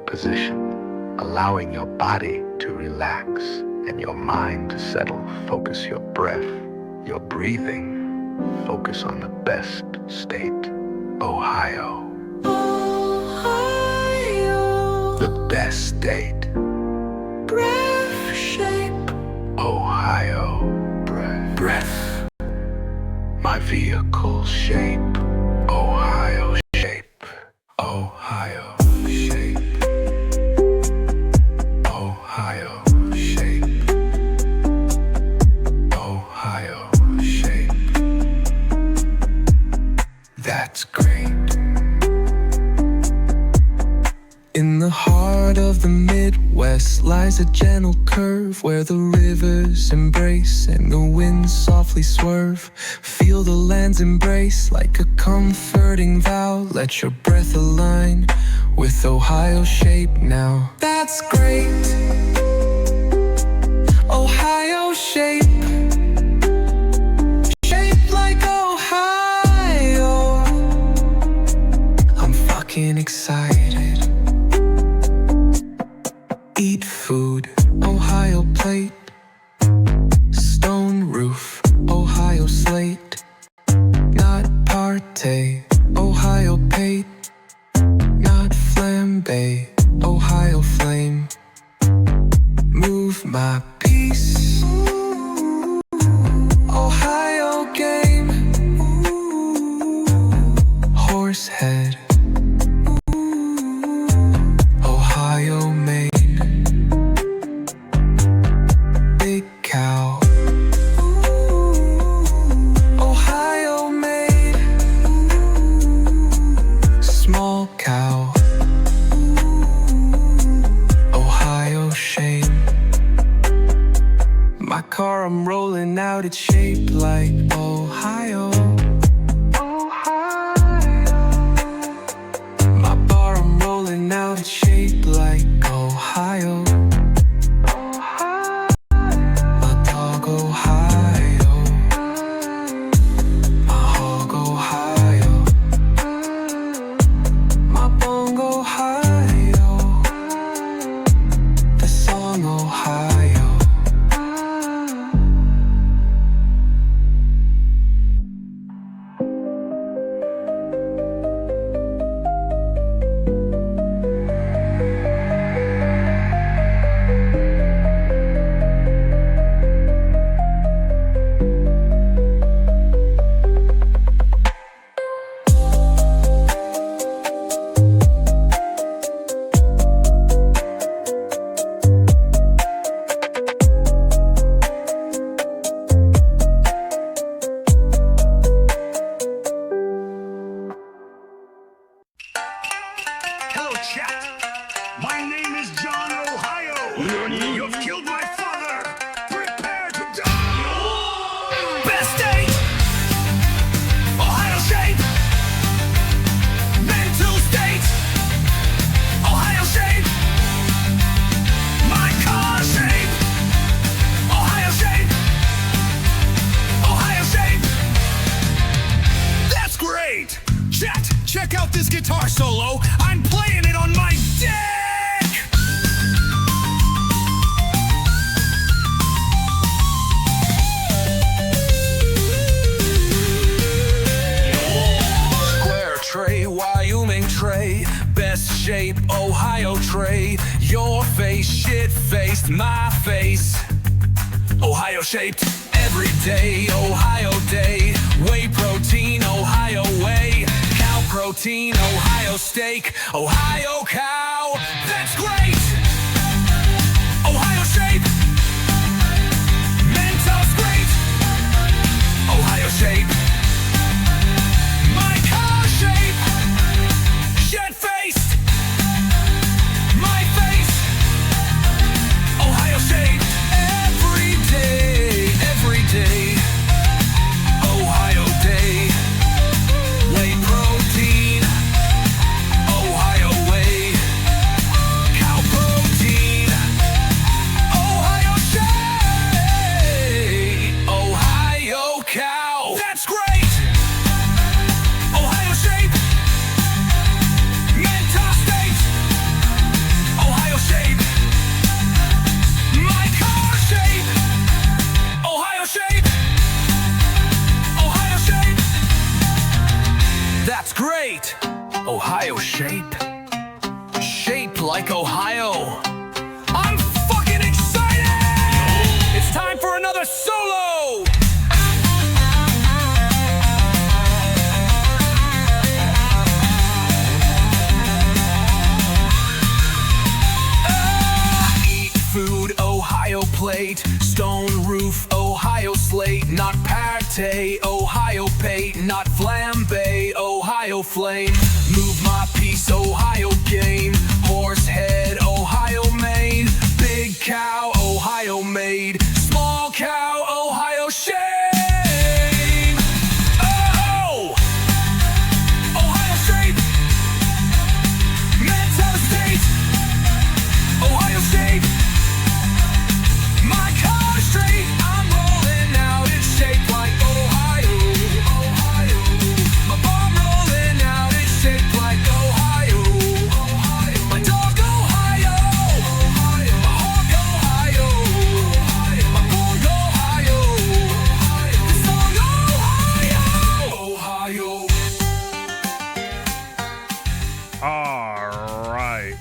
position, allowing your body to relax and your mind to settle. Focus your breath, your breathing. Focus on the best state. Ohio. Ohio. The best state. Breath shape. Ohio. Breath. My vehicle shape. Ohio shape. Ohio shape. Ohio shape. Ohio shape. That's great. In the heart of the Midwest lies a gentle curve where the rivers embrace and the winds softly swerve. Feel the land's embrace like a comforting vow. Let your breath align with Ohio shape now. That's great. Ohio shape. Shaped like Ohio. I'm fucking excited. Eat food, Ohio plate. Stone roof, Ohio slate. Not partay, Ohio pate. Not flambe, Ohio flame. Move my piece, Ohio game. Horse head, Ohio made. Cow, Ohio made. Small cow, Ohio shame. My car I'm rolling out, it's shaped like Ohio. My bar I'm rolling out, it's shaped like Ohio. Check out this guitar solo. I'm playing it on my deck! Square tray, Wyoming tray. Best shape, Ohio tray. Your face, shit-faced, my face. Ohio shaped. Every day, Ohio day. Whey protein, Ohio whey. Cow protein, Ohio steak. Ohio cow, that's great! Ohio shape. Mentos great. Ohio shape. My car shape. Shit-faced. My face. Ohio shape. Every day, every day. Ohio day. Whey protein. Ohio whey. like Ohio. I'm fucking excited! It's time for another solo! Eat food, Ohio plate. Stone roof, Ohio slate. Not pate, Ohio pate. Not flambe, Ohio flame. Move my piece, Ohio game. Horse head, Ohio made. Big cow, Ohio made. Small cow, Ohio shame. Oh! Ohio straight. Mental state. Ohio state. My car straight. I'm rolling out. It's shaped like Ohio. Ohio. My bomb rolling out. It's shaped like Ohio. Ohio. My dog Ohio. Ohio. My hawk Ohio. Ohio. My pork Ohio. Ohio. This song Ohio. Ohio. All right.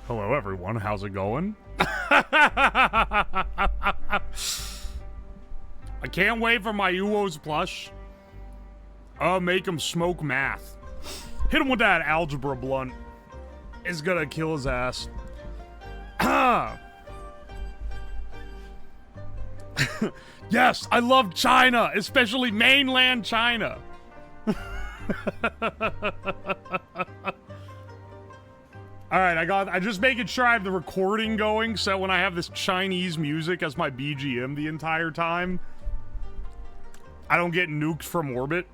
Hello, everyone. How's it going? I can't wait for my Uwo's plush. Make him smoke math. Hit him with that algebra blunt. It's gonna kill his ass. Yes, I love China, especially mainland China. All right, I just making sure I have the recording going so when I have this Chinese music as my BGM the entire time, I don't get nuked from orbit.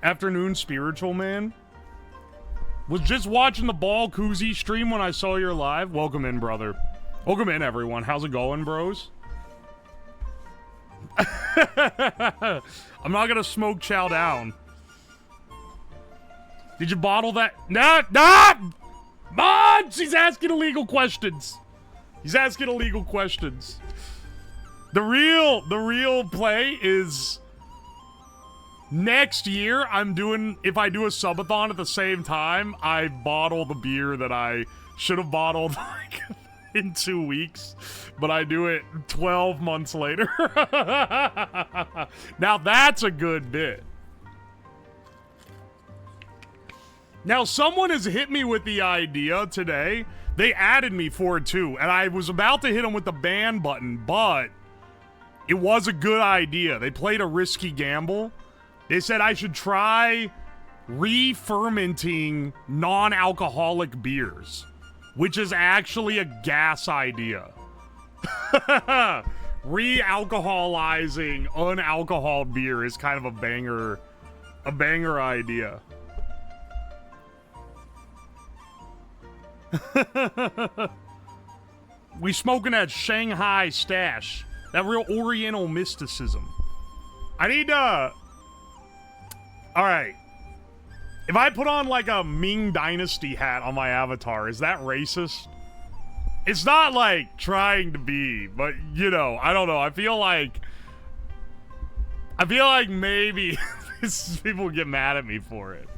Afternoon spiritual man. Was just watching the Ball Koozie stream when I saw you're live. Welcome in, brother. Welcome in, everyone. How's it going, bros? I'm not gonna smoke chow down. Did you bottle that? Nah! Mods! He's asking illegal questions. He's asking illegal questions. The real play is next year I'm doing, if I do a subathon at the same time, I bottle the beer that I should have bottled like in 2 weeks, but I do it 12 months later. Now that's a good bit. Now, someone has hit me with the idea today. They added me for it too, and I was about to hit them with the ban button, but it was a good idea. They played a risky gamble. They said I should try re-fermenting non-alcoholic beers, which is actually a gas idea. Re-alcoholizing unalcoholed beer is kind of a banger idea. We smoking that Shanghai stash. That real Oriental mysticism. I need to... Alright. If I put on like a Ming Dynasty hat on my avatar, is that racist? It's not like trying to be, but you know, I don't know. I feel like maybe people get mad at me for it.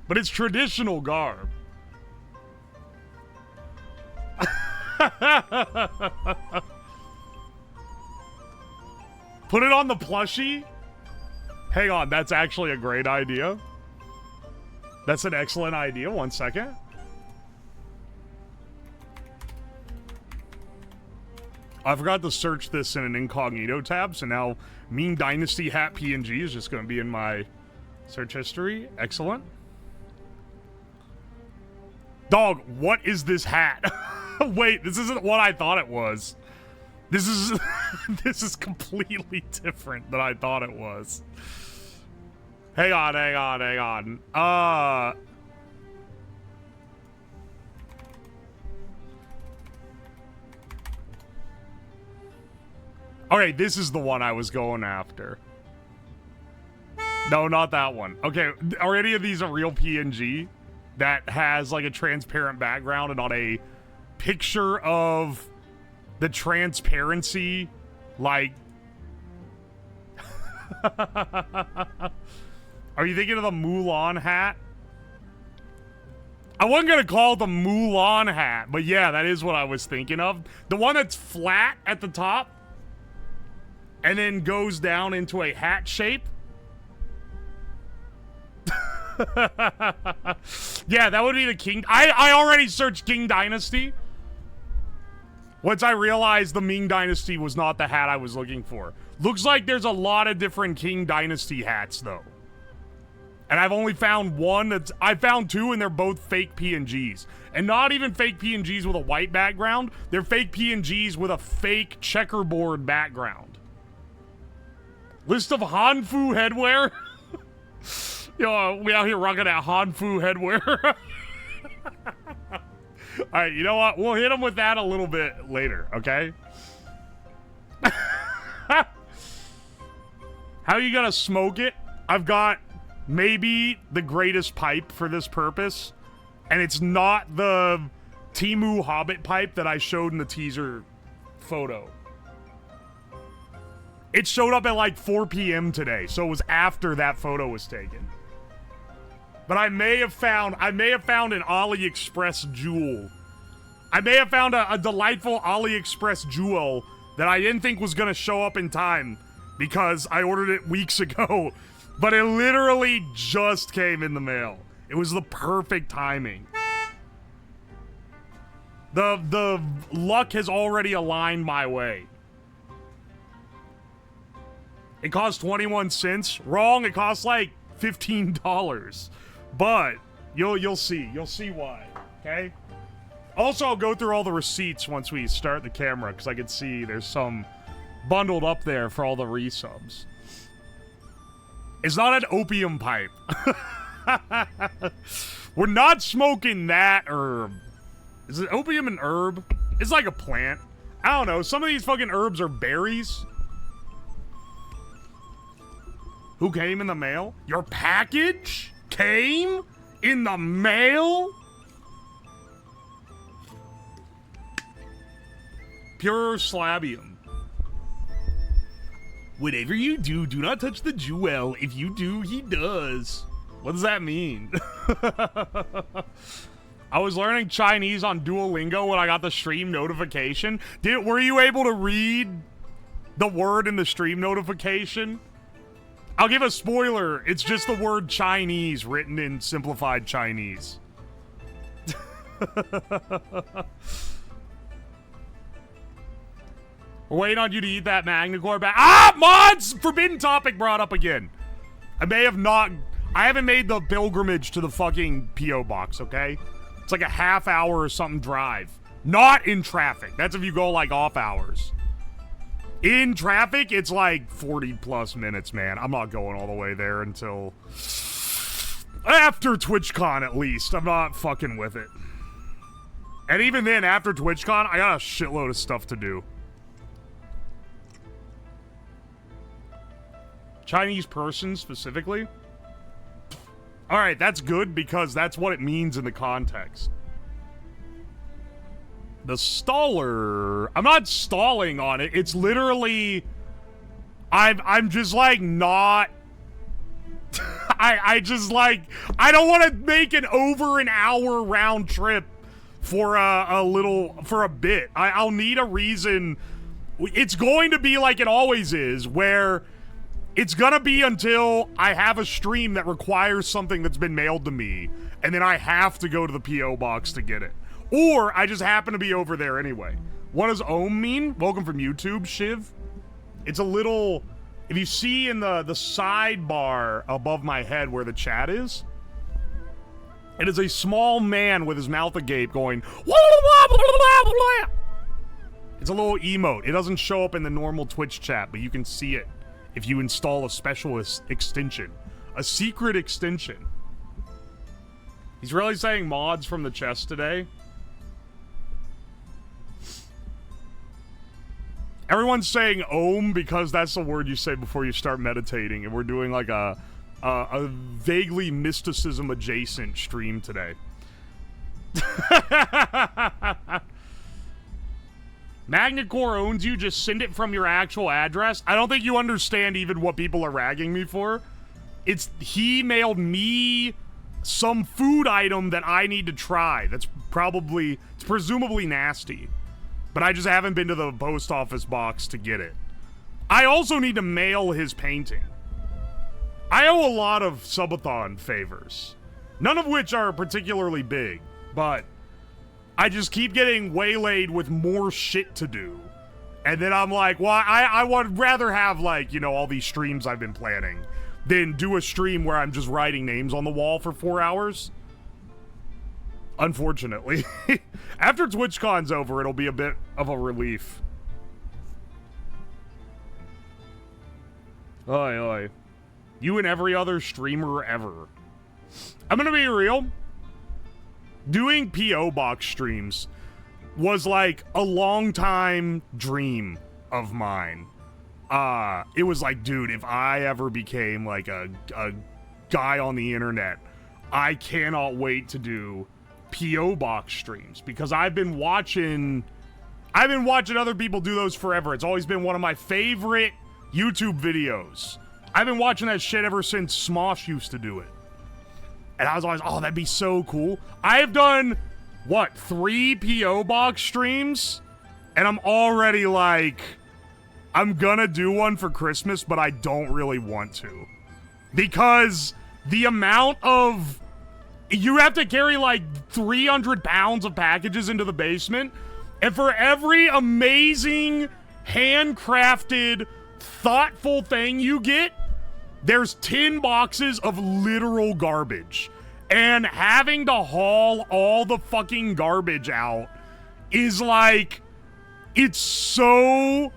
But it's traditional garb. Put it on the plushie? Hang on, that's actually a great idea. That's an excellent idea. 1 second. I forgot to search this in an incognito tab, so now Meme Dynasty hat PNG is just going to be in my search history. Excellent. Dog, what is this hat? Wait, this isn't what I thought it was. This is this is completely different than I thought it was. Hang on. Alright, this is the one I was going after. No, not that one. Okay, are any of these a real PNG that has like a transparent background and on a picture of the transparency, like Are you thinking of the Mulan hat? I wasn't gonna call it the Mulan hat, but yeah, that is what I was thinking of. The one that's flat at the top and then goes down into a hat shape. Yeah, that would be the King. I already searched King Dynasty. Once I realized the Ming Dynasty was not the hat I was looking for. Looks like there's a lot of different King Dynasty hats, though. And I've only found one. I found two, and they're both fake PNGs. And not even fake PNGs with a white background. They're fake PNGs with a fake checkerboard background. List of Hanfu headwear. Yo, we out here rocking that Hanfu headwear. Alright, you know what? We'll hit them with that a little bit later, okay? How you gonna smoke it? I've got maybe the greatest pipe for this purpose, and it's not the Temu Hobbit pipe that I showed in the teaser photo. It showed up at like 4 p.m. today, so it was after that photo was taken. But I may have found an AliExpress jewel. I may have found a delightful AliExpress jewel that I didn't think was gonna show up in time because I ordered it weeks ago. But it literally just came in the mail. It was the perfect timing. The luck has already aligned my way. It cost 21 cents. Wrong, it costs like $15. But you'll see. You'll see why. Okay? Also, I'll go through all the receipts once we start the camera, because I can see there's some bundled up there for all the resubs. It's not an opium pipe. We're not smoking that herb. Is it opium an herb? It's like a plant. I don't know. Some of these fucking herbs are berries. Who came in the mail? Your package came in the mail? Pure slabium. Whatever you do, do not touch the jewel. If you do, he does. What does that mean? I was learning Chinese on Duolingo when I got the stream notification. Were you able to read the word in the stream notification? I'll give a spoiler. It's just the word Chinese written in simplified Chinese. We're waiting on you to eat that Magnacore back. Ah, mods! Forbidden topic brought up again. I haven't made the pilgrimage to the fucking P.O. box, okay? It's like a half hour or something drive. Not in traffic. That's if you go like off hours. In traffic, it's like 40 plus minutes, man. I'm not going all the way there until after TwitchCon at least. I'm not fucking with it. And even then, after TwitchCon, I got a shitload of stuff to do. Chinese person specifically? Alright, that's good because that's what it means in the context. The staller... I'm not stalling on it. It's literally... I'm just like not... I just like... I don't want to make an over an hour round trip for for a bit. I'll need a reason. It's going to be like it always is, where it's gonna be until I have a stream that requires something that's been mailed to me, and then I have to go to the P.O. box to get it. Or I just happen to be over there anyway. What does ohm mean? Welcome from YouTube, Shiv. It's a little... If you see in the sidebar above my head where the chat is, it is a small man with his mouth agape going... It's a little emote. It doesn't show up in the normal Twitch chat, but you can see it if you install a special extension. A secret extension. He's really saying mods from the chest today. Everyone's saying ohm because that's the word you say before you start meditating, and we're doing like a vaguely mysticism adjacent stream today. Magnacore owns you, just send it from your actual address. I don't think you understand even what people are ragging me for. He mailed me some food item that I need to try. It's presumably nasty. But I just haven't been to the post office box to get it. I also need to mail his painting. I owe a lot of subathon favors. None of which are particularly big, but I just keep getting waylaid with more shit to do. And then I'm like, well, I would rather have, like, you know, all these streams I've been planning than do a stream where I'm just writing names on the wall for 4 hours. Unfortunately. After TwitchCon's over, it'll be a bit of a relief. Oi, oi. You and every other streamer ever. I'm gonna be real. Doing P.O. Box streams was like a long time dream of mine. It was like, dude, if I ever became like a guy on the internet, I cannot wait to do P.O. Box streams because I've been watching other people do those forever. It's always been one of my favorite YouTube videos. I've been watching that shit ever since Smosh used to do it. And I was always, oh, that'd be so cool. I've done, what, 3 P.O. Box streams? And I'm already like, I'm gonna do one for Christmas, but I don't really want to. Because the amount of... You have to carry like 300 pounds of packages into the basement. And for every amazing, handcrafted, thoughtful thing you get, there's 10 boxes of literal garbage. And having to haul all the fucking garbage out is like, it's so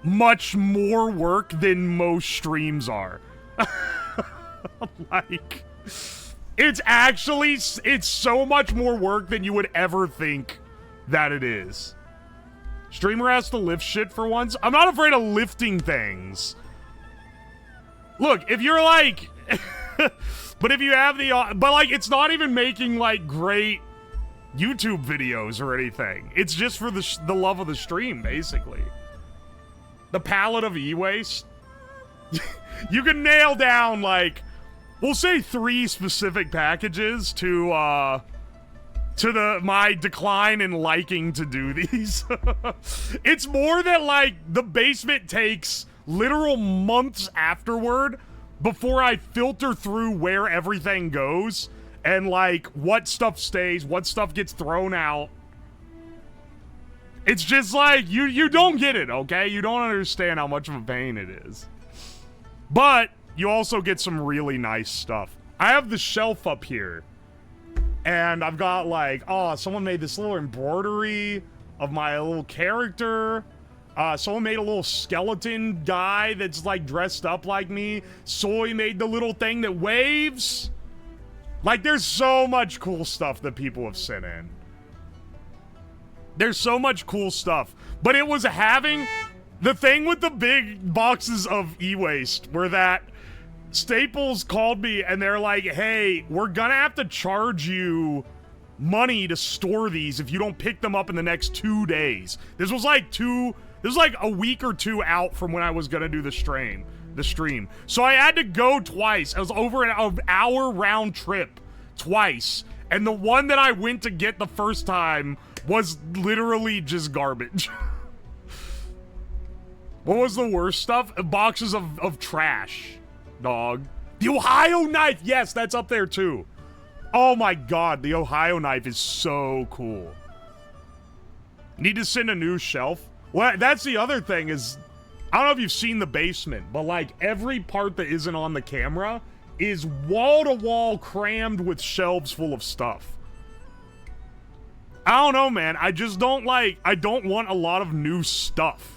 much more work than most streams are. Like, it's so much more work than you would ever think that it is. Streamer has to lift shit for once. I'm not afraid of lifting things. Look, if you're like... but if you have the... But, like, it's not even making, like, great YouTube videos or anything. It's just for the love of the stream, basically. The palette of e-waste. You can nail down, like... We'll say 3 specific packages to my decline in liking to do these. It's more that, like, the basement takes literal months afterward before I filter through where everything goes and, like, what stuff stays, what stuff gets thrown out. It's just like, you don't get it, okay? You don't understand how much of a pain it is. But you also get some really nice stuff. I have the shelf up here. And I've got like, oh, someone made this little embroidery of my little character. Someone made a little skeleton guy that's like dressed up like me. Soy made the little thing that waves. Like, there's so much cool stuff that people have sent in. There's so much cool stuff. But it was having... The thing with the big boxes of e-waste were that Staples called me and they're like, hey, we're gonna have to charge you money to store these if you don't pick them up in the next 2 days. This was like a week or 2 out from when I was gonna do the stream. So I had to go twice. It was over an hour round trip twice. And the one that I went to get the first time was literally just garbage. What was the worst stuff? Boxes of trash. Dog. The Ohio knife! Yes, that's up there too. Oh my god, the Ohio knife is so cool. Need to send a new shelf? Well, that's the other thing is... I don't know if you've seen the basement, but like every part that isn't on the camera is wall-to-wall crammed with shelves full of stuff. I don't know, man. I just don't like... I don't want a lot of new stuff.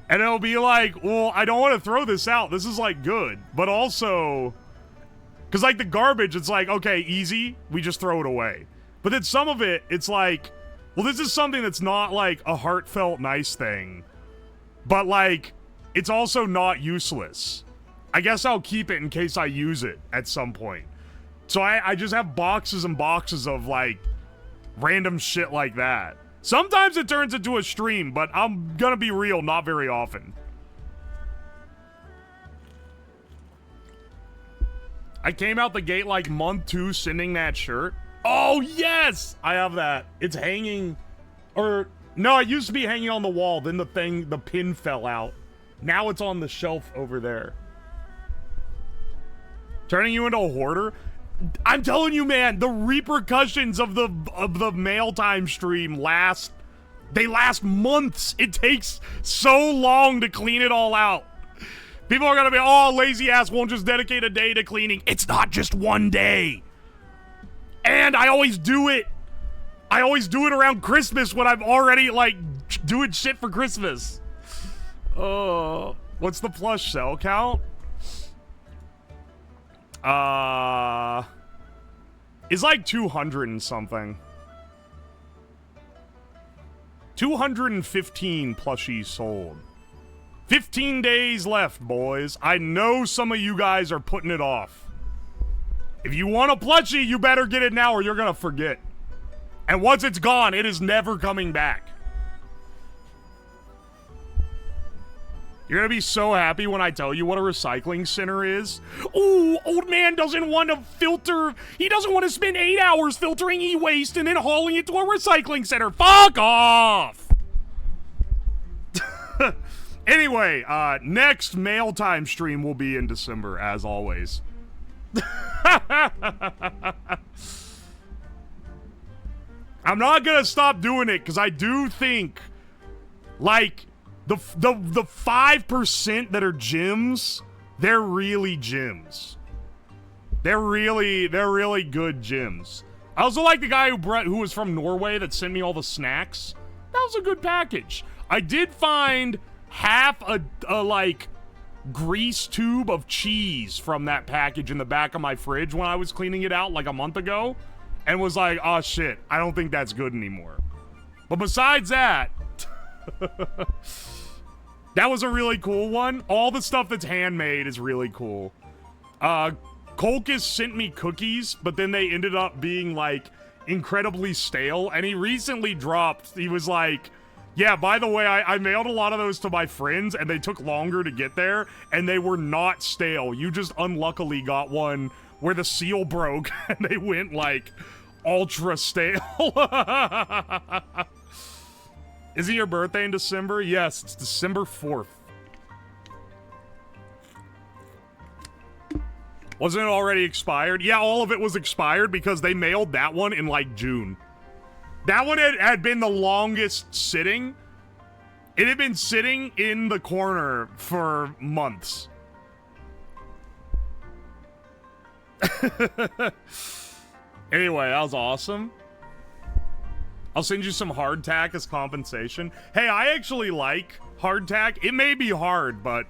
And it'll be like, well, I don't want to throw this out. This is, like, good. But also... Because, like, the garbage, it's like, okay, easy. We just throw it away. But then some of it, it's like... Well, this is something that's not, like, a heartfelt nice thing. But, like, it's also not useless. I guess I'll keep it in case I use it at some point. So I just have boxes and boxes of, like, Random shit like that. Sometimes it turns into a stream, but I'm gonna be real, not very often. I came out the gate like month 2 sending that shirt. Oh, yes! I have that. It's hanging, or no, it used to be hanging on the wall. Then the pin fell out. Now it's on the shelf over there. Turning you into a hoarder? I'm telling you, man, the repercussions of the mail time stream last months. It takes so long to clean it all out. People are gonna be, oh, lazy ass won't just dedicate a day to cleaning. It's not just one day. And I always do it. I always do it around Christmas when I'm already, like, doing shit for Christmas. What's the plush cell count? It's like 200 and something. 215 plushies sold. 15 days left, boys. I know some of you guys are putting it off. If you want a plushie, you better get it now or you're gonna forget. And once it's gone, it is never coming back. You're gonna be so happy when I tell you what a recycling center is. Ooh, old man doesn't want to filter. He doesn't want to spend 8 hours filtering e-waste and then hauling it to a recycling center. Fuck off! Anyway, next mail time stream will be in December, as always. I'm not gonna stop doing it, because I do think, like, the 5% that are gyms, they're really gyms. They're really good gyms. I also like the guy who was from Norway that sent me all the snacks. That was a good package. I did find half a like grease tube of cheese from that package in the back of my fridge when I was cleaning it out like a month ago, and was like, oh shit, I don't think that's good anymore. But besides that, that was a really cool one. All the stuff that's handmade is really cool. Kolkus sent me cookies, but then they ended up being like incredibly stale, and he recently dropped, he was like, yeah, by the way, I mailed a lot of those to my friends, and they took longer to get there, and they were not stale. You just unluckily got one where the seal broke, and they went, like, ultra stale. Is it your birthday in December? Yes, it's December 4th. Wasn't it already expired? Yeah, all of it was expired because they mailed that one in, like, June. That one had been the longest sitting. It had been sitting in the corner for months. Anyway, that was awesome. I'll send you some hardtack as compensation. Hey, I actually like hardtack. It may be hard, but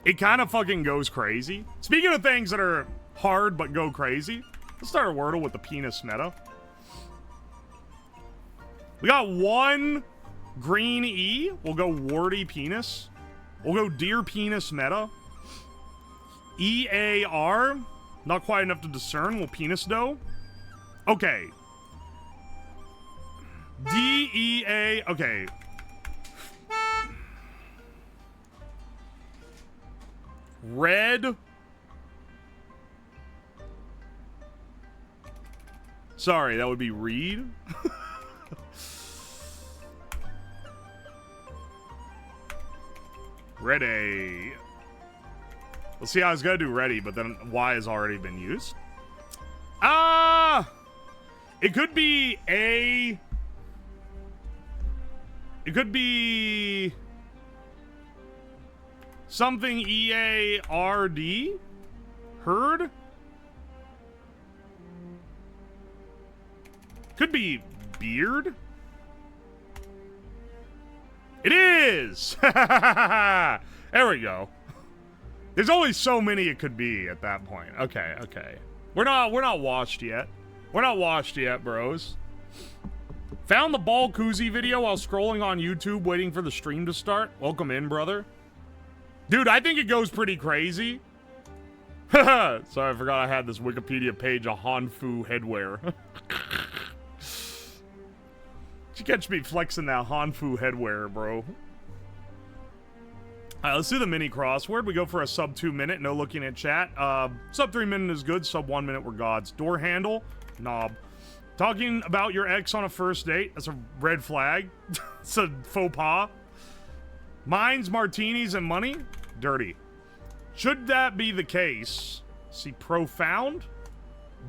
it kind of fucking goes crazy. Speaking of things that are hard but go crazy, let's start a Wordle with the penis meta. We got one green E. We'll go warty penis. We'll go deer penis meta. EAR. Not quite enough to discern. We'll penis dough. Okay. DEA. Okay. Red. Sorry, that would be read. Ready. Let's see, I was gonna do ready, but then Y has already been used. It could be a... It could be... something EARD? Heard? Could be beard? It is! There we go. There's only so many it could be at that point. Okay, okay. We're not washed yet. We're not washed yet, bros. Found the ball koozie video while scrolling on YouTube waiting for the stream to start. Welcome in, brother. Dude, I think it goes pretty crazy. Sorry, I forgot I had this Wikipedia page of Hanfu headwear. You catch me flexing that Hanfu headwear, bro. Alright, let's do the mini crossword. We go for a sub 2 minute, no looking at chat. Sub 3 minute is good, sub 1 minute we're gods. Door handle, knob. Talking about your ex on a first date, that's a red flag. It's a faux pas. Mines, martinis, and money, dirty. Should that be the case, see profound,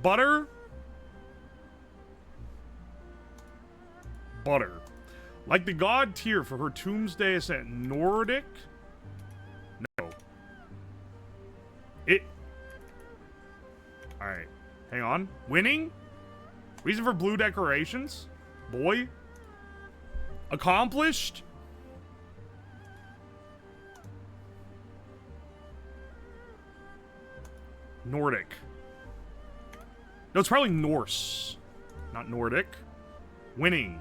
butter, like the god tier for her Tombsday Ascent, Nordic. No. It. All right, hang on. Winning. Reason for blue decorations. Boy. Accomplished. Nordic. No, it's probably Norse. Not Nordic. Winning.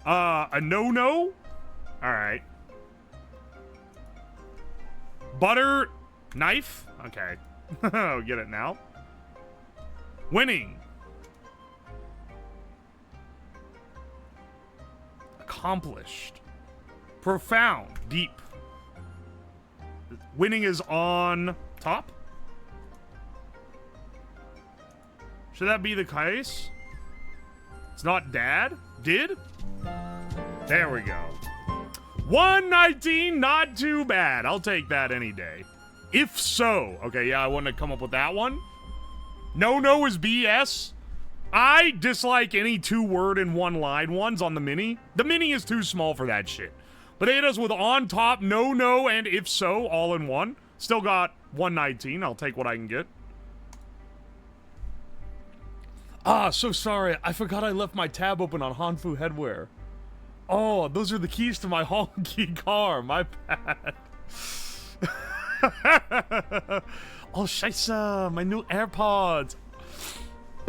A no-no? Alright. Butter knife? Okay. Get it now. Winning. Accomplished. Profound. Deep. Winning is on top? Should that be the case? It's not dad? Did? There we go. 119, not too bad. I'll take that any day. If so. Okay, yeah, I wouldn't have come up with that one. No is BS. I dislike any 2-word and 1-line ones on the mini. The mini is too small for that shit. But they hit us with on top, no, and if so, all in one. Still got 119. I'll take what I can get. Ah, so sorry. I forgot I left my tab open on Hanfu headwear. Oh, those are the keys to my honky car. My bad. Oh, scheisse. My new AirPods.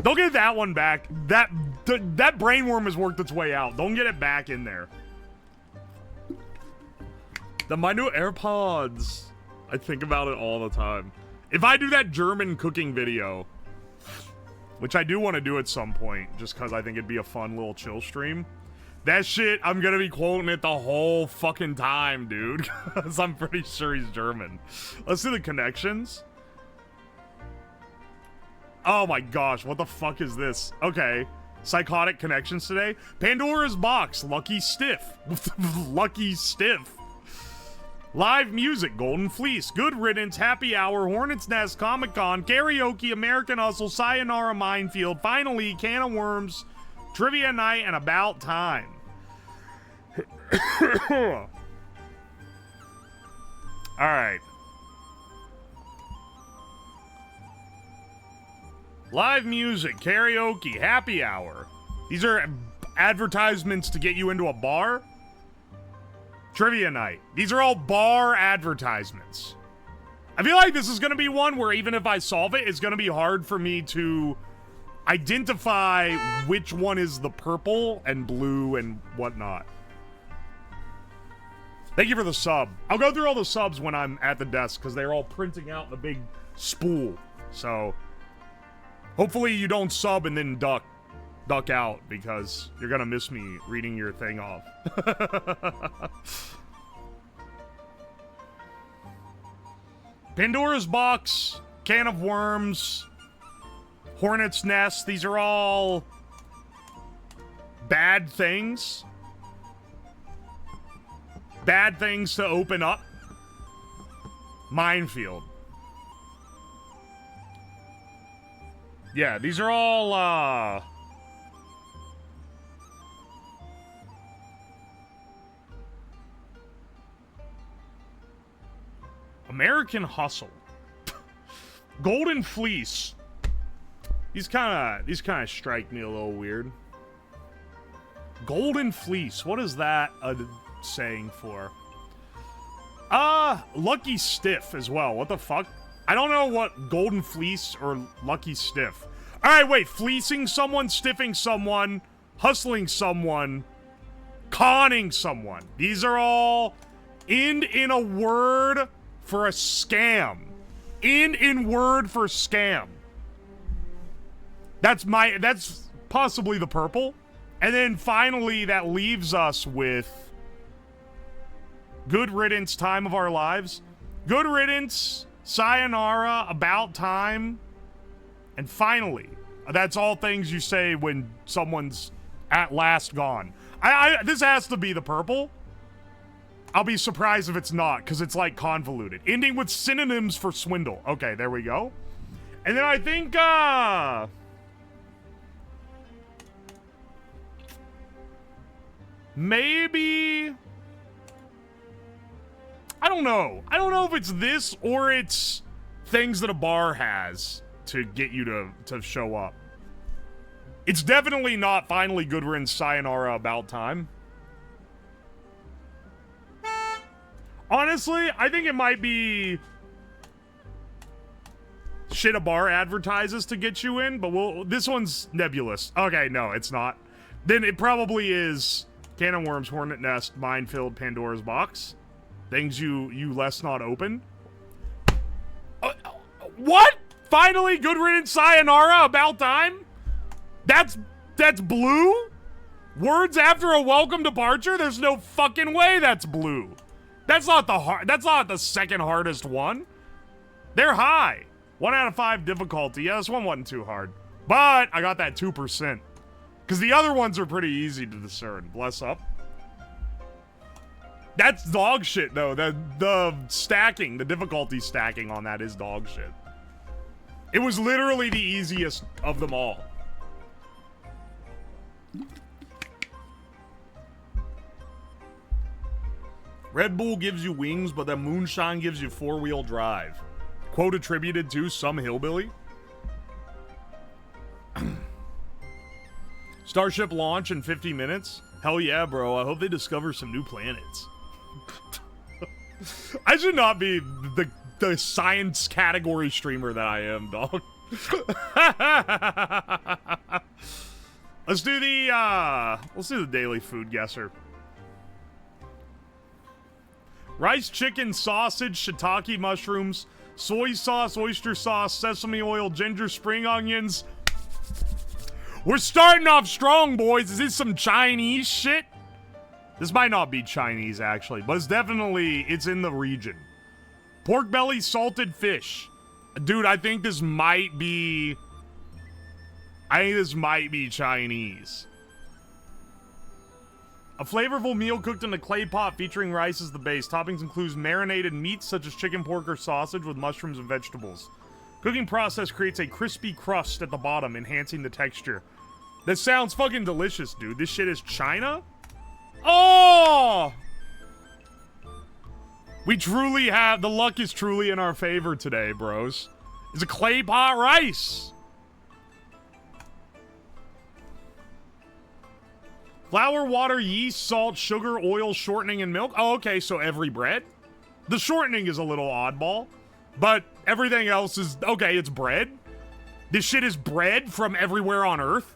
Don't get that one back. That brainworm has worked its way out. Don't get it back in there. My new AirPods. I think about it all the time. If I do that German cooking video, which I do want to do at some point, just because I think it'd be a fun little chill stream. That shit, I'm gonna be quoting it the whole fucking time, dude. Because I'm pretty sure he's German. Let's do the connections. Oh my gosh, what the fuck is this? Okay. Psychotic connections today. Pandora's Box, Lucky Stiff. Lucky Stiff. Live music, Golden Fleece, Good Riddance, Happy Hour, Hornet's Nest, Comic-Con, Karaoke, American Hustle, Sayonara Minefield, Finally, Can of Worms, Trivia Night, and About Time. Alright. Live music, karaoke, happy hour. These are advertisements to get you into a bar. Trivia night. These are all bar advertisements. I feel like this is going to be one where even if I solve it, it's going to be hard for me to identify which one is the purple and blue and whatnot. Thank you for the sub. I'll go through all the subs when I'm at the desk because they're all printing out in a big spool. So hopefully you don't sub and then duck out because you're gonna miss me reading your thing off. Pandora's Box, Can of Worms, Hornet's Nest. These are all bad things. Bad things to open up. Minefield. Yeah, these are all, American Hustle. Golden Fleece. These kind of strike me a little weird. Golden Fleece. What is that saying for? Lucky Stiff as well. What the fuck? I don't know what Golden Fleece or Lucky Stiff. Alright, wait. Fleecing someone, stiffing someone, hustling someone, conning someone. These are all end in a word for a scam. End in word for scam. That's possibly the purple. And then finally, that leaves us with Good Riddance, Time of Our Lives. Good Riddance, Sayonara, About Time, and finally, that's all things you say when someone's at last gone. This has to be the purple. I'll be surprised if it's not, because it's like convoluted. Ending with synonyms for swindle. Okay, there we go. And then I think, maybe, I don't know. I don't know if it's this or it's things that a bar has to get you to show up. It's definitely not finally good we're in Sayonara About Time. Honestly, I think it might be shit a bar advertises to get you in, but this one's nebulous. Okay, no, it's not. Then it probably is Cannon Worms, Hornet Nest, Minefield, Pandora's Box. Things you less not open. What? Finally, good riddance, Sayonara, About Time? That's blue? Words after a welcome departure? There's no fucking way that's blue. That's not the second hardest one. They're high. 1 out of 5 difficulty. Yeah, this one wasn't too hard. But I got that 2%. Because the other ones are pretty easy to discern. Bless up. That's dog shit, though. The stacking, the difficulty stacking on that is dog shit. It was literally the easiest of them all. Red Bull gives you wings, but then moonshine gives you 4-wheel drive. Quote attributed to some hillbilly. Starship launch in 50 minutes? Hell yeah, bro. I hope they discover some new planets. I should not be the science category streamer that I am, dog. Let's do the daily food guesser. Rice, chicken, sausage, shiitake mushrooms, soy sauce, oyster sauce, sesame oil, ginger, spring onions. We're starting off strong, boys. Is this some Chinese shit? This might not be Chinese, actually, but it's in the region. Pork belly, salted fish. Dude, I think this might be Chinese. A flavorful meal cooked in a clay pot featuring rice as the base. Toppings includes marinated meats such as chicken, pork, or sausage with mushrooms and vegetables. Cooking process creates a crispy crust at the bottom, enhancing the texture. That sounds fucking delicious, dude. This shit is China? Oh! We truly have, the luck is truly in our favor today, bros. It's a clay pot rice. Flour, water, yeast, salt, sugar, oil, shortening, and milk. Oh, okay, so every bread? The shortening is a little oddball, but everything else is, okay, it's bread. This shit is bread from everywhere on Earth.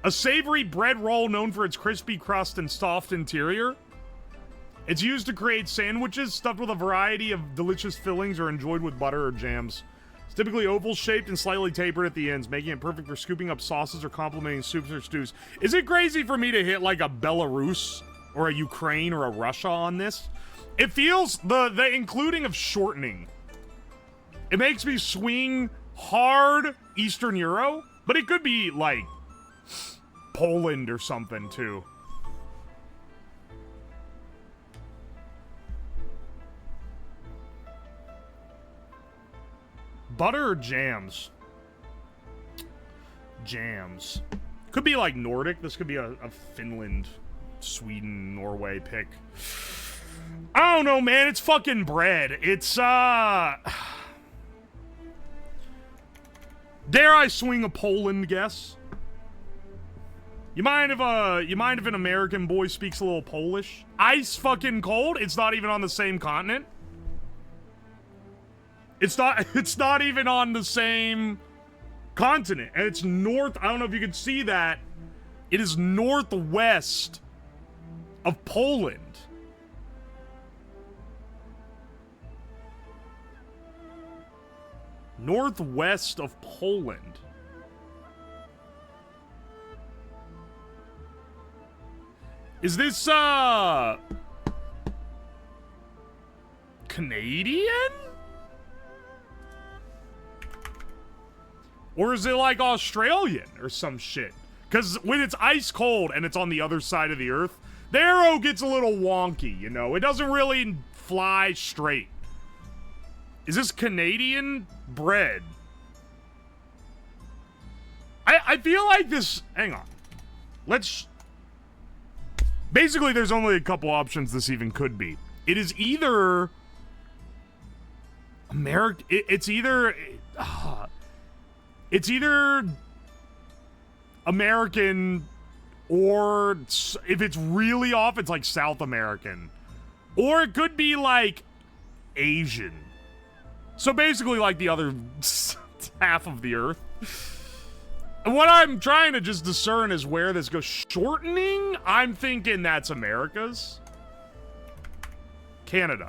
A savory bread roll known for its crispy crust and soft interior. It's used to create sandwiches stuffed with a variety of delicious fillings or enjoyed with butter or jams. It's typically oval-shaped and slightly tapered at the ends, making it perfect for scooping up sauces or complementing soups or stews. Is it crazy for me to hit like a Belarus or a Ukraine or a Russia on this? It feels, the including of shortening, it makes me swing hard Eastern Euro, but it could be like Poland or something too. Butter or jams? Jams. Could be like Nordic. This could be a Finland, Sweden, Norway pick. I don't know, man. It's fucking bread. It's, dare I swing a Poland guess? You mind if an American boy speaks a little Polish? Ice fucking cold? It's not even on the same continent? It's not even on the same continent. And it's north, I don't know if you can see that. It is northwest of Poland. Northwest of Poland. Is this, Canadian? Or is it like Australian or some shit? Because when it's ice cold and it's on the other side of the earth, the arrow gets a little wonky, you know? It doesn't really fly straight. Is this Canadian bread? I feel like this... Hang on. Let's... Basically, there's only a couple options this even could be. It is either... It's either... It's either American, or if it's really off, it's like South American. Or it could be like Asian. So basically like the other half of the earth. And what I'm trying to just discern is where this goes. Shortening? I'm thinking that's America's. Canada.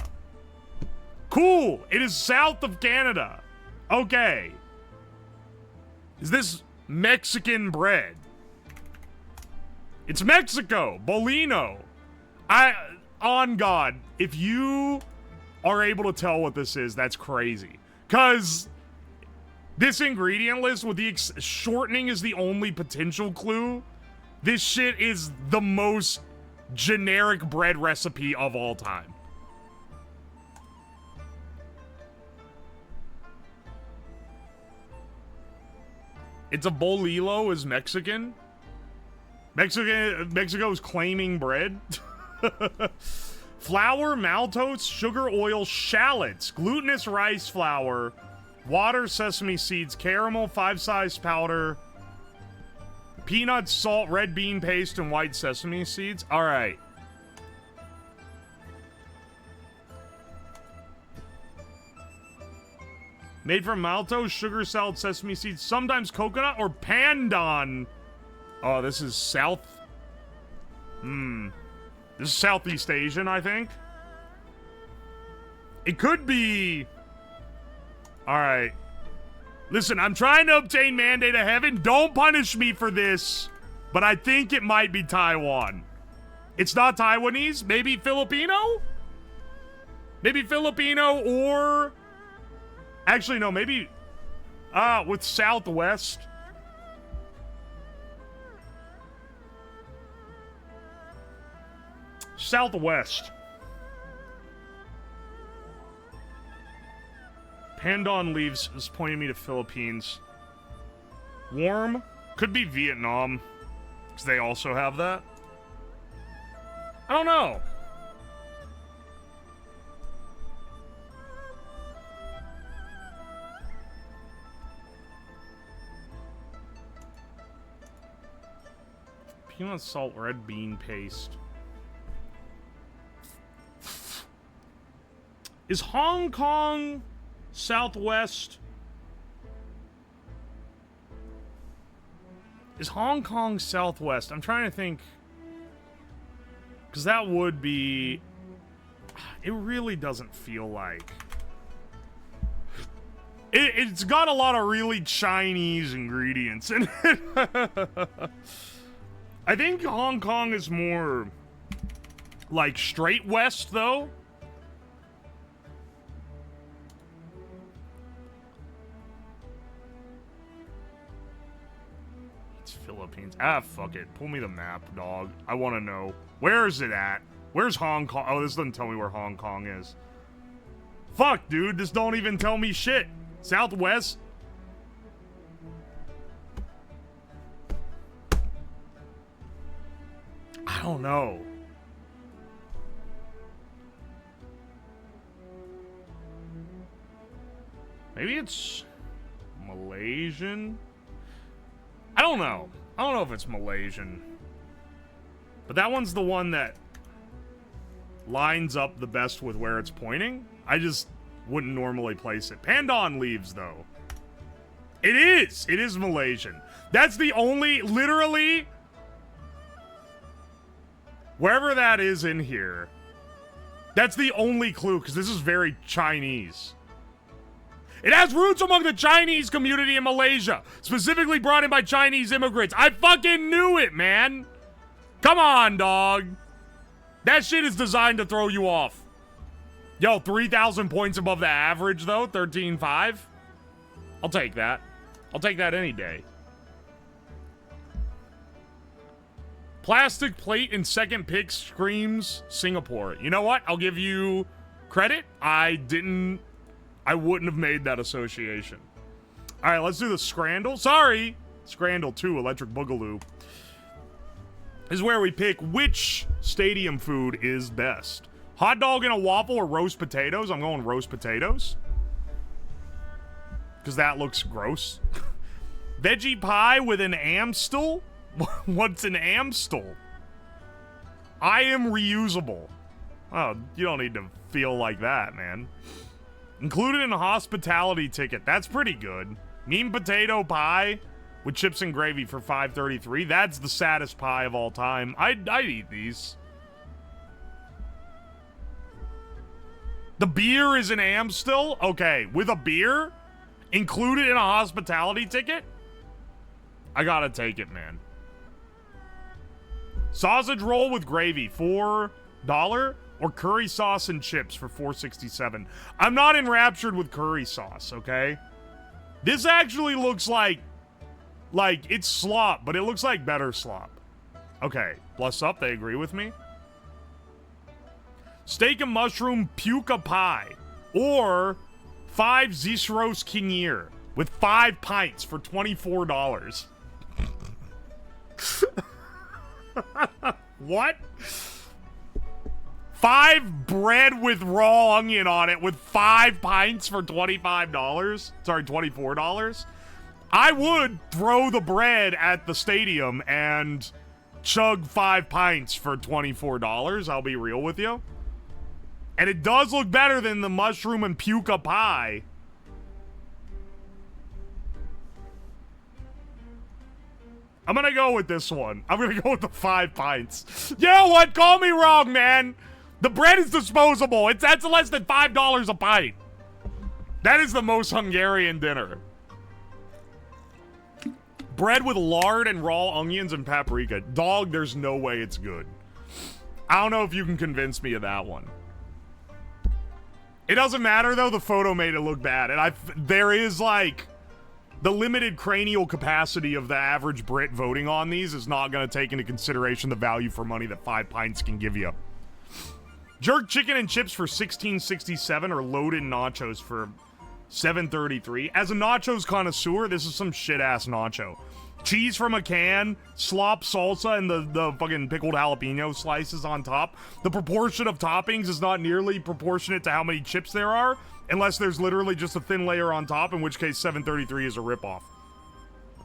Cool! It is south of Canada. Okay. Is this Mexican bread? It's Mexico. Bolino. On God, if you are able to tell what this is, that's crazy. Because this ingredient list with the shortening is the only potential clue. This shit is the most generic bread recipe of all time. It's a bolillo is Mexican. Mexico is claiming bread. Flour, maltose, sugar, oil, shallots, glutinous rice flour, water, sesame seeds, caramel, 5-size powder, peanuts, salt, red bean paste, and white sesame seeds. All right. Made from maltose, sugar, salt, sesame seeds, sometimes coconut or pandan. Oh, this is South... This is Southeast Asian, I think. It could be... Alright. Listen, I'm trying to obtain Mandate of Heaven. Don't punish me for this. But I think it might be Taiwan. It's not Taiwanese? Maybe Filipino? Maybe Filipino or... Actually, no, maybe... with Southwest. Southwest. Pandan leaves is pointing me to Philippines. Warm? Could be Vietnam. Because they also have that. I don't know. Peanut salt, red bean paste. Is Hong Kong Southwest? Is Hong Kong Southwest? I'm trying to think. Because that would be... It really doesn't feel like... It's got a lot of really Chinese ingredients in it. I think Hong Kong is more... like straight west, though. Philippines. Ah, fuck it. Pull me the map, dog. I want to know. Where is it at? Where's Hong Kong? Oh, this doesn't tell me where Hong Kong is. Fuck, dude. This don't even tell me shit. Southwest? I don't know. Maybe it's Malaysian? I don't know. I don't know if it's Malaysian. But that one's the one that lines up the best with where it's pointing. I just wouldn't normally place it. Pandan leaves, though. It is! It is Malaysian. That's the only... Literally... Wherever that is in here... That's the only clue, because this is very Chinese. It has roots among the Chinese community in Malaysia, specifically brought in by Chinese immigrants. I fucking knew it, man. Come on, dog. That shit is designed to throw you off. Yo, 3,000 points above the average, though. 13.5. I'll take that. I'll take that any day. Plastic plate in second pick screams Singapore. You know what? I'll give you credit. I wouldn't have made that association. All right, let's do the Scrandle. Sorry. Scrandle 2, Electric Boogaloo. This is where we pick which stadium food is best. Hot dog and a waffle or roast potatoes? I'm going roast potatoes. Because that looks gross. Veggie pie with an Amstel? What's an Amstel? I am reusable. Oh, you don't need to feel like that, man. Included in a hospitality ticket. That's pretty good. Mean potato pie with chips and gravy for $5.33. That's the saddest pie of all time. I'd eat these. The beer is an Amstel? Okay, with a beer? Included in a hospitality ticket? I gotta take it, man. Sausage roll with gravy, $4. Or curry sauce and chips for $4.67. I'm not enraptured with curry sauce, okay? This actually looks like it's slop, but it looks like better slop. Okay, plus up, they agree with me. Steak and mushroom puka pie. Or 5 Zisros Kingier with 5 pints for $24. What? 5 bread with raw onion on it with 5 pints for $25? Sorry, $24? I would throw the bread at the stadium and chug 5 pints for $24. I'll be real with you. And it does look better than the mushroom and puka pie. I'm gonna go with this one. I'm gonna go with the 5 pints. You know what? Call me wrong, man. The bread is disposable. That's less than $5 a pint. That is the most Hungarian dinner. Bread with lard and raw onions and paprika. Dog, there's no way it's good. I don't know if you can convince me of that one. It doesn't matter, though. The photo made it look bad. And there is, like, the limited cranial capacity of the average Brit voting on these is not going to take into consideration the value for money that 5 pints can give you. Jerk chicken and chips for $16.67 or loaded nachos for $7.33. As a nachos connoisseur, this is some shit-ass nacho. Cheese from a can, slop salsa, and the fucking pickled jalapeno slices on top. The proportion of toppings is not nearly proportionate to how many chips there are, unless there's literally just a thin layer on top, in which case $7.33 is a ripoff.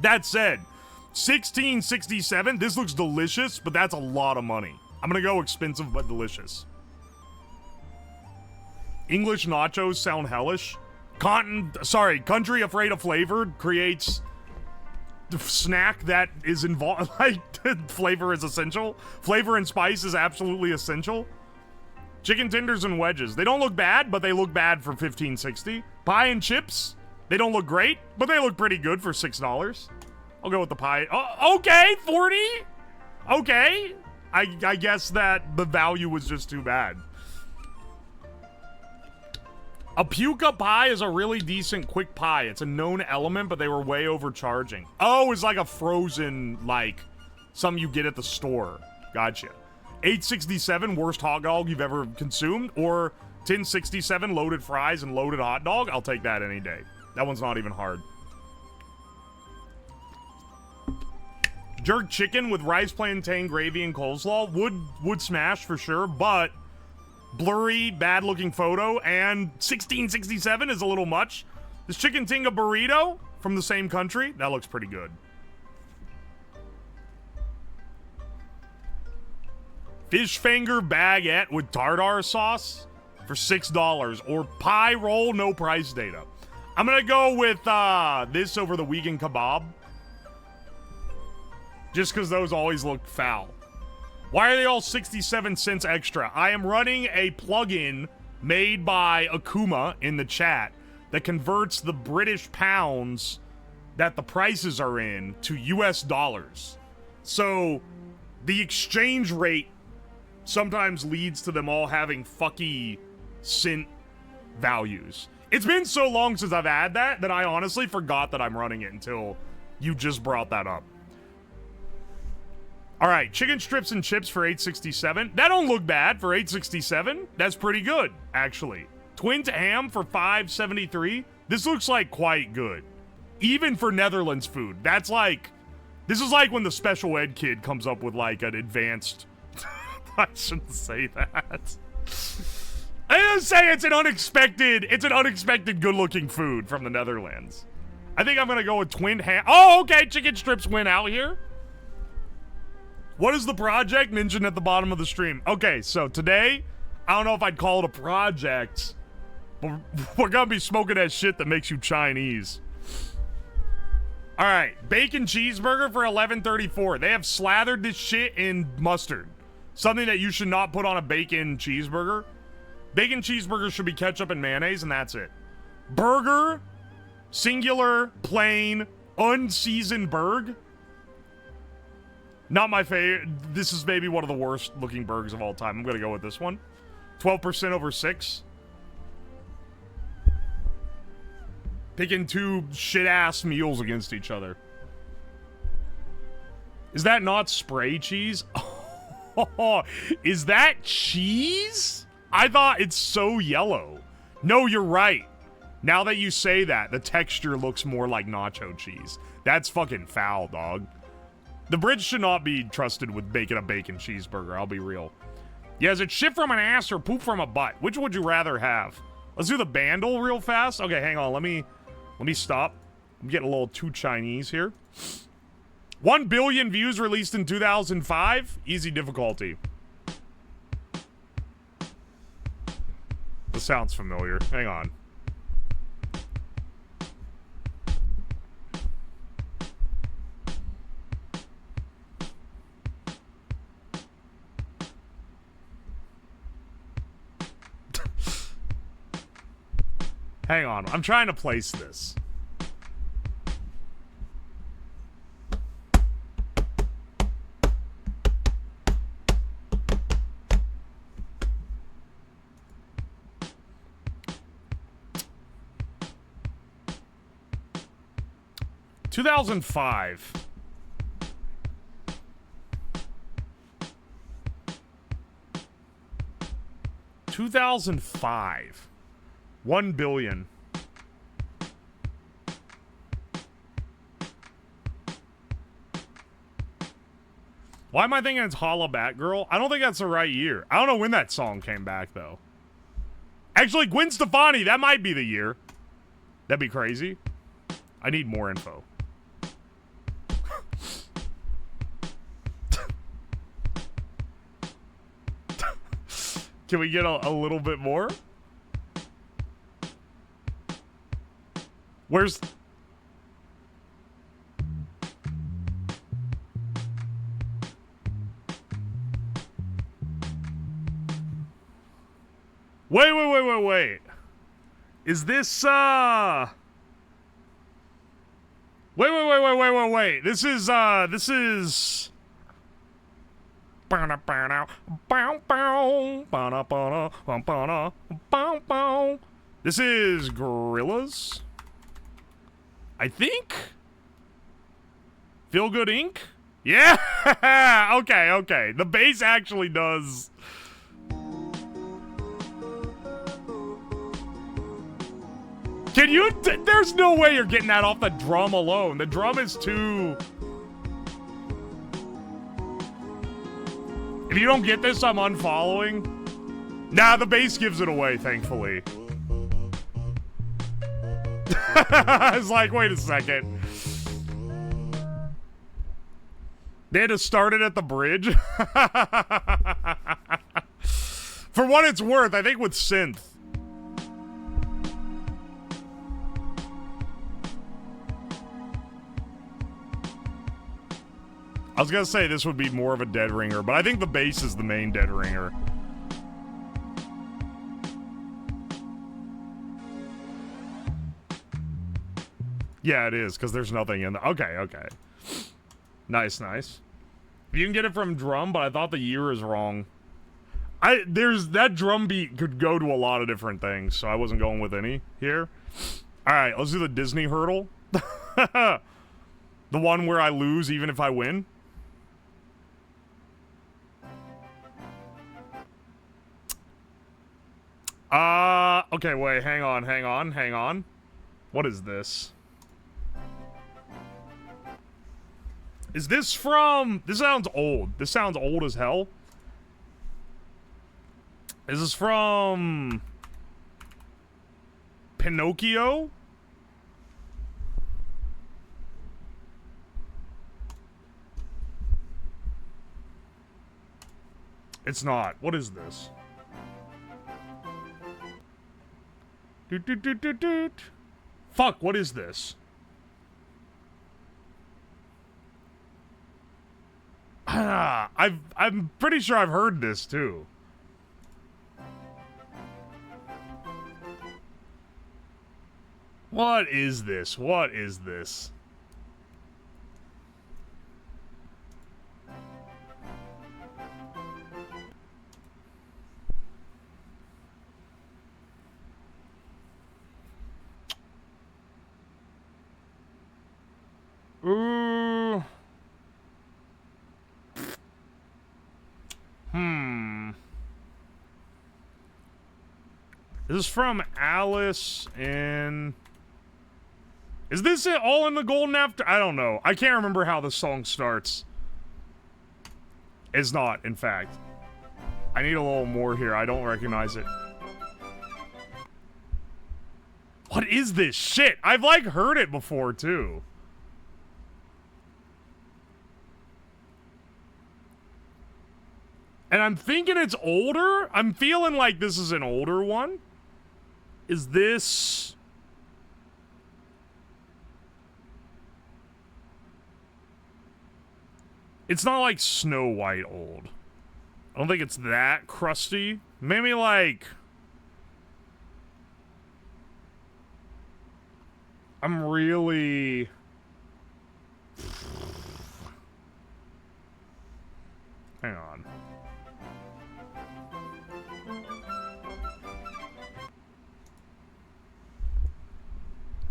That said, $16.67, this looks delicious, but that's a lot of money. I'm gonna go expensive but delicious. English nachos sound hellish. Country Afraid of Flavor creates snack that is involved. Like, flavor is essential. Flavor and spice is absolutely essential. Chicken tenders and wedges. They don't look bad, but they look bad for $15.60. Pie and chips. They don't look great, but they look pretty good for $6. I'll go with the pie. Oh, okay, 40. Okay, I guess that the value was just too bad. A puka pie is a really decent quick pie. It's a known element, but they were way overcharging. Oh, it's like a frozen, like, something you get at the store. Gotcha. $8.67, worst hot dog you've ever consumed, or $10.67, loaded fries and loaded hot dog. I'll take that any day. That one's not even hard. Jerk chicken with rice, plantain, gravy, and coleslaw would smash for sure, but blurry, bad-looking photo, and $16.67 is a little much. This chicken tinga burrito from the same country, that looks pretty good. Fish finger baguette with tartar sauce for $6, or pie roll, no price data. I'm gonna go with this over the vegan kebab, just because those always look foul. Why are they all 67 cents extra? I am running a plugin made by Akuma in the chat that converts the British pounds that the prices are in to US dollars. So the exchange rate sometimes leads to them all having fucky synth values. It's been so long since I've had that I honestly forgot that I'm running it until you just brought that up. All right, chicken strips and chips for $8.67. That don't look bad for $8.67. That's pretty good, actually. Twin ham for $5.73. This looks like quite good. Even for Netherlands food. That's like, this is like when the special ed kid comes up with like an advanced, I shouldn't say that. I didn't say it's an unexpected good looking food from the Netherlands. I think I'm gonna go with twin ham. Oh, okay, chicken strips win out here. What is the project mentioned at the bottom of the stream? Okay, so today, I don't know if I'd call it a project, but we're gonna be smoking that shit that makes you Chinese. All right, bacon cheeseburger for $11.34. They have slathered this shit in mustard. Something that you should not put on a bacon cheeseburger. Bacon cheeseburger should be ketchup and mayonnaise, and that's it. Burger, singular, plain, unseasoned burg. Not my favorite. This is maybe one of the worst looking burgers of all time. I'm gonna go with this one. 12% over 6. Picking two shit-ass meals against each other. Is that not spray cheese? Oh, is that cheese? I thought it's so yellow. No, you're right. Now that you say that, the texture looks more like nacho cheese. That's fucking foul, dog. The bridge should not be trusted with making a bacon cheeseburger, I'll be real. Yeah, is it shit from an ass or poop from a butt? Which would you rather have? Let's do the bandle real fast. Okay, hang on, let me stop. I'm getting a little too Chinese here. 1 billion views released in 2005. Easy difficulty. This sounds familiar. Hang on. Hang on. I'm trying to place this. Two 2005. $2,005. 1 billion. Why am I thinking it's Holla Back Girl? I don't think that's the right year. I don't know when that song came back, though. Actually, Gwen Stefani, that might be the year. That'd be crazy. I need more info. Can we get a little bit more? Where's... Wait. Is this, Wait. This is... This is Gorillas, I think. Feel Good Inc. Yeah. Okay. The bass actually does. Can you? There's no way you're getting that off the drum alone. The drum is too. If you don't get this, I'm unfollowing. Nah, the bass gives it away, thankfully. I was like, wait a second. They had to start it at the bridge? For what it's worth, I think with synth. I was gonna say this would be more of a dead ringer, but I think the bass is the main dead ringer. Yeah, it is, because there's nothing in there. Okay. Nice. You can get it from drum, but I thought the year is wrong. There's that drum beat could go to a lot of different things, so I wasn't going with any here. Alright, let's do the Disney hurdle. The one where I lose even if I win. Okay, wait, hang on. What is this? Is this from... This sounds old. This sounds old as hell. Is this from... Pinocchio? It's not. What is this? Doot, doot, doot, doot, doot. Fuck, what is this? I'm pretty sure I've heard this too. What is this? What is this? Ooh. This is from Alice in... Is this it all in the Golden After? I don't know. I can't remember how the song starts. It's not, in fact. I need a little more here. I don't recognize it. What is this shit? I've, like, heard it before, too. And I'm thinking it's older. I'm feeling like this is an older one. Is this... It's not like Snow White old. I don't think it's that crusty. Maybe like... I'm really... Hang on.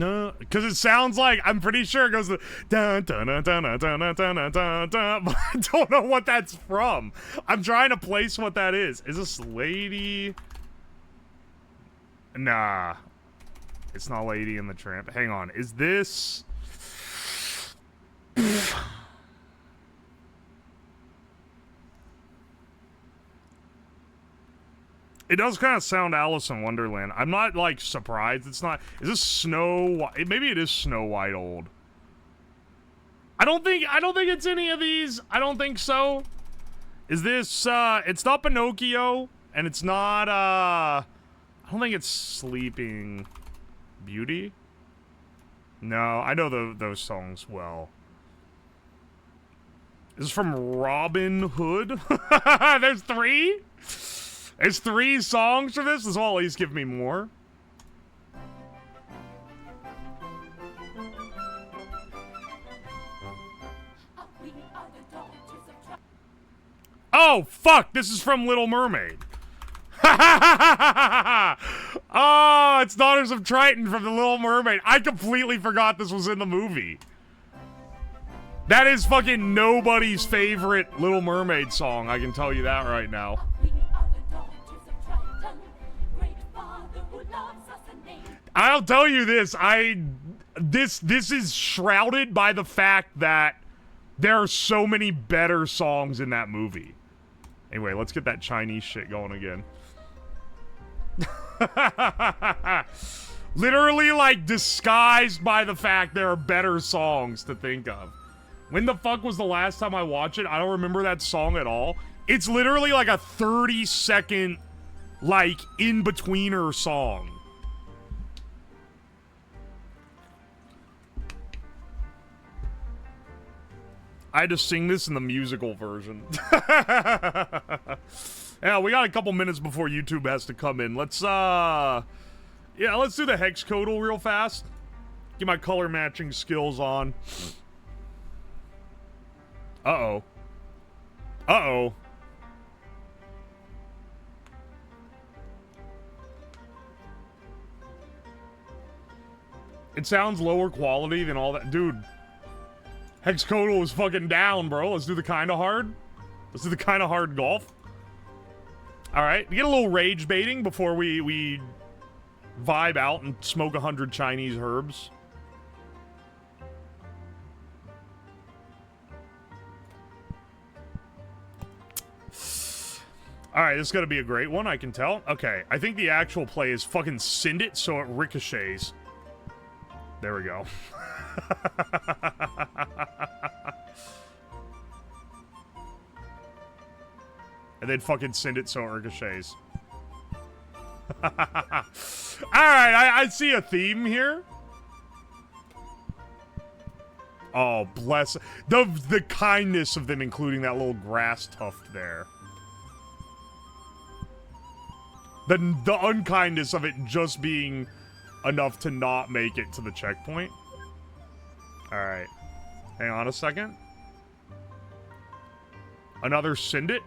No, because it sounds like, I'm pretty sure it goes to dun dun dun dun dun dun dun dun dun dun, but I don't know what that's from. I'm trying to place what that is. Is this Lady? Nah. It's not Lady and the Tramp. Hang on. Is this... It does kind of sound Alice in Wonderland. I'm not, like, surprised it's not... Is this Snow White? Maybe it is Snow White old. I don't think it's any of these. I don't think so. Is this, it's not Pinocchio, and it's not, I don't think it's Sleeping Beauty. No, I know those songs well. Is this from Robin Hood? There's three? There's 3 songs for this? This will at least give me more. Oh, fuck! This is from Little Mermaid. Oh, it's Daughters of Triton from The Little Mermaid. I completely forgot this was in the movie. That is fucking nobody's favorite Little Mermaid song, I can tell you that right now. I'll tell you this, this is shrouded by the fact that there are so many better songs in that movie. Anyway, let's get that Chinese shit going again. Literally, like, disguised by the fact there are better songs to think of. When the fuck was the last time I watched it? I don't remember that song at all. It's literally like a 30-second, like, in-betweener song. I had to sing this in the musical version. Yeah, we got a couple minutes before YouTube has to come in. Let's, yeah, let's do the hexcodal real fast. Get my color matching skills on. Uh-oh. Uh-oh. It sounds lower quality than all that. Dude, Hexcodal is fucking down, bro. Let's do the kind of hard. Let's do the kind of hard golf. All right, get a little rage baiting before we vibe out and smoke 100 Chinese herbs. All right, this is going to be a great one, I can tell. Okay, I think the actual play is fucking send it so it ricochets. There we go. And then fucking send it so it ricochets. Alright, I see a theme here. Oh, bless. The kindness of them including that little grass tuft there. The unkindness of it just being enough to not make it to the checkpoint. Alright. Hang on a second. Another send it.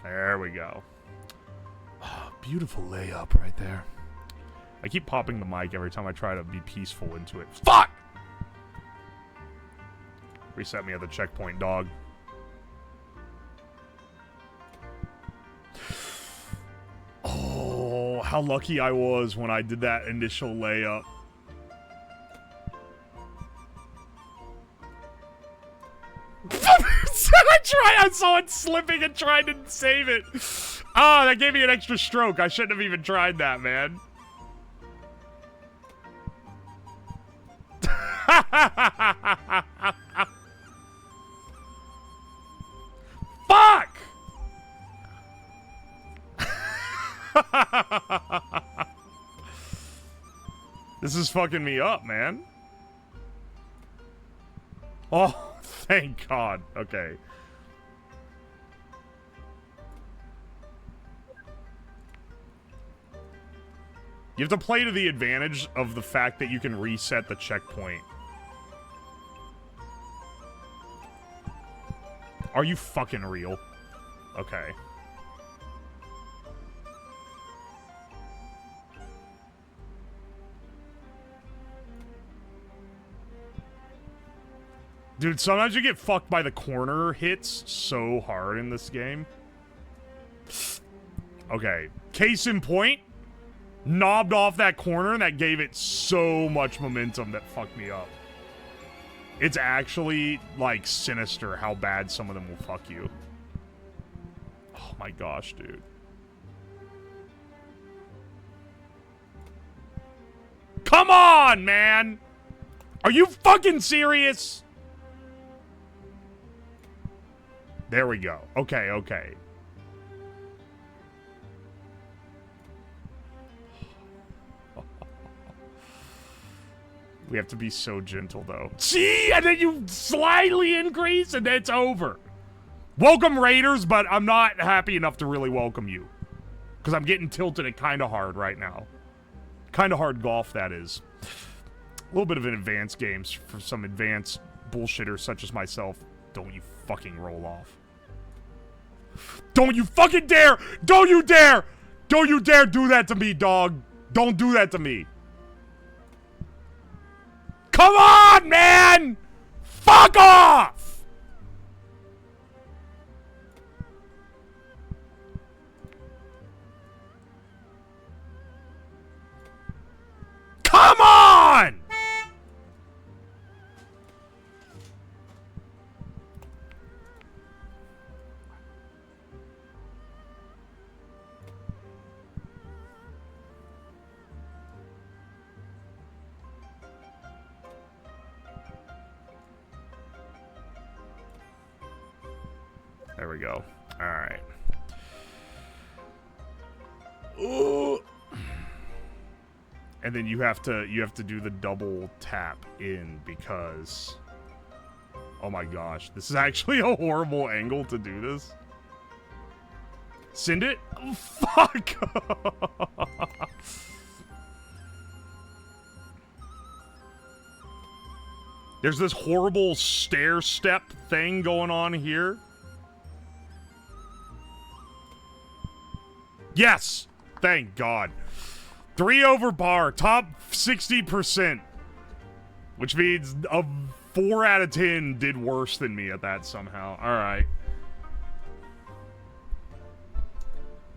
There we go. Oh, beautiful layup right there. I keep popping the mic every time I try to be peaceful into it. Fuck! Reset me at the checkpoint, dog. Oh, how lucky I was when I did that initial layup. I saw it slipping and tried to save it. Oh, that gave me an extra stroke. I shouldn't have even tried that, man. Fuck! This is fucking me up, man. Oh, thank God. Okay. You have to play to the advantage of the fact that you can reset the checkpoint. Are you fucking real? Okay. Dude, sometimes you get fucked by the corner hits so hard in this game. Okay. Case in point. Knobbed off that corner and that gave it so much momentum that fucked me up. It's actually, like, sinister how bad some of them will fuck you. Oh my gosh, dude. Come on, man! Are you fucking serious? There we go. Okay, okay. We have to be so gentle, though. See? And then you slightly increase, and then it's over. Welcome, Raiders, but I'm not happy enough to really welcome you. Because I'm getting tilted at kind of hard right now. Kind of hard golf, that is. A little bit of an advanced games for some advanced bullshitters such as myself. Don't you fucking roll off. Don't you fucking dare! Don't you dare! Don't you dare do that to me, dog! Don't do that to me! Come on, man! Fuck off! Come on! There we go. All right. Ooh. And then you have to do the double tap in because oh my gosh, this is actually a horrible angle to do this. Send it? Oh, fuck. There's this horrible stair step thing going on here. Yes! Thank God. 3 over par, top 60%. Which means a 4 out of 10 did worse than me at that somehow. Alright.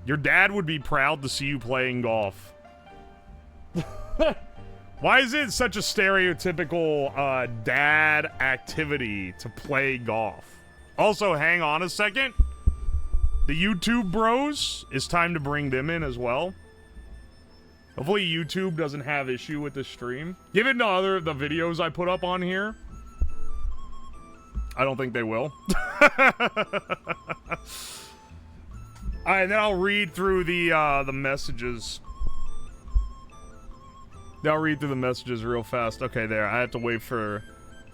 Your dad would be proud to see you playing golf. Why is it such a stereotypical dad activity to play golf? Also, hang on a second. The YouTube bros, it's time to bring them in as well. Hopefully YouTube doesn't have issue with this stream. Given the videos I put up on here, I don't think they will. Alright, then I'll read through the messages. Then I'll read through the messages real fast. Okay, there. I have to wait for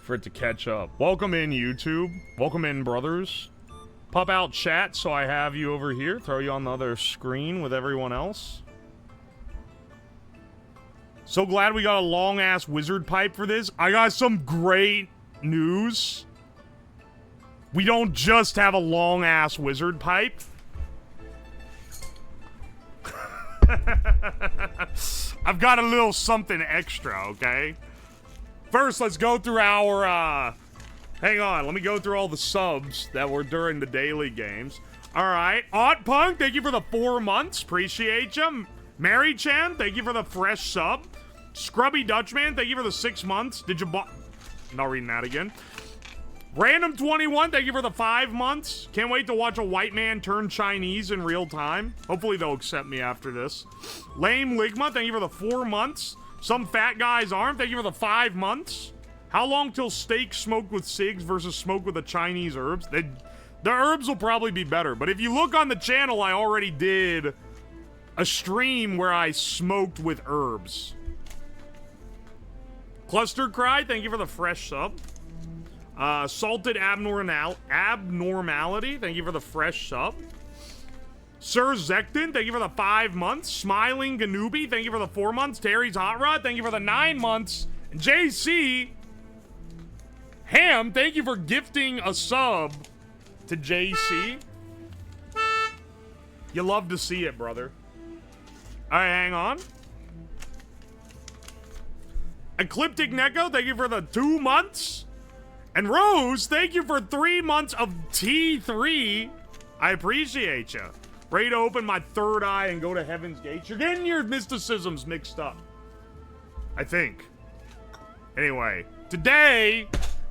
it to catch up. Welcome in, YouTube. Welcome in, brothers. Pop out chat so I have you over here. Throw you on the other screen with everyone else. So glad we got a long-ass wizard pipe for this. I got some great news. We don't just have a long-ass wizard pipe. I've got a little something extra, okay? First, let's go through our, hang on, let me go through all the subs that were during the daily games. Alright, Aunt Punk, thank you for the 4 months, appreciate you. Mary Chan, thank you for the fresh sub. Scrubby Dutchman, thank you for the 6 months. Did you not reading that again. Random 21, thank you for the 5 months. Can't wait to watch a white man turn Chinese in real time. Hopefully they'll accept me after this. Lame Ligma, thank you for the 4 months. Some fat guy's arm, thank you for the 5 months. How long till steak smoked with cigs versus smoked with the Chinese herbs? The herbs will probably be better, but if you look on the channel, I already did a stream where I smoked with herbs. Cluster Cry, thank you for the fresh sub. Salted Abnormality, thank you for the fresh sub. Sir Zekton, thank you for the 5 months. Smiling Ganubi, thank you for the 4 months. Terry's Hot Rod, thank you for the 9 months. And JC Ham, thank you for gifting a sub to JC. You love to see it, brother. Alright, hang on. Ecliptic Neko, thank you for the 2 months. And Rose, thank you for 3 months of T3. I appreciate you. Ready to open my third eye and go to Heaven's Gates. You're getting your mysticisms mixed up, I think. Anyway, today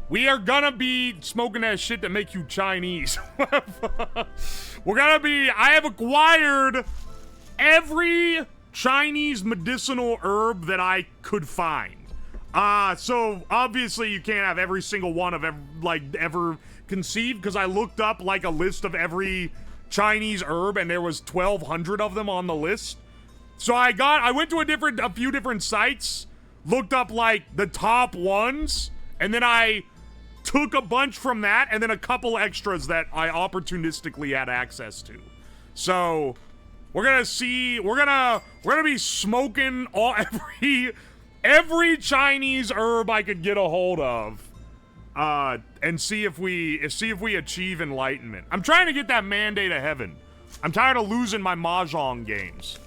we are gonna be smoking that shit that make you Chinese. We're gonna be, I have acquired every Chinese medicinal herb that I could find. So obviously you can't have every single one of ever conceived, because I looked up like a list of every Chinese herb and there was 1,200 of them on the list. So I went to a few different sites, looked up like the top ones, and then I took a bunch from that and then a couple extras that I opportunistically had access to. So we're gonna be smoking every Chinese herb I could get a hold of, and see if we achieve enlightenment. I'm trying to get that mandate of heaven. I'm tired of losing my mahjong games.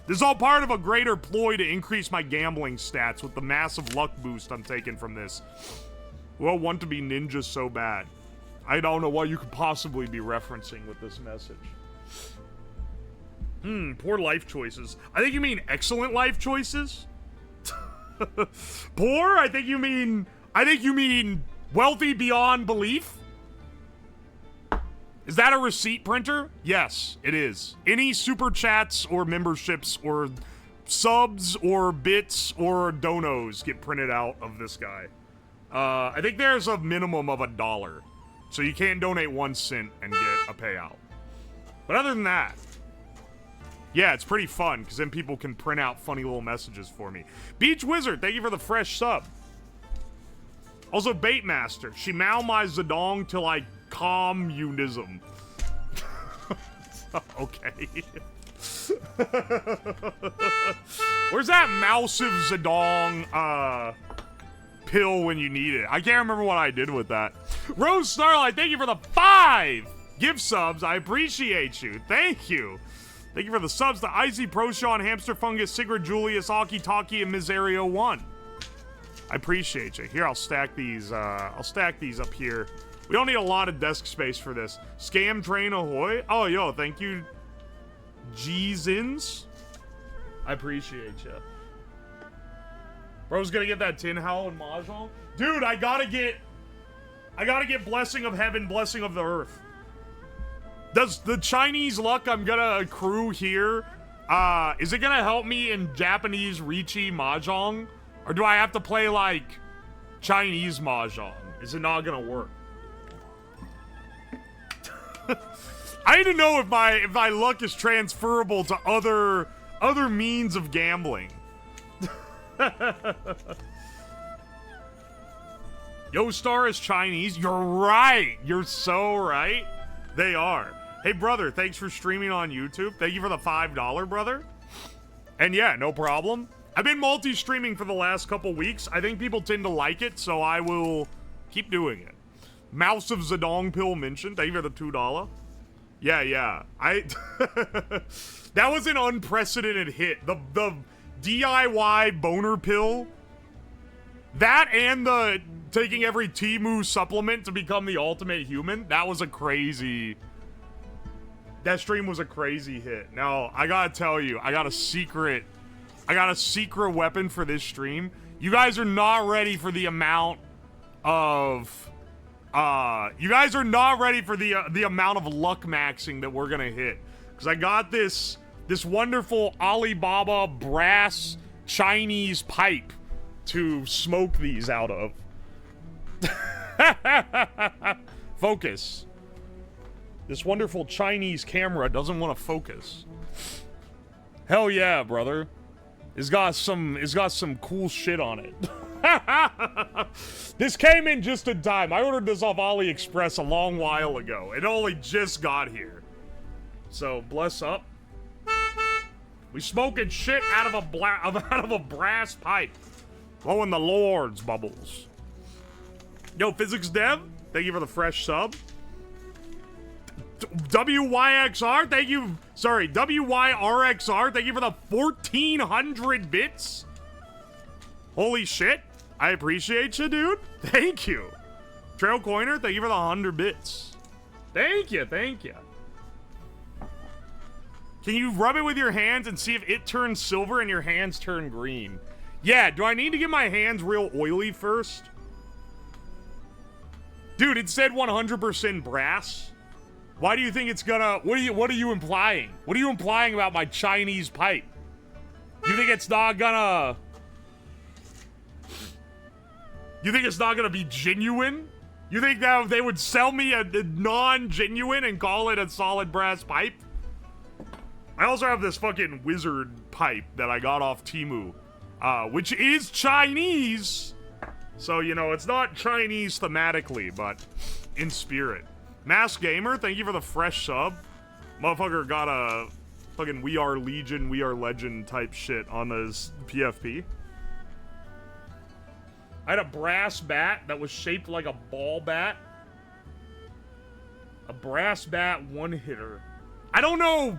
This is all part of a greater ploy to increase my gambling stats with the massive luck boost I'm taking from this. Well, want to be ninjas so bad. I don't know what you could possibly be referencing with this message. Poor life choices. I think you mean excellent life choices. Poor? I think you mean wealthy beyond belief. Is that a receipt printer? Yes, it is. Any super chats or memberships or subs or bits or donos get printed out of this guy. I think there's a minimum of $1, so you can't donate 1 cent and get a payout. But other than that, yeah, it's pretty fun, because then people can print out funny little messages for me. Beach Wizard, thank you for the fresh sub. Also, Baitmaster, Shimao my Zedong till I communism. Okay. Where's that Mousive Zedong, pill when you need it? I can't remember what I did with that. Rose Starlight, thank you for the 5 gift subs. I appreciate you. Thank you. Thank you for the subs to Icy, Proshawn, Hamster Fungus, Sigrid Julius, Aki Taki, and Miserio 1. I appreciate you. Here, I'll stack these up here. We don't need a lot of desk space for this. Scam Train Ahoy. Oh, yo, thank you, Jeezins. I appreciate you. Bro's gonna get that Tin Howl and Mahjong. Dude, I gotta get Blessing of Heaven, Blessing of the Earth. Does the Chinese luck I'm gonna accrue here, is it gonna help me in Japanese Riichi Mahjong? Or do I have to play, like, Chinese Mahjong? Is it not gonna work? I need to know if my luck is transferable to other means of gambling. Yo Star is Chinese. You're right. You're so right. They are. Hey brother, thanks for streaming on YouTube. Thank you for the $5, brother. And yeah, no problem. I've been multi-streaming for the last couple weeks. I think people tend to like it, so I will keep doing it. Mouse of Zedong Pill mentioned. Thank you for the $2. Yeah. That was an unprecedented hit. The DIY boner pill. That and the taking every Temu supplement to become the ultimate human. That was a crazy... That stream was a crazy hit. Now, I gotta tell you, I got a secret weapon for this stream. You guys are not ready for the amount of... you guys are not ready for the amount of luck maxing that we're gonna hit. Because I got this wonderful Alibaba brass Chinese pipe to smoke these out of. Focus. This wonderful Chinese camera doesn't want to focus. Hell yeah, brother. It's got some cool shit on it. This came in just in time. I ordered this off AliExpress a long while ago. It only just got here. So, bless up. We smoking shit out of a brass pipe. Blowing the Lord's bubbles. Yo, Physics Dev, thank you for the fresh sub. WYXR, thank you. Sorry, WYRXR, thank you for the 1,400 bits. Holy shit. I appreciate you, dude. Thank you. Trail Coiner, thank you for the 100 bits. Thank you. Can you rub it with your hands and see if it turns silver and your hands turn green? Yeah, do I need to get my hands real oily first? Dude, it said 100% brass. Why do you think it's gonna... What are you implying? What are you implying about my Chinese pipe? You think it's not gonna... You think it's not gonna be genuine? You think that they would sell me a non-genuine and call it a solid brass pipe? I also have this fucking wizard pipe that I got off Temu, which is Chinese. So, you know, it's not Chinese thematically, but in spirit. Mass Gamer, thank you for the fresh sub. Motherfucker got a fucking We Are Legion, We Are Legend type shit on his PFP. I had a brass bat that was shaped like a ball bat. A brass bat one-hitter. I don't know.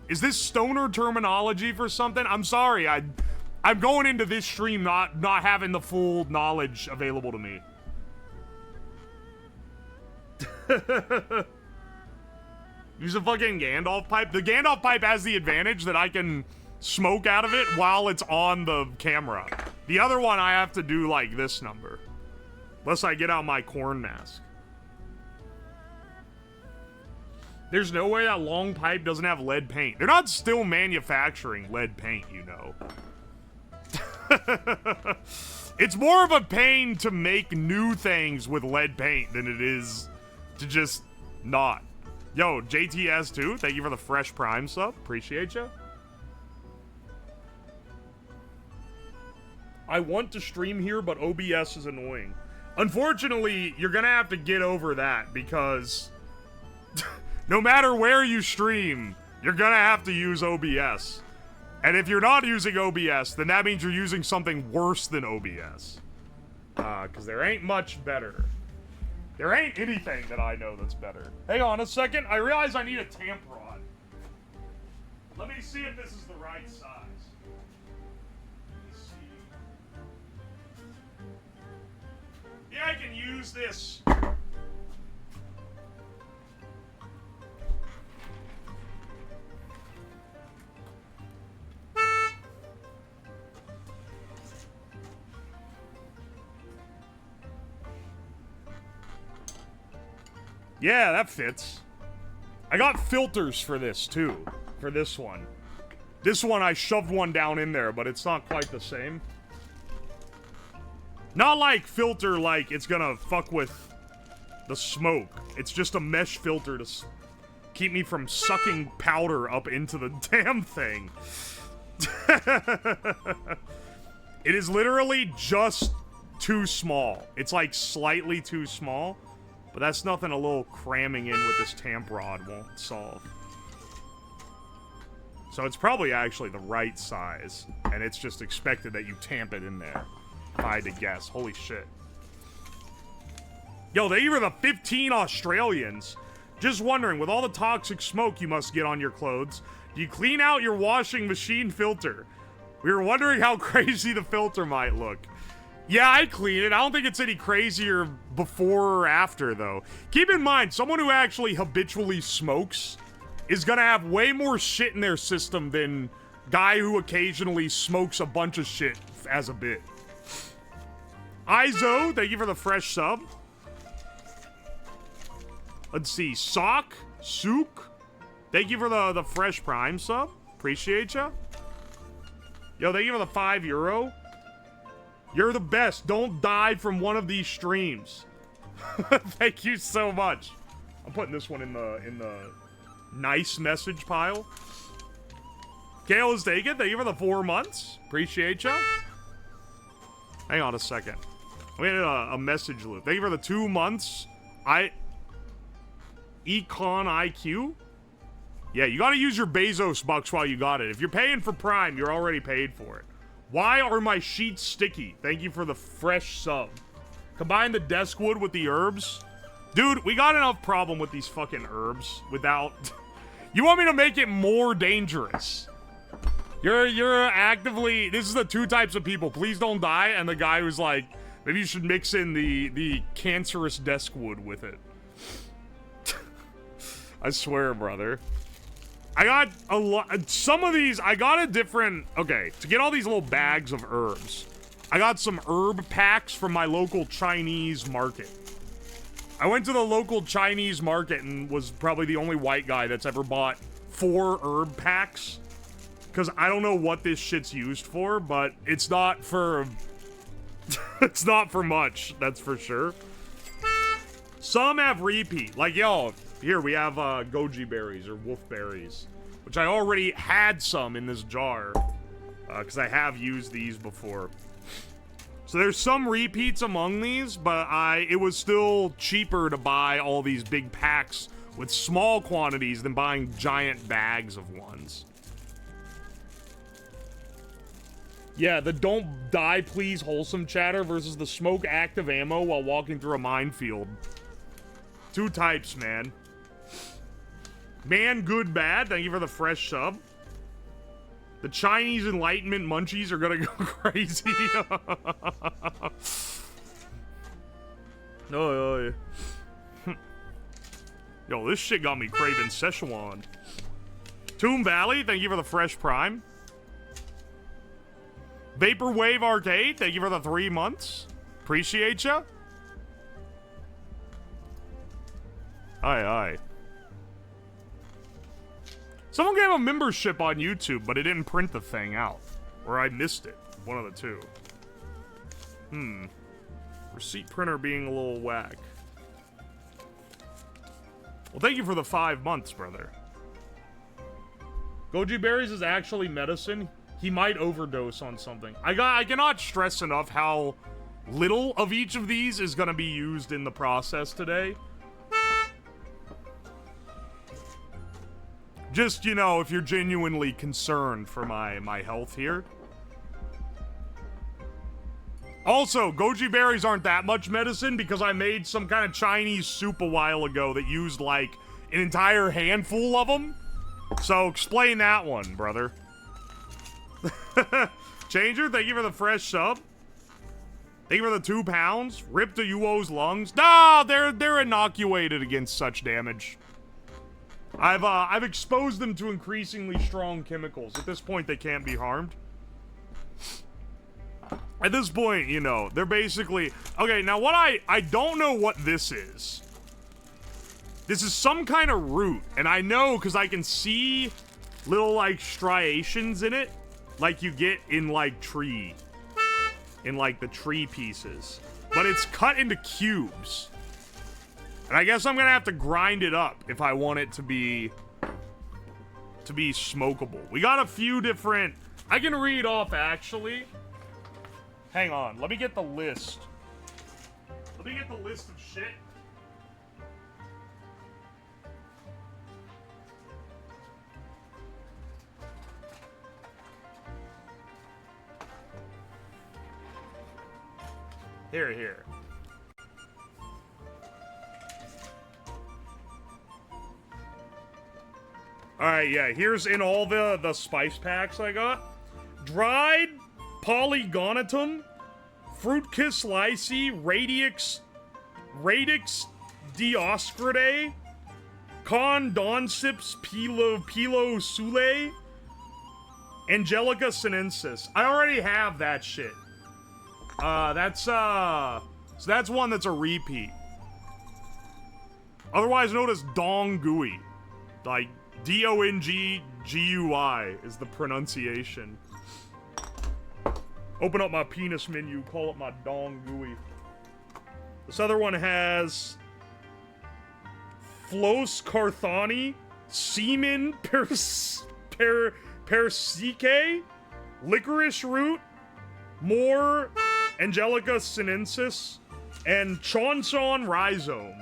Is this stoner terminology for something? I'm sorry. I'm going into this stream not having the full knowledge available to me. Use a fucking Gandalf pipe. The Gandalf pipe has the advantage that I can smoke out of it while it's on the camera. The other one I have to do like this number. Unless I get out my corn mask. There's no way that long pipe doesn't have lead paint. They're not still manufacturing lead paint, you know. It's more of a pain to make new things with lead paint than it is to just not. Yo, JTS2, thank you for the fresh Prime sub. Appreciate you. I want to stream here, but OBS is annoying. Unfortunately, you're gonna have to get over that because no matter where you stream, you're gonna have to use OBS. And if you're not using OBS, then that means you're using something worse than OBS. Because there ain't much better. There ain't anything that I know that's better. Hang on a second. I realize I need a tampon. see if this is the right size. Let me see. Yeah, I can use this. Yeah, that fits. I got filters for this, too. For this one. This one, I shoved one down in there, but it's not quite the same. Not like filter, like it's gonna fuck with the smoke. It's just a mesh filter to keep me from sucking powder up into the damn thing. It is literally just too small. It's like slightly too small. But that's nothing a little cramming in with this tamp rod won't solve. So it's probably actually the right size. And it's just expected that you tamp it in there. If I had to guess. Holy shit. Yo, they were the 15 Australians. Just wondering, with all the toxic smoke you must get on your clothes, do you clean out your washing machine filter? We were wondering how crazy the filter might look. Yeah, I clean it. I don't think it's any crazier before or after, though. Keep in mind, someone who actually habitually smokes is gonna have way more shit in their system than guy who occasionally smokes a bunch of shit as a bit. Izo, thank you for the fresh sub. Let's see, Sook, thank you for the fresh prime sub. Appreciate ya. Yo, thank you for the €5. You're the best. Don't die from one of these streams. Thank you so much. I'm putting this one in the nice message pile. Kale is taken. Thank you for the 4 months. Appreciate ya. Hang on a second. We had a message loop. Thank you for the 2 months. Econ IQ. Yeah, you gotta use your Bezos bucks while you got it. If you're paying for Prime, you're already paid for it. Why are my sheets sticky? Thank you for the fresh sub. Combine the desk wood with the herbs. Dude, we got enough problem with these fucking herbs without... You want me to make it more dangerous? You're actively... This is the 2 types of people. Please don't die. And the guy who's like, maybe you should mix in the cancerous desk wood with it. I swear, brother. I got a lot. Some of these, I got a different. Okay, to get all these little bags of herbs, I got some herb packs from my local Chinese market. I went to the local Chinese market and was probably the only white guy that's ever bought 4 herb packs. Because I don't know what this shit's used for, but it's not for. It's not for much, that's for sure. Some have repeat. Like, yo. Here, we have goji berries, or wolf berries, which I already had some in this jar, because I have used these before. So there's some repeats among these, but it was still cheaper to buy all these big packs with small quantities than buying giant bags of ones. Yeah, the don't die please wholesome chatter versus the smoke active ammo while walking through a minefield. 2 types, man. Man, good, bad. Thank you for the fresh sub. The Chinese Enlightenment munchies are gonna go crazy. Oh, yeah. Yo, this shit got me craving Szechuan. Tomb Valley, thank you for the fresh prime. Vaporwave Arcade, thank you for the 3 months. Appreciate ya. Aye. Someone gave a membership on YouTube, but it didn't print the thing out. Or I missed it. One of the 2. Receipt printer being a little whack. Well, thank you for the 5 months, brother. Goji berries is actually medicine. He might overdose on something. I cannot stress enough how little of each of these is going to be used in the process today. Just, you know, if you're genuinely concerned for my health here. Also, goji berries aren't that much medicine because I made some kind of Chinese soup a while ago that used, like, an entire handful of them. So explain that one, brother. Changer, thank you for the fresh sub. Thank you for the 2 pounds. Rip to Uwo's lungs. No, they're inoculated against such damage. I've exposed them to increasingly strong chemicals. At this point, they can't be harmed. At this point, you know, they're basically... Okay, now what I don't know what this is. This is some kind of root, and I know because I can see little, like, striations in it, like you get in, like, tree. In, like, the tree pieces. But it's cut into cubes. And I guess I'm gonna have to grind it up if I want it to be smokable. We got a few different... I can read off, actually. Hang on, let me get the list. Let me get the list of shit. Here. Alright, yeah, here's in all the spice packs I got. Dried Polygonatum, Fruit Kiss Lycee, Radix Dioscridae, Condonsips Pilo Sule, Angelica sinensis. I already have that shit. So that's one that's a repeat. Otherwise known as Dongui. Like, D-O-N-G-G-U-I is the pronunciation. Open up my penis menu, call it my Dongui. This other one has Flos Carthani, Semen Persike, Licorice Root, more Angelica sinensis, and Chonson Rhizome.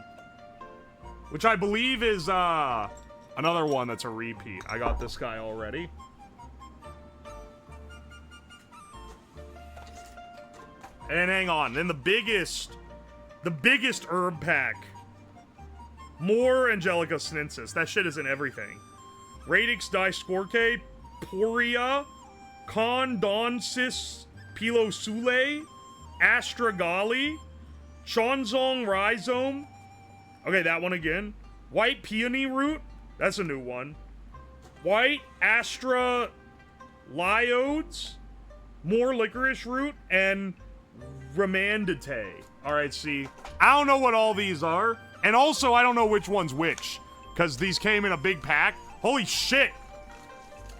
Which I believe is, another one that's a repeat. I got this guy already. And hang on, then the biggest herb pack. More Angelica sinensis. That shit is in everything. Radix Discorke, Poria, Condonsis Pilosule, Astragali, Chonzong Rhizome. Okay, that one again. White Peony Root. That's a new one. White Astra Lyodes, more Licorice Root, and Remandite. Alright, see. I don't know what all these are. And also, I don't know which one's which. Because these came in a big pack. Holy shit.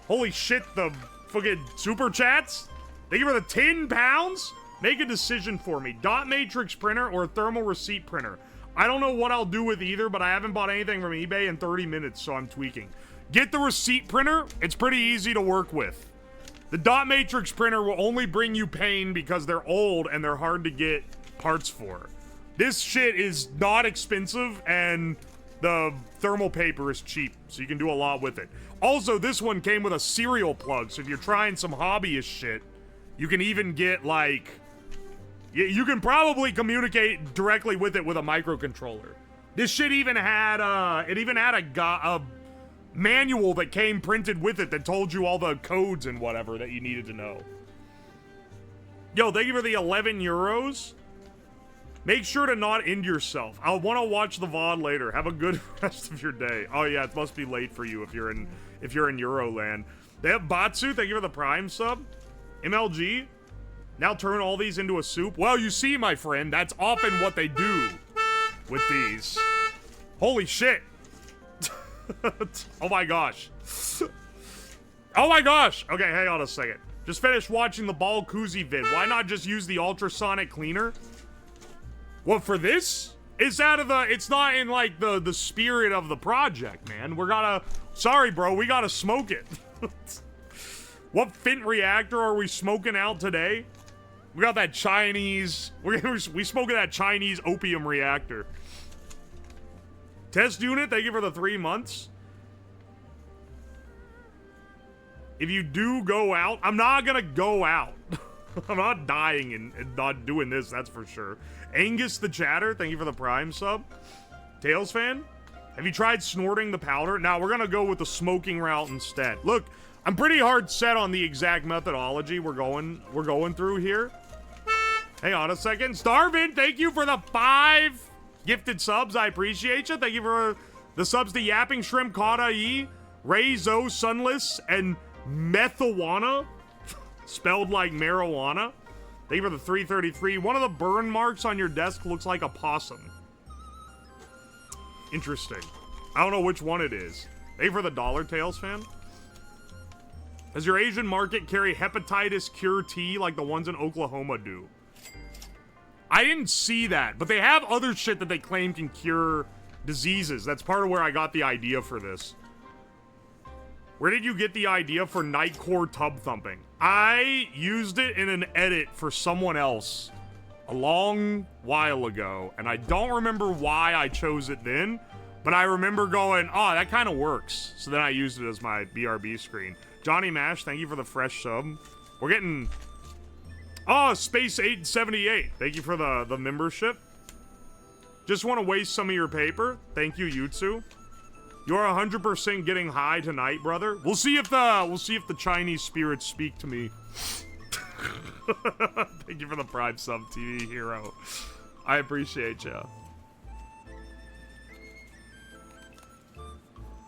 Holy shit, the fucking super chats. Thank you for the 10 pounds. Make a decision for me. Dot matrix printer or a thermal receipt printer. I don't know what I'll do with either, but I haven't bought anything from eBay in 30 minutes, so I'm tweaking. Get the receipt printer. It's pretty easy to work with. The dot matrix printer will only bring you pain because they're old and they're hard to get parts for. This shit is not expensive and the thermal paper is cheap, so you can do a lot with it. Also, this one came with a serial plug, so if you're trying some hobbyist shit, you can even get, like... You can probably communicate directly with it with a microcontroller. This shit even had, a manual that came printed with it that told you all the codes and whatever that you needed to know. Yo, thank you for the 11 euros. Make sure to not end yourself. I'll want to watch the VOD later. Have a good rest of your day. Oh yeah, it must be late for you if you're in Euroland. They have Batsu, thank you for the Prime sub. MLG. Now turn all these into a soup. Well, you see, my friend, that's often what they do with these. Holy shit. Oh my gosh. Oh my gosh. Okay, hang on a second. Just finished watching the Ball Koozie vid. Why not just use the ultrasonic cleaner? What, for this? It's not in, like, the spirit of the project, man. Sorry, bro, we gotta smoke it. What Fint reactor are we smoking out today? We got that Chinese... We smoking that Chinese opium reactor. Test unit, thank you for the 3 months. If you do go out... I'm not gonna go out. I'm not dying and not doing this, that's for sure. Angus the Chatter, thank you for the Prime sub. Tails fan? Have you tried snorting the powder? Now we're gonna go with the smoking route instead. Look, I'm pretty hard set on the exact methodology we're going through here. Hang on a second. Starvin, thank you for the 5 gifted subs. I appreciate you. Thank you for the subs to Yapping Shrimp, Kata E, Ray Zo, Sunless, and Methawana, spelled like marijuana. Thank you for the 333. One of the burn marks on your desk looks like a possum. Interesting. I don't know which one it is. Thank you for the Dollar Tales fan. Does your Asian market carry hepatitis cure tea like the ones in Oklahoma do? I didn't see that, but they have other shit that they claim can cure diseases. That's part of where I got the idea for this. Where did you get the idea for Nightcore tub thumping? I used it in an edit for someone else a long while ago, and I don't remember why I chose it then, but I remember going, oh, that kind of works. So then I used it as my BRB screen. Johnny Mash, thank you for the fresh sub. We're getting... Oh, Space 878. Thank you for the membership. Just want to waste some of your paper. Thank you, Yutsu. You're 100% getting high tonight, brother. We'll see if the Chinese spirits speak to me. Thank you for the Prime sub, TV hero. I appreciate you.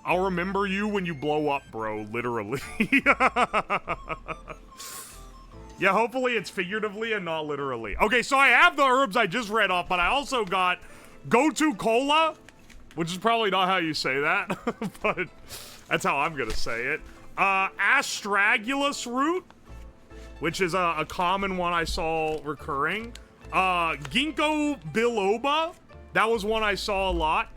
I'll remember you when you blow up, bro. Literally. Yeah, hopefully it's figuratively and not literally. Okay, so I have the herbs I just read off, but I also got Go-To Cola, which is probably not how you say that, but that's how I'm gonna say it. Astragalus root, which is a common one I saw recurring. Ginkgo biloba, that was one I saw a lot.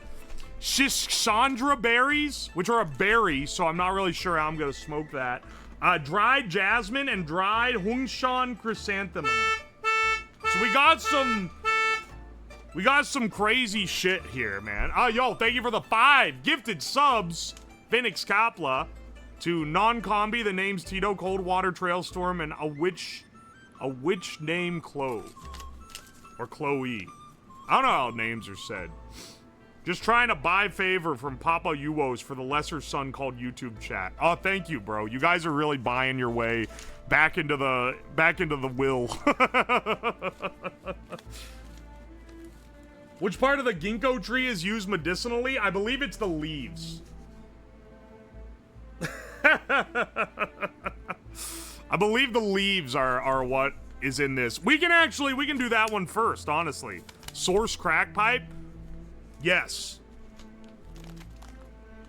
Shishandra berries, which are a berry, so I'm not really sure how I'm gonna smoke that. Dried jasmine and dried Hungshan chrysanthemum. So we got some crazy shit here, man. Yo, thank you for the 5 gifted subs, Phoenix Kapla, to Non-Combi, the name's Tito, Coldwater Trailstorm, and a witch named Clove. Or Chloe. I don't know how names are said. Just trying to buy favor from Papa Uwos for the lesser son called YouTube chat. Oh, thank you, bro. You guys are really buying your way back into the will. Which part of the ginkgo tree is used medicinally? I believe it's the leaves. I believe the leaves are what is in this. We can do that one first, honestly. Source crack pipe? Yes.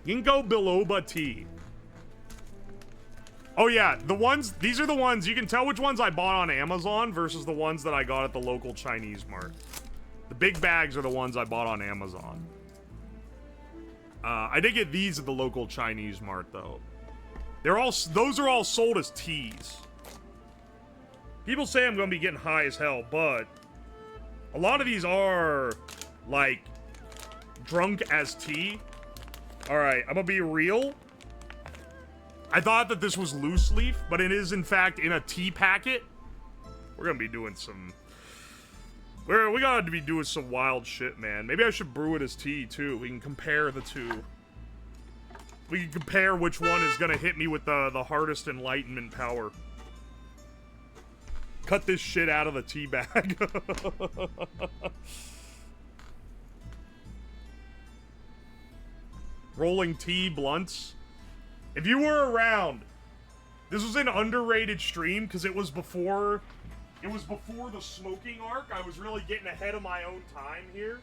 Ginkgo biloba tea. Oh yeah, these are the ones, you can tell which ones I bought on Amazon versus the ones that I got at the local Chinese mart. The big bags are the ones I bought on Amazon. I did get these at the local Chinese mart though. Those are all sold as teas. People say I'm gonna be getting high as hell, but a lot of these are like drunk as tea. Alright, I'm gonna be real. I thought that this was loose leaf, but it is in fact in a tea packet. We're gonna be doing some... We gotta be doing some wild shit, man. Maybe I should brew it as tea, too. We can compare the two. We can compare which one is gonna hit me with the hardest enlightenment power. Cut this shit out of the tea bag. Rolling tea blunts. If you were around, this was an underrated stream because it was before the smoking arc. I was really getting ahead of my own time here.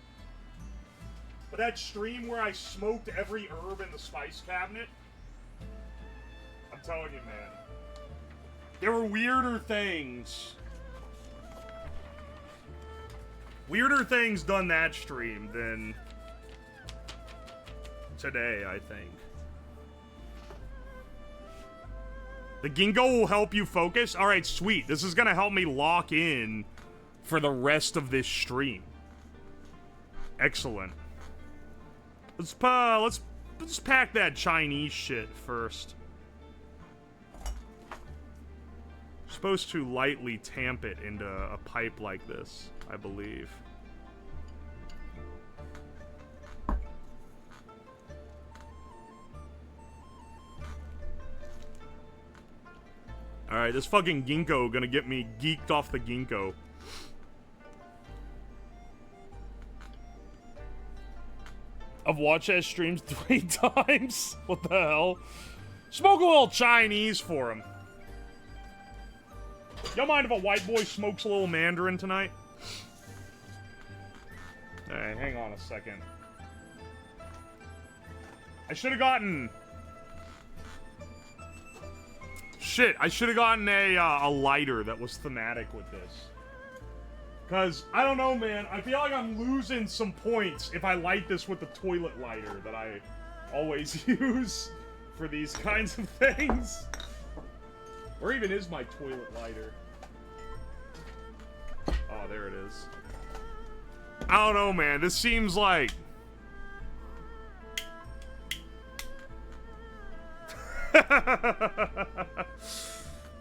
But that stream where I smoked every herb in the spice cabinet, I'm telling you, man, there were weirder things done that stream than today, I think. The ginkgo will help you focus. All right, sweet. This is gonna help me lock in for the rest of this stream. Excellent. Let's pack that Chinese shit first. Supposed to lightly tamp it into a pipe like this, I believe. Alright, this fucking ginkgo gonna get me geeked off the ginkgo. I've watched that streams 3 times. What the hell? Smoke a little Chinese for him. Y'all mind if a white boy smokes a little Mandarin tonight? Alright, hang on a second. I should have gotten... Shit, I should have gotten a lighter that was thematic with this. Because, I don't know, man. I feel like I'm losing some points if I light this with the toilet lighter that I always use for these kinds of things. Where even is my toilet lighter? Oh, there it is. I don't know, man. This seems like...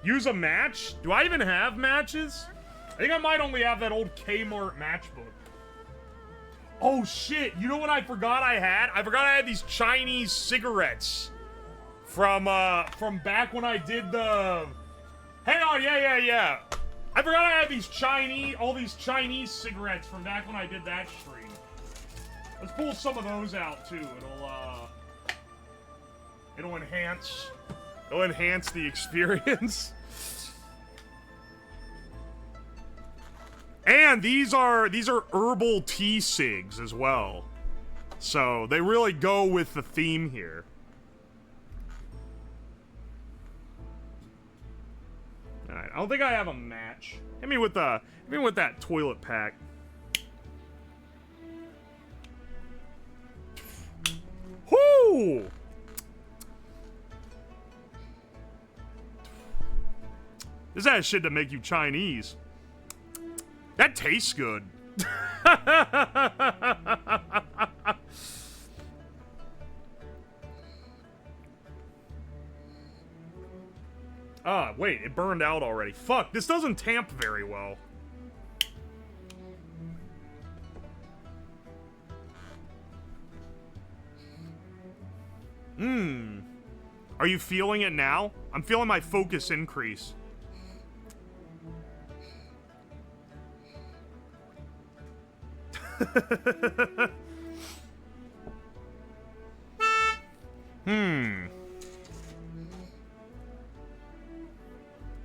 Use a match? Do I even have matches? I think I might only have that old Kmart matchbook. Oh shit, you know what I forgot I had? I forgot I had these Chinese cigarettes. From back when I did the... Hang on, yeah. I forgot I had these all these Chinese cigarettes from back when I did that stream. Let's pull some of those out too. It'll enhance the experience. And these are herbal tea cigs as well. So they really go with the theme here. Alright, I don't think I have a match. Hit me with that toilet pack. Whoo! This is that shit that make you Chinese. That tastes good. Ah, wait, it burned out already. Fuck, this doesn't tamp very well. Are you feeling it now? I'm feeling my focus increase.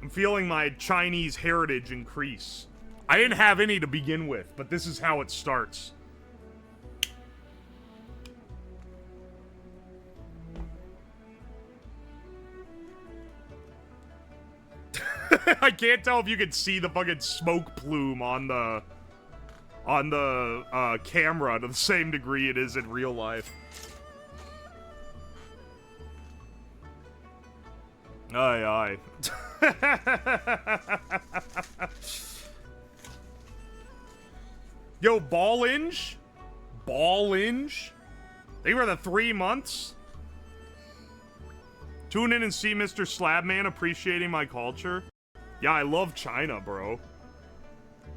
I'm feeling my Chinese heritage increase. I didn't have any to begin with, but this is how it starts. I can't tell if you can see the fucking smoke plume on the camera to the same degree it is in real life. Aye. Yo, Ballinge? They were the 3 months? Tune in and see Mr. Slabman appreciating my culture. Yeah, I love China, bro.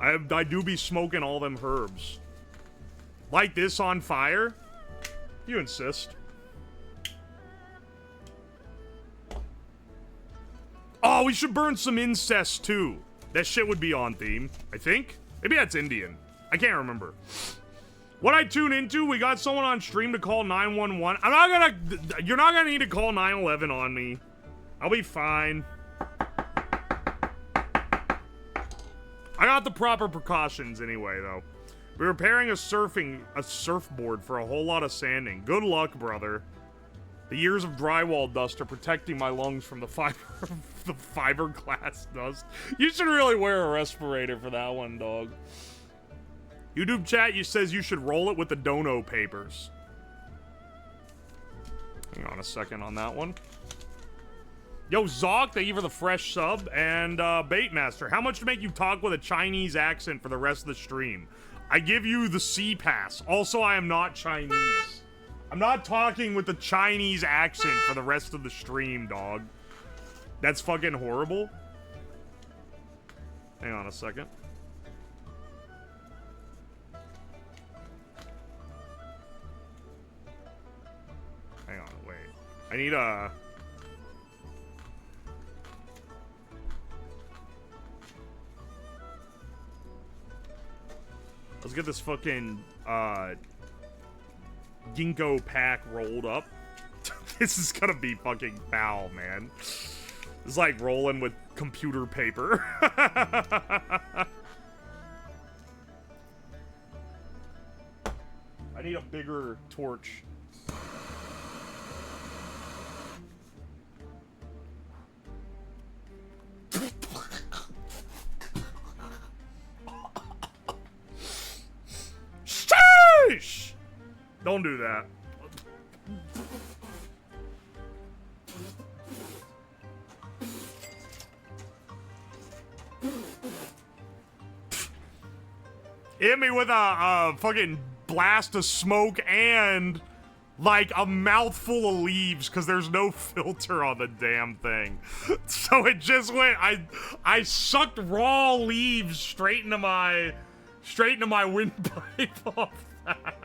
I do be smoking all them herbs. Light this on fire? You insist. Oh, we should burn some incest, too. That shit would be on theme, I think. Maybe that's Indian. I can't remember. What I tune into, we got someone on stream to call 911. You're not gonna need to call 911 on me. I'll be fine. I got the proper precautions anyway, though. We're repairing a surfboard for a whole lot of sanding. Good luck, brother. The years of drywall dust are protecting my lungs from the fiberglass dust. You should really wear a respirator for that one, dog. YouTube chat, you says you should roll it with the dono papers. Hang on a second on that one. Yo, Zoc, thank you for the fresh sub. And Baitmaster, how much to make you talk with a Chinese accent for the rest of the stream? I give you the C pass. Also, I am not Chinese. I'm not talking with the Chinese accent for the rest of the stream, dog. That's fucking horrible. Hang on a second. Hang on, wait. I need a... Let's get this fucking ginkgo pack rolled up. This is gonna be fucking foul, man. It's like rolling with computer paper. I need a bigger torch. Sheesh! Don't do that. Hit me with a fucking blast of smoke and like a mouthful of leaves because there's no filter on the damn thing. So it just went. I sucked raw leaves straight into my windpipe off that.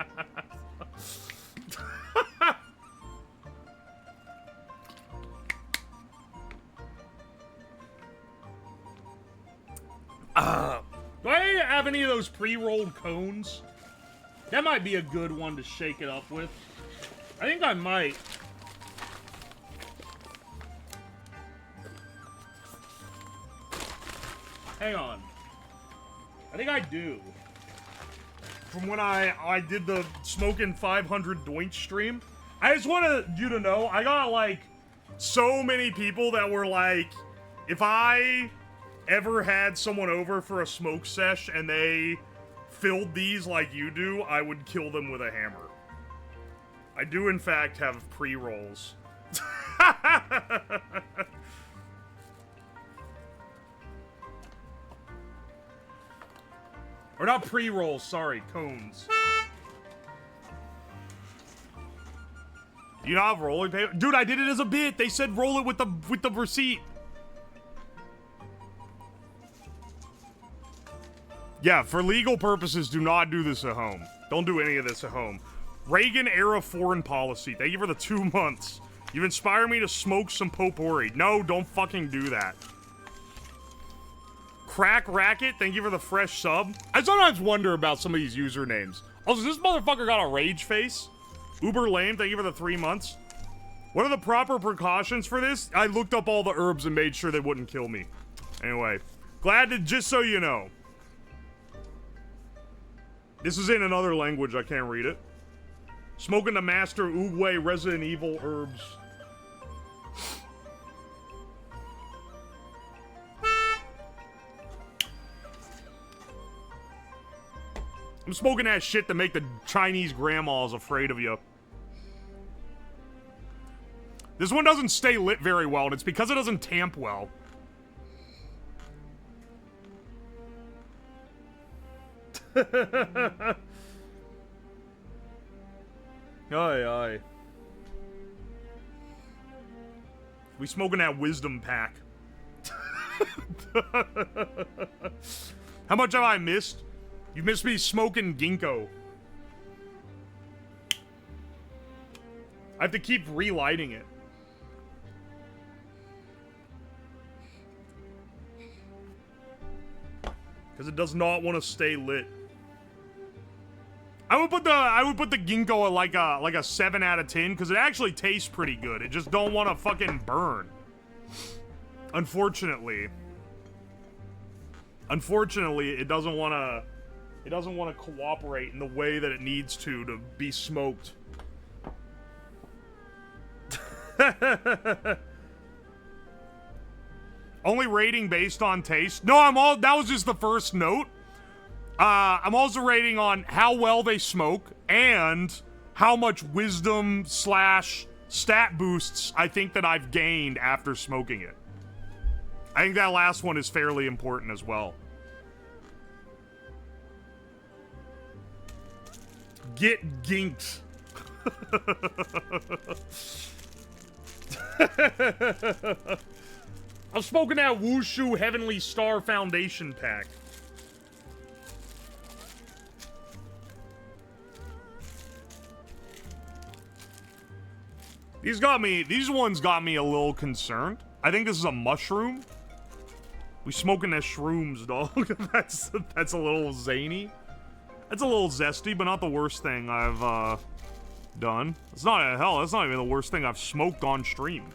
Do I have any of those pre-rolled cones? That might be a good one to shake it up with. I think I might. Hang on. I think I do. From when I did the Smokin' 500 Doink stream. I just wanted you to know, I got like so many people that were like, if I ever had someone over for a smoke sesh and they filled these like you do, I would kill them with a hammer. I do in fact have pre-rolls. Or not pre-rolls, sorry, cones. Do you not have rolling paper? Dude, I did it as a bit. They said roll it with the receipt. Yeah, for legal purposes, do not do this at home. Don't do any of this at home. Reagan-era foreign policy. Thank you for the 2 months. You've inspired me to smoke some potpourri. No, don't fucking do that. Crack Racket, thank you for the fresh sub. I sometimes wonder about some of these usernames. Also, this motherfucker got a rage face. Uber Lame, thank you for the 3 months. What are the proper precautions for this? I looked up all the herbs and made sure they wouldn't kill me. Anyway, glad to, just so you know. This is in another language, I can't read it. Smoking the Master Oogway Resident Evil herbs. I'm smoking that shit to make the Chinese grandmas afraid of you. This one doesn't stay lit very well, and it's because it doesn't tamp well. Aye, aye. We smoking that wisdom pack. How much have I missed? You missed me smoking ginkgo. I have to keep relighting it. Because it does not want to stay lit. I would put the ginkgo at like a 7 out of 10 because it actually tastes pretty good. It just don't want to fucking burn. Unfortunately, it doesn't want to cooperate in the way that it needs to be smoked. Only rating based on taste. No, that was just the first note. I'm also rating on how well they smoke and how much wisdom / stat boosts I think that I've gained after smoking it. I think that last one is fairly important as well. Get ginked. I'm smoking that Wushu Heavenly Star Foundation pack. These ones got me a little concerned. I think this is a mushroom. We smoking that shrooms, dog. That's a little zany. It's a little zesty, but not the worst thing I've done. It's not hell. That's not even the worst thing I've smoked on stream.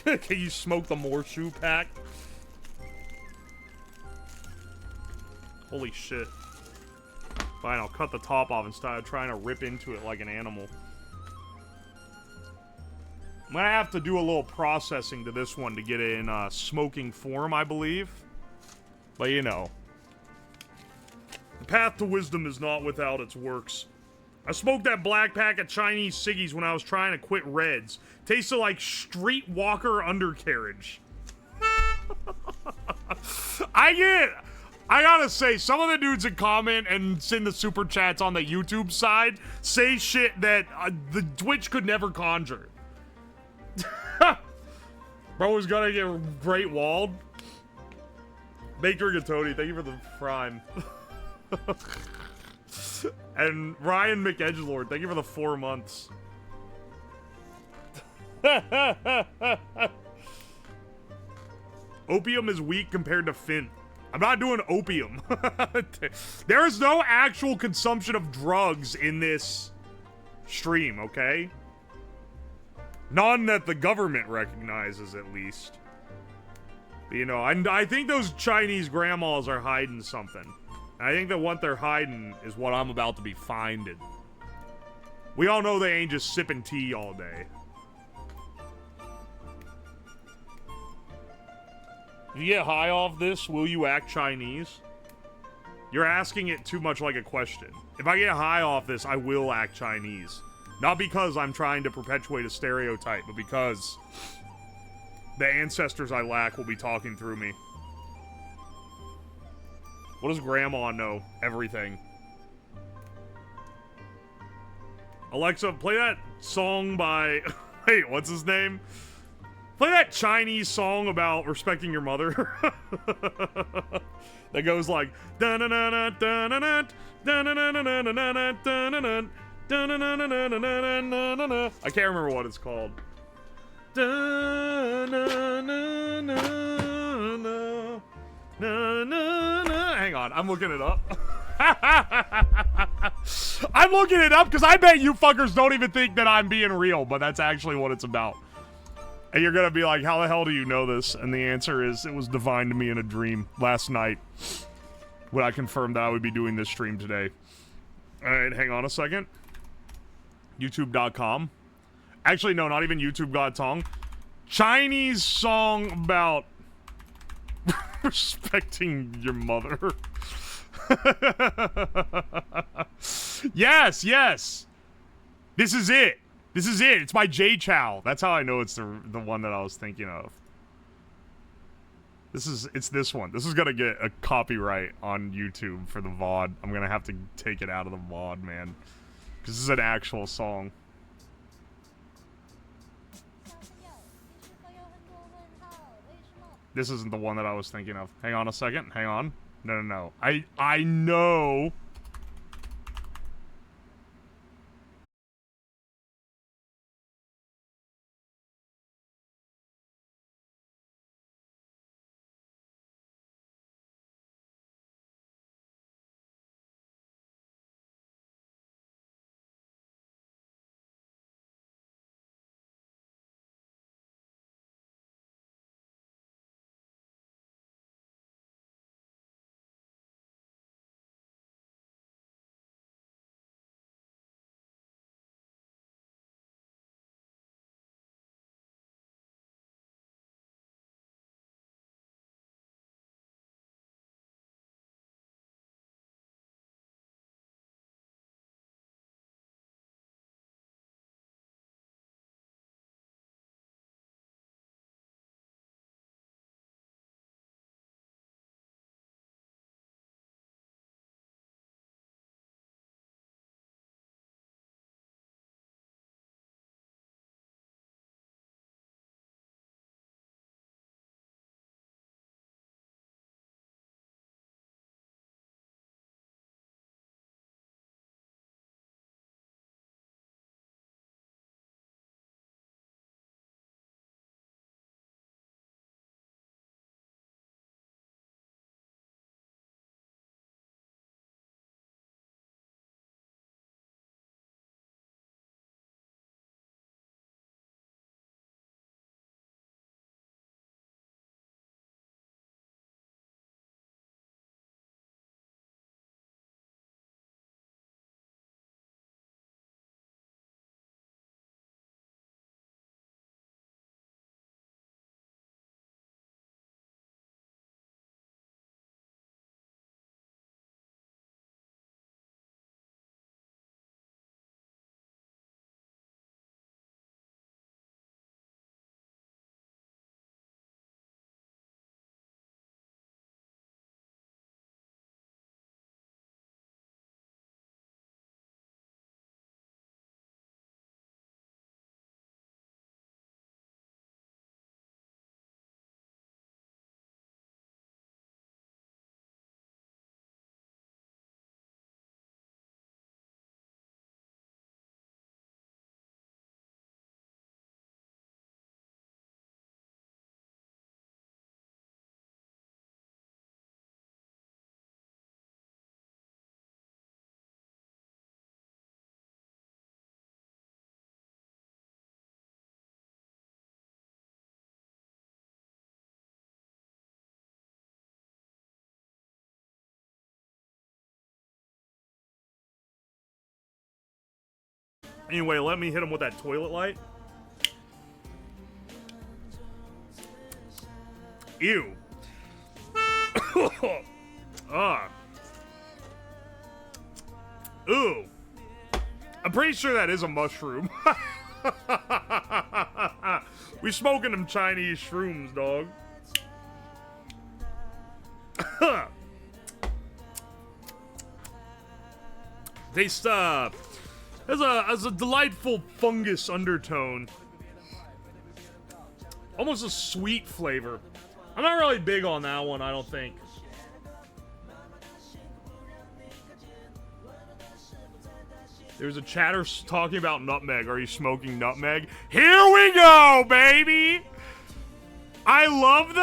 Can you smoke the Morshu pack? Holy shit. Fine, I'll cut the top off instead of trying to rip into it like an animal. I'm gonna have to do a little processing to this one to get it in smoking form, I believe. But you know. The path to wisdom is not without its works. I smoked that black pack of Chinese ciggies when I was trying to quit Reds. Tasted like streetwalker undercarriage. I gotta say, some of the dudes that comment and send the super chats on the YouTube side say shit that the Twitch could never conjure. Bro was gonna get great walled. Baker Gatoni, thank you for the prime. And Ryan McEdgelord, thank you for the 4 months. Opium is weak compared to Fint. I'm not doing opium. There is no actual consumption of drugs in this stream, okay? None that the government recognizes, at least. But, you know, I think those Chinese grandmas are hiding something. I think that what they're hiding is what I'm about to be finding. We all know they ain't just sipping tea all day. If you get high off this, will you act Chinese? You're asking it too much like a question. If I get high off this, I will act Chinese. Not because I'm trying to perpetuate a stereotype, but because the ancestors I lack will be talking through me. What does Grandma know? Everything. Alexa, play that song by... Wait, what's his name? Play that Chinese song about respecting your mother. That goes like... I can't remember what it's called. Hang on, I'm looking it up. I'm looking it up because I bet you fuckers don't even think that I'm being real, but that's actually what it's about. And you're gonna be like, how the hell do you know this? And the answer is, it was divine to me in a dream last night when I confirmed that I would be doing this stream today. Alright, hang on a second. YouTube.com. Actually, no, not even YouTube.com. Chinese song about respecting your mother. Yes, yes. This is it. This is it. It's by Jay Chow. That's how I know it's the one that I was thinking of. It's this one. This is gonna get a copyright on YouTube for the VOD. I'm gonna have to take it out of the VOD, man. Because this is an actual song. This isn't the one that I was thinking of. Hang on a second. Hang on. No. I know Anyway, let me hit him with that toilet light. Ew. Ooh. I'm pretty sure that is a mushroom. We smoking them Chinese shrooms, dog. Tastes, has a delightful fungus undertone. Almost a sweet flavor. I'm not really big on that one, I don't think. There's a chatter talking about nutmeg. Are you smoking nutmeg? Here we go, baby! I love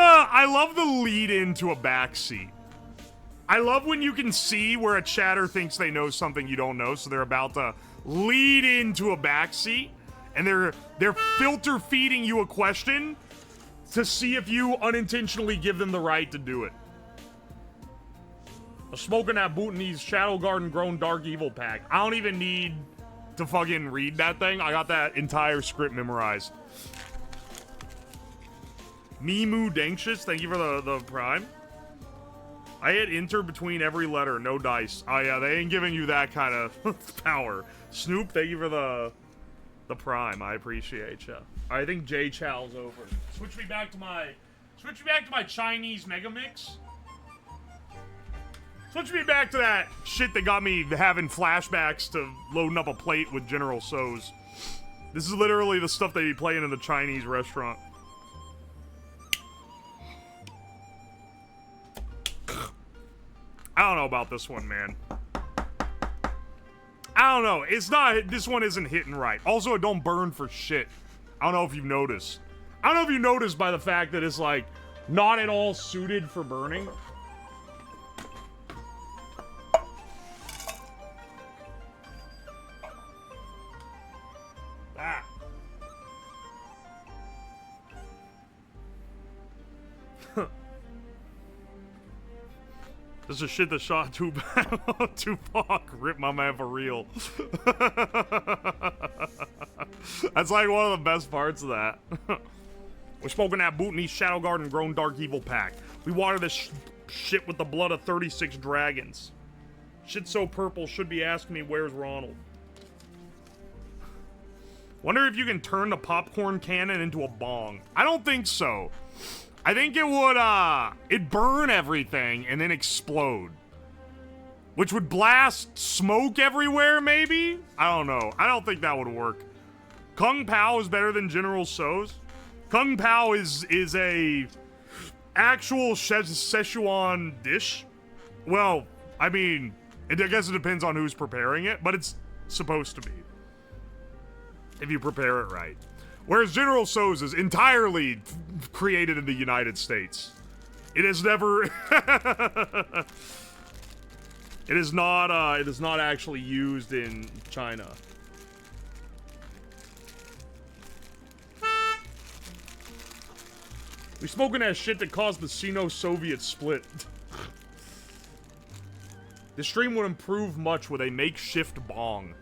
the lead into a backseat. I love when you can see where a chatter thinks they know something you don't know, so they're about to lead into a backseat, and they're filter feeding you a question to see if you unintentionally give them the right to do it. I'm smoking that Bhutanese Shadow Garden Grown Dark Evil pack. I don't even need to fucking read that thing. I got that entire script memorized. Mimu Dankshus, thank you for the prime. I hit enter between every letter, no dice. Oh yeah, they ain't giving you that kind of power. Snoop, thank you for the prime. I appreciate ya. I think J Chow's over. Switch me back to my Chinese mega mix. Switch me back to that shit that got me having flashbacks to loading up a plate with General Tso's. This is literally the stuff they be playing in the Chinese restaurant. I don't know about this one, man. I don't know. It's not. This one isn't hitting right. Also, it don't burn for shit. I don't know if you've noticed. I don't know if you noticed by the fact that it's like not at all suited for burning. Ah. This is shit that shot Tupac. Rip my man for real. That's like one of the best parts of that. We're smoking that Bhutanese Shadow Garden Grown Dark Evil pack. We water this shit with the blood of 36 dragons. Shit so purple should be asking me where's Ronald. Wonder if you can turn the popcorn cannon into a bong. I don't think so. I think it would, it'd burn everything and then explode. Which would blast smoke everywhere, maybe? I don't know. I don't think that would work. Kung Pao is better than General Tso's. Kung Pao is a actual Szechuan dish. Well, I mean, I guess it depends on who's preparing it, but it's supposed to be. If you prepare it right. Whereas General Tso's is entirely created in the United States. It has never... it is not actually used in China. We smoking that shit that caused the Sino-Soviet split. This stream would improve much with a makeshift bong.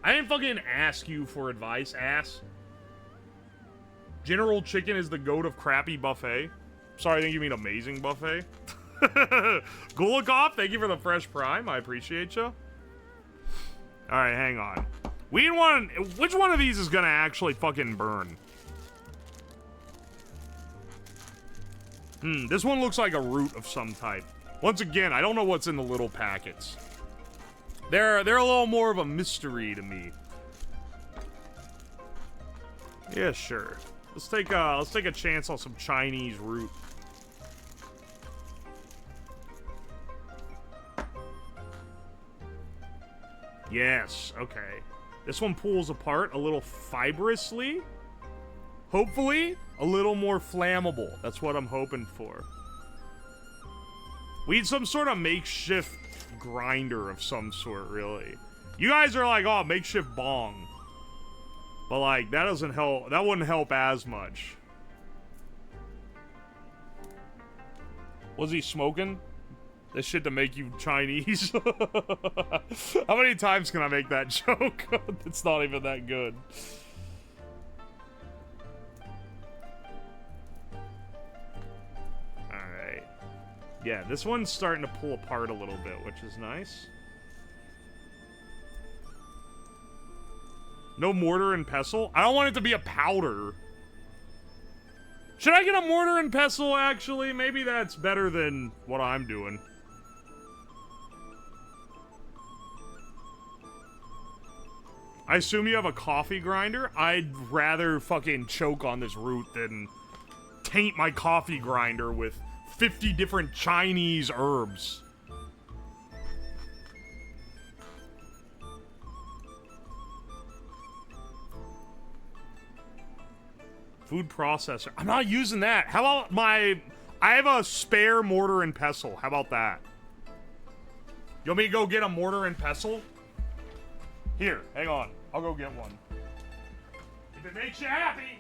I didn't fucking ask you for advice, ass. General Chicken is the goat of crappy buffet. Sorry, I think you mean amazing buffet. Gulikov, thank you for the fresh prime. I appreciate you. Alright, hang on. Which one of these is gonna actually fucking burn? This one looks like a root of some type. Once again, I don't know what's in the little packets. They're a little more of a mystery to me. Yeah, sure. Let's take a chance on some Chinese root. Yes, okay. This one pulls apart a little fibrously. Hopefully, a little more flammable. That's what I'm hoping for. We need some sort of makeshift grinder of some sort, really. You guys are like, oh, makeshift bong. But, like, that doesn't help. That wouldn't help as much. Was he smoking? This shit to make you Chinese. How many times can I make that joke? It's not even that good. Alright. Yeah, this one's starting to pull apart a little bit, which is nice. No mortar and pestle? I don't want it to be a powder. Should I get a mortar and pestle, actually? Maybe that's better than what I'm doing. I assume you have a coffee grinder? I'd rather fucking choke on this root than taint my coffee grinder with 50 different Chinese herbs. Food processor. I'm not using that. How about my... I have a spare mortar and pestle. How about that? You want me to go get a mortar and pestle? Here, hang on. I'll go get one. If it makes you happy.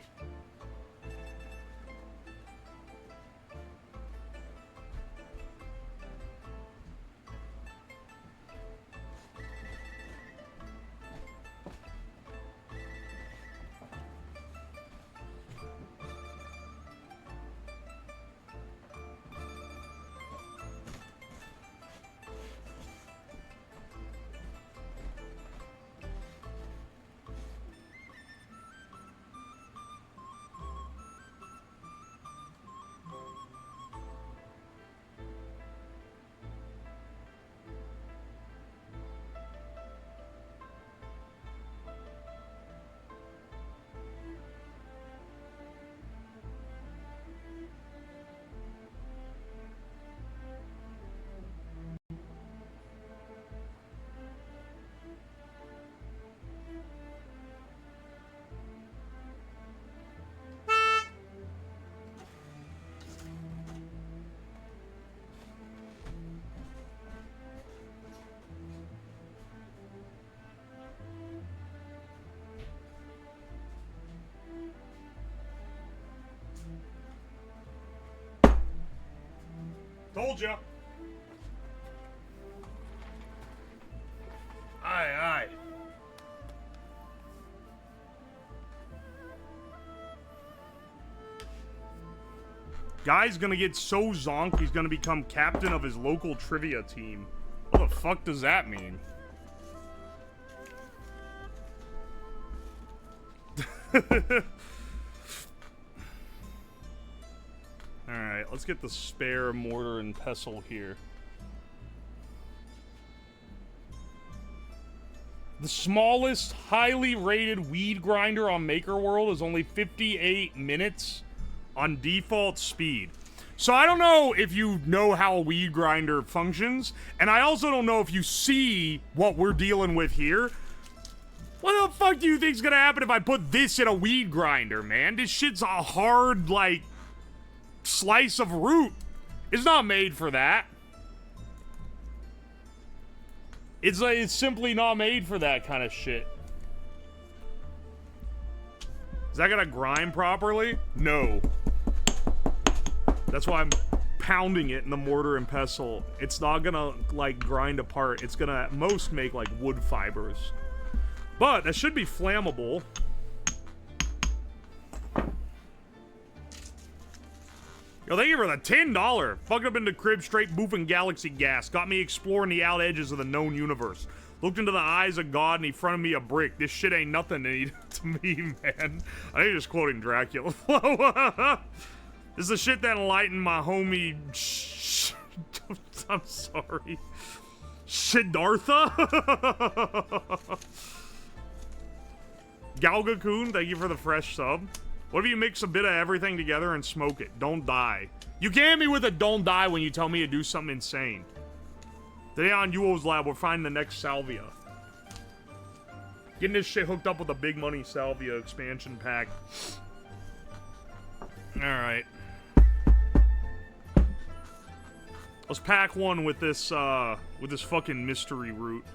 Told ya. Aye, aye. Guy's gonna get so zonked he's gonna become captain of his local trivia team. What the fuck does that mean? Alright, let's get the spare mortar and pestle here. The smallest, highly rated weed grinder on Maker World is only 58 minutes on default speed. So I don't know if you know how a weed grinder functions, and I also don't know if you see what we're dealing with here. What the fuck do you think's gonna happen if I put this in a weed grinder, man? This shit's a hard, like, slice of root. It's not made for that. It's simply not made for that kind of shit. Is that gonna grind properly? No. That's why I'm pounding it in the mortar and pestle. It's not gonna, like, grind apart. It's gonna at most make, like, wood fibers. But that should be flammable. Yo, thank you for the $10. Fucked up into crib, straight boofing galaxy gas. Got me exploring the out edges of the known universe. Looked into the eyes of God and he fronted me a brick. This shit ain't nothing to me, man. I think you're just quoting Dracula. This is the shit that enlightened my homie... I'm sorry. Siddhartha? Galgacoon, thank you for the fresh sub. What if you mix a bit of everything together and smoke it? Don't die. You can't hit me with a don't die when you tell me to do something insane. Today on Uwoslab, we're finding the next salvia. Getting this shit hooked up with a big money salvia expansion pack. Alright. Let's pack one with this fucking mystery root.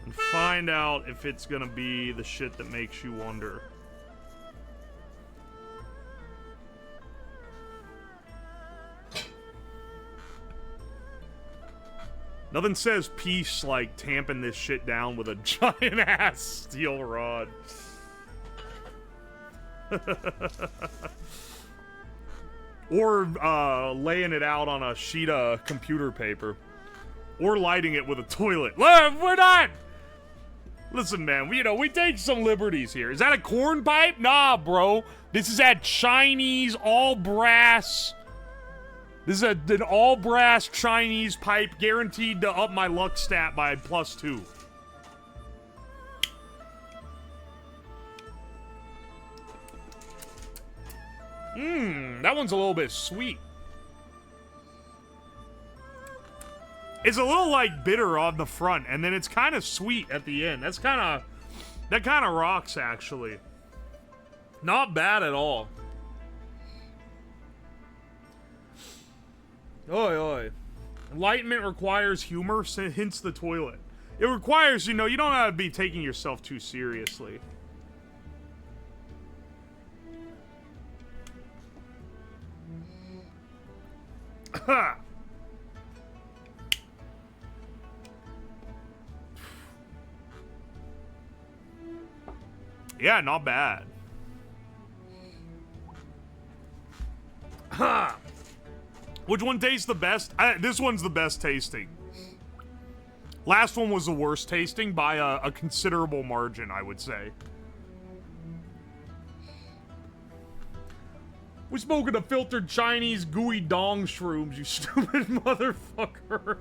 And find out if it's gonna be the shit that makes you wonder. Nothing says peace like tamping this shit down with a giant-ass steel rod. Or laying it out on a sheet of computer paper. Or lighting it with a toilet. We're not... Listen, man, we take some liberties here. Is that a corn pipe? Nah, bro. This is a Chinese all-brass... This is an all-brass Chinese pipe guaranteed to up my luck stat by +2. That one's a little bit sweet. It's a little, like, bitter on the front, and then it's kind of sweet at the end. That kind of rocks, actually. Not bad at all. Oi, oi. Enlightenment requires humor, hence the toilet. It requires, you don't have to be taking yourself too seriously. Ha! Yeah, not bad. Ha! Which one tastes the best? This one's the best tasting. Last one was the worst tasting by a considerable margin, I would say. We smoking a filtered Chinese gooey dong shrooms, you stupid motherfucker.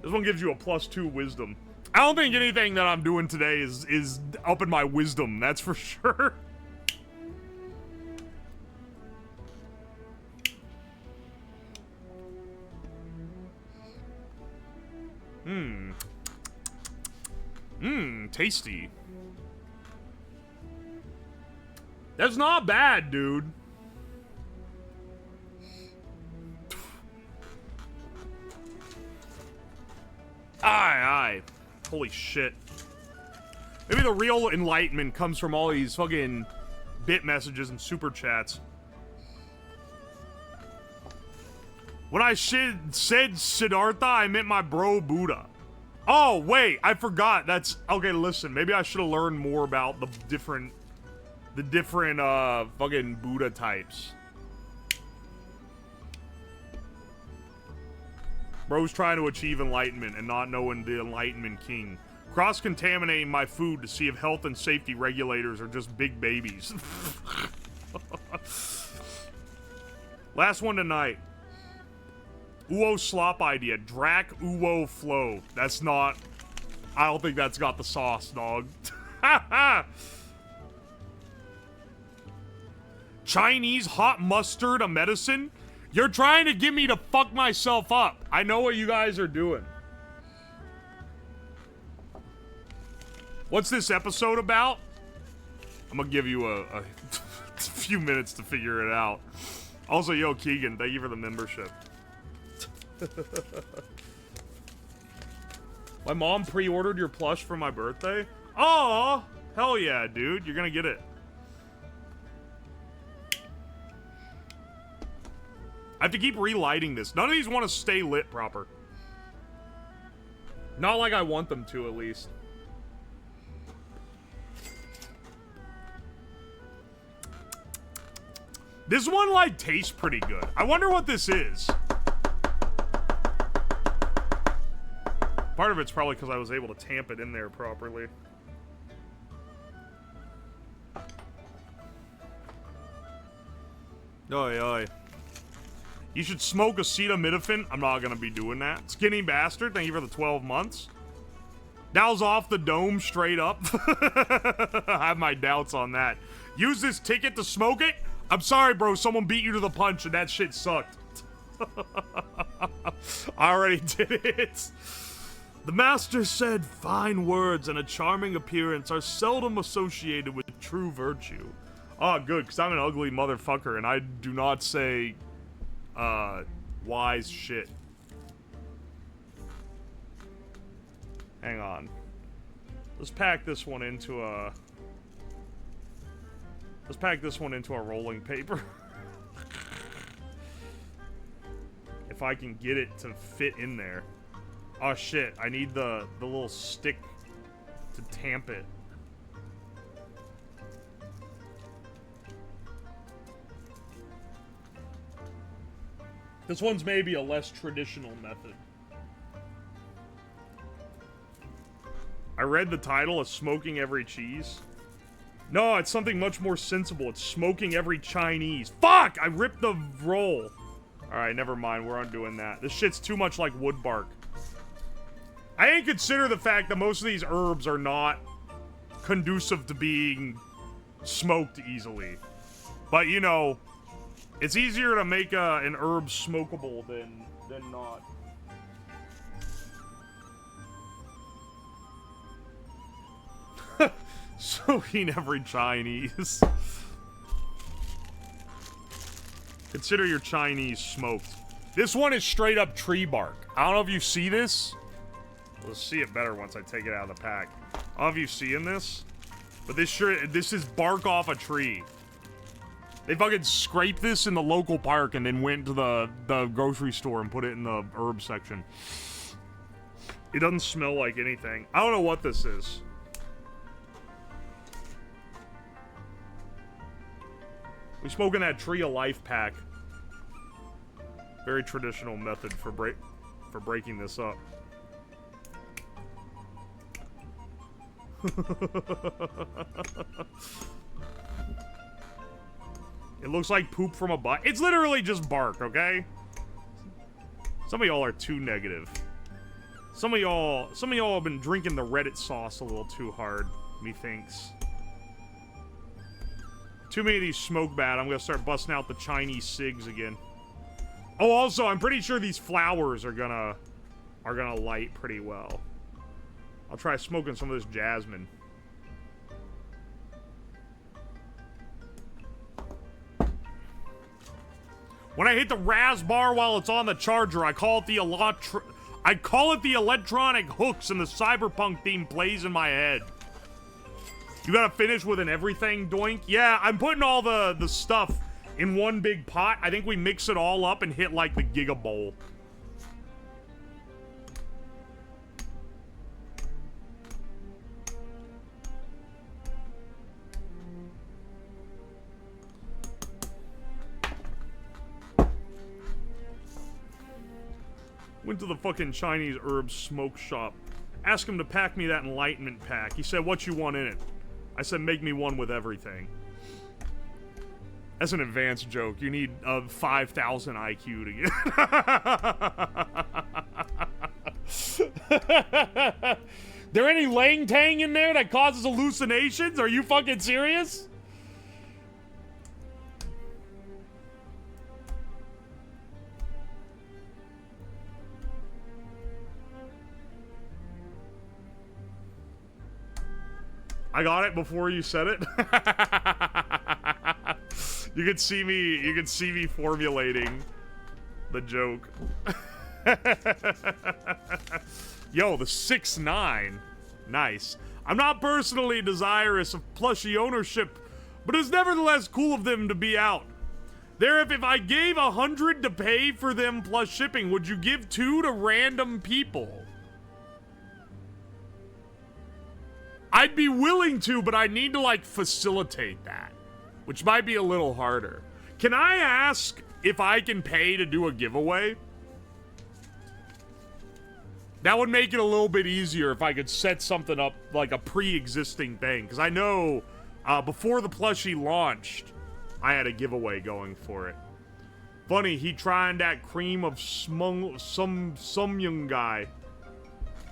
This one gives you a +2 wisdom. I don't think anything that I'm doing today is upping my wisdom, that's for sure. Tasty. That's not bad, dude. Aye. Holy shit. Maybe the real enlightenment comes from all these fucking bit messages and super chats. When I said Siddhartha, I meant my bro Buddha. Oh, wait, I forgot. That's... Okay, listen, maybe I should have learned more about the different fucking Buddha types. Bro's trying to achieve enlightenment and not knowing the enlightenment king. Cross-contaminating my food to see if health and safety regulators are just big babies. Last one tonight. Uwoslab idea. Drac Uwo flow. That's not... I don't think that's got the sauce, dog. Chinese hot mustard a medicine? You're trying to get me to fuck myself up. I know what you guys are doing. What's this episode about? I'm gonna give you a few minutes to figure it out. Also, yo, Keegan, thank you for the membership. My mom pre-ordered your plush for my birthday. Oh, hell yeah, dude. You're gonna get it. I have to keep relighting this. None of these want to stay lit proper. Not like I want them to, at least. This one, like, tastes pretty good. I wonder what this is. Part of it's probably because I was able to tamp it in there properly. Oi, oi. You should smoke acetaminophen. I'm not gonna be doing that. Skinny bastard, thank you for the 12 months. Dow's off the dome straight up. I have my doubts on that. Use this ticket to smoke it? I'm sorry, bro. Someone beat you to the punch and that shit sucked. I already did it. The master said fine words and a charming appearance are seldom associated with true virtue. Oh, good, because I'm an ugly motherfucker and I do not say, wise shit. Hang on. Let's pack this one into a... Let's pack this one into a rolling paper. If I can get it to fit in there. Oh shit, I need the little stick to tamp it. This one's maybe a less traditional method. I read the title of Smoking Every Cheese. No, it's something much more sensible. It's Smoking Every Chinese. Fuck! I ripped the roll. Alright, never mind. We're undoing that. This shit's too much like wood bark. I ain't consider the fact that most of these herbs are not conducive to being smoked easily. But, you know, it's easier to make an herb smokable than not. Smoking every Chinese. Consider your Chinese smoked. This one is straight up tree bark. I don't know if you see this. We'll see it better once I take it out of the pack. I don't know if you seeing this, but this is bark off a tree. They fucking scraped this in the local park and then went to the grocery store and put it in the herb section. It doesn't smell like anything. I don't know what this is. We smoking that Tree of Life pack. Very traditional method for breaking this up. It looks like poop from a butt. It's literally just bark, okay? Some of y'all are too negative. Some of y'all have been drinking the Reddit sauce a little too hard, methinks. Too many of these smoke bad. I'm gonna start busting out the Chinese cigs again. Oh, also, I'm pretty sure these flowers are gonna light pretty well. I'll try smoking some of this jasmine. When I hit the Raz bar while it's on the charger, I call it the electronic hooks, and the cyberpunk theme plays in my head. You gotta finish with an everything doink? Yeah, I'm putting all the stuff in one big pot. I think we mix it all up and hit like the Giga Bowl. Went to the fucking Chinese herb smoke shop. Asked him to pack me that enlightenment pack. He said, "What you want in it?" I said, "Make me one with everything." That's an advanced joke. You need a 5,000 IQ to get. There any Lang Tang in there that causes hallucinations? Are you fucking serious? I got it before you said it. You could see me formulating the joke. Yo, the 6'9". Nice. I'm not personally desirous of plushie ownership, but it's nevertheless cool of them to be out. There, if I gave 100 to pay for them plus shipping, would you give 2 to random people? I'd be willing to, but I need to, like, facilitate that, which might be a little harder. Can I ask if I can pay to do a giveaway? That would make it a little bit easier if I could set something up, like a pre-existing thing, because I know before the plushie launched, I had a giveaway going for it. Funny, he trying that cream of some young guy.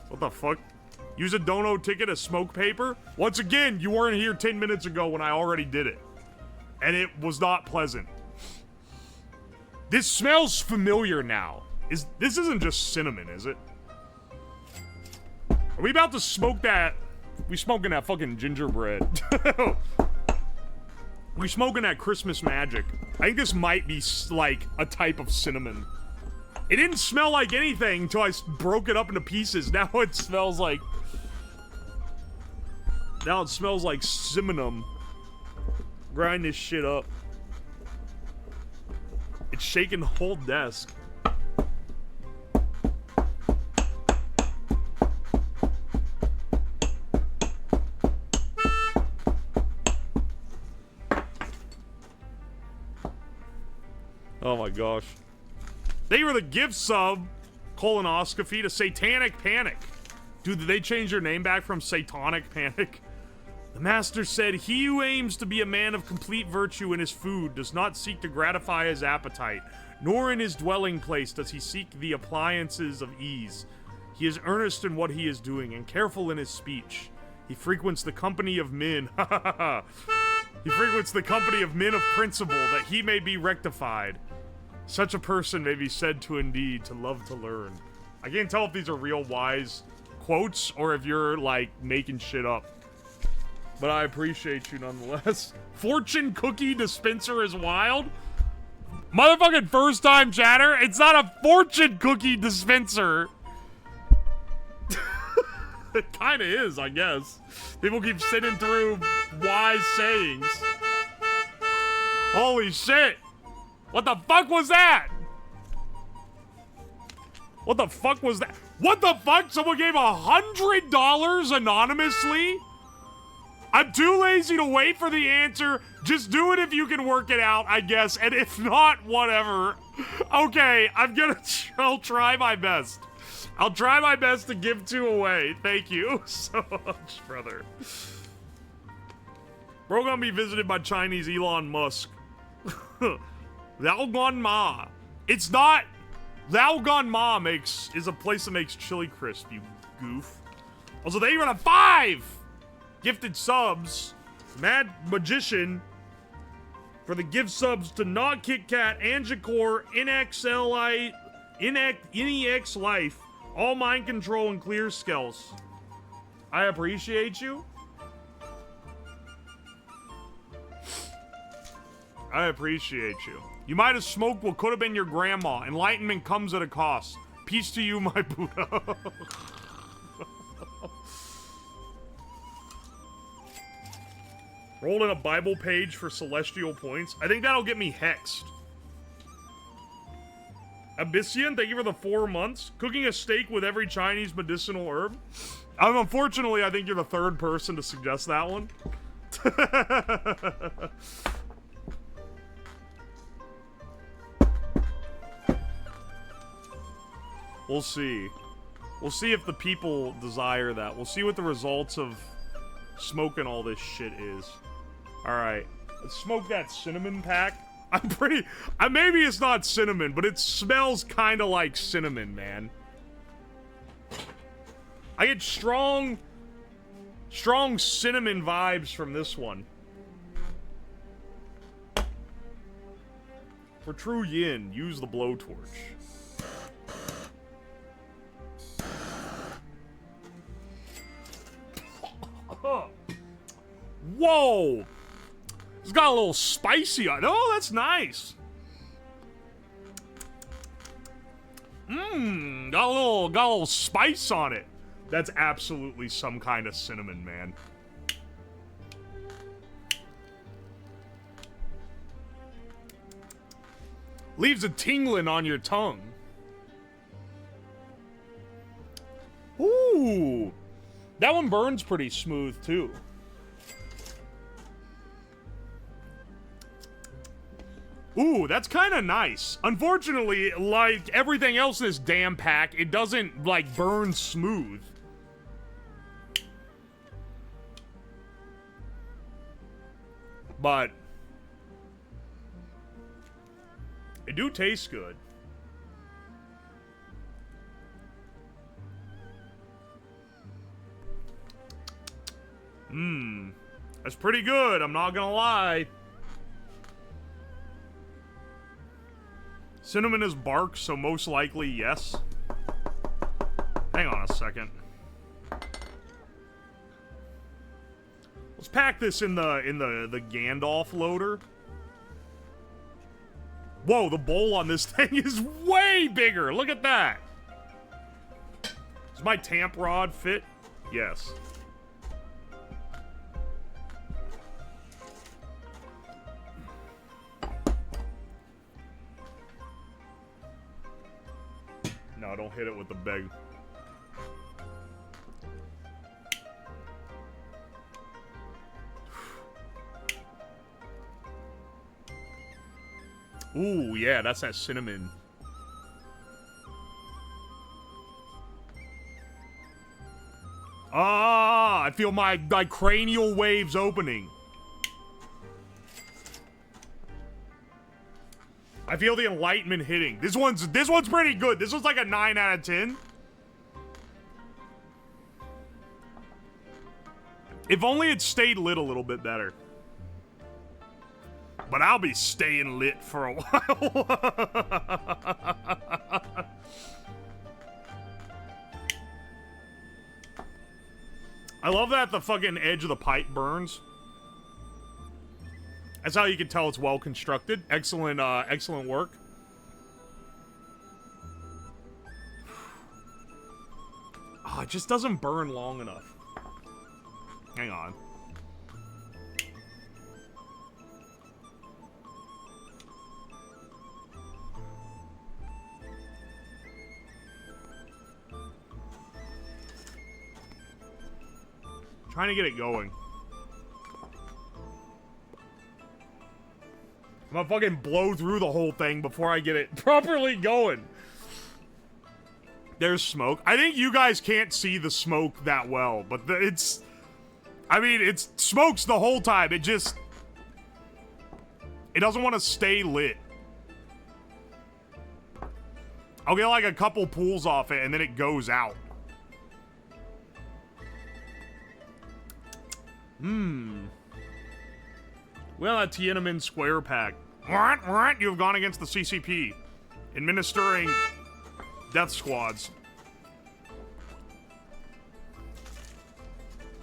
What the fuck? Use a dono ticket as smoke paper? Once again, you weren't here 10 minutes ago when I already did it. And it was not pleasant. This smells familiar now. This isn't just cinnamon, is it? Are we about to smoke that? We smoking that fucking gingerbread. We smoking that Christmas magic. I think this might be like a type of cinnamon. It didn't smell like anything until I broke it up into pieces. Now it smells like... Now it smells like cinnamon. Grind this shit up. It's shaking the whole desk. Oh my gosh. They were the gift sub colonoscopy to Satanic Panic. Dude, did they change their name back from Satanic Panic? The master said, "He who aims to be a man of complete virtue in his food does not seek to gratify his appetite, nor in his dwelling place does he seek the appliances of ease. He is earnest in what he is doing and careful in his speech. He frequents the company of men." He frequents the company of men of principle that he may be rectified. Such a person may be said to indeed to love to learn. I can't tell if these are real wise quotes or if you're, like, making shit up. But I appreciate you nonetheless. Fortune cookie dispenser is wild. Motherfucking first time chatter. It's not a fortune cookie dispenser. It kinda is, I guess. People keep sitting through wise sayings. Holy shit. What the fuck was that? What the fuck was that? What the fuck? Someone gave $100 anonymously? I'm too lazy to wait for the answer. Just do it if you can work it out, I guess. And if not, whatever. Okay, I'll try my best. I'll try my best to give 2 away. Thank you so much, brother. We're gonna be visited by Chinese Elon Musk. Laogan Ma. It's not... Laogan Ma is a place that makes chili crisp, you goof. Also, they run a 5 gifted subs. Mad Magician for the gift subs to Not Kit Kat, Angicore, NXLI, NEX Life, All Mind Control, and Clear Skells. I appreciate you. I appreciate you. You might have smoked what could have been your grandma. Enlightenment comes at a cost. Peace to you, my Buddha. Roll in a Bible page for celestial points. I think that'll get me hexed. Abyssian, thank you for the 4 months. Cooking a steak with every Chinese medicinal herb. Unfortunately, I think you're the 3rd person to suggest that one. We'll see. We'll see if the people desire that. We'll see what the results of smoking all this shit is. Alright. Let's smoke that cinnamon pack. Maybe it's not cinnamon, but it smells kind of like cinnamon, man. I get strong cinnamon vibes from this one. For true yin, use the blowtorch. Whoa! It's got a little spicy on it. Oh, that's nice. Got a little spice on it. That's absolutely some kind of cinnamon, man. Leaves a tingling on your tongue. Ooh. That one burns pretty smooth, too. Ooh, that's kind of nice. Unfortunately, like everything else in this damn pack, it doesn't, like, burn smooth. But it do taste good. That's pretty good, I'm not gonna lie. Cinnamon is bark, so most likely yes. Hang on a second. Let's pack this in the Gandalf loader. Whoa, the bowl on this thing is way bigger. Look at that. Does my tamp rod fit? Yes. No, don't hit it with the bag. Ooh, yeah, that's that cinnamon. Ah, I feel my cranial waves opening. I feel the enlightenment hitting. This one's pretty good. This one's like a 9 out of 10. If only it stayed lit a little bit better. But I'll be staying lit for a while. I love that the fucking edge of the pipe burns. That's how you can tell it's well constructed. Excellent, excellent work. Oh, it just doesn't burn long enough. Hang on. Trying to get it going. I'm gonna fucking blow through the whole thing before I get it properly going. There's smoke. I think you guys can't see the smoke that well, but it's... I mean, it's smokes the whole time. It just... It doesn't want to stay lit. I'll get like a couple pulls off it and then it goes out. Well, a Tiananmen Square pack. You've gone against the CCP. Administering death squads.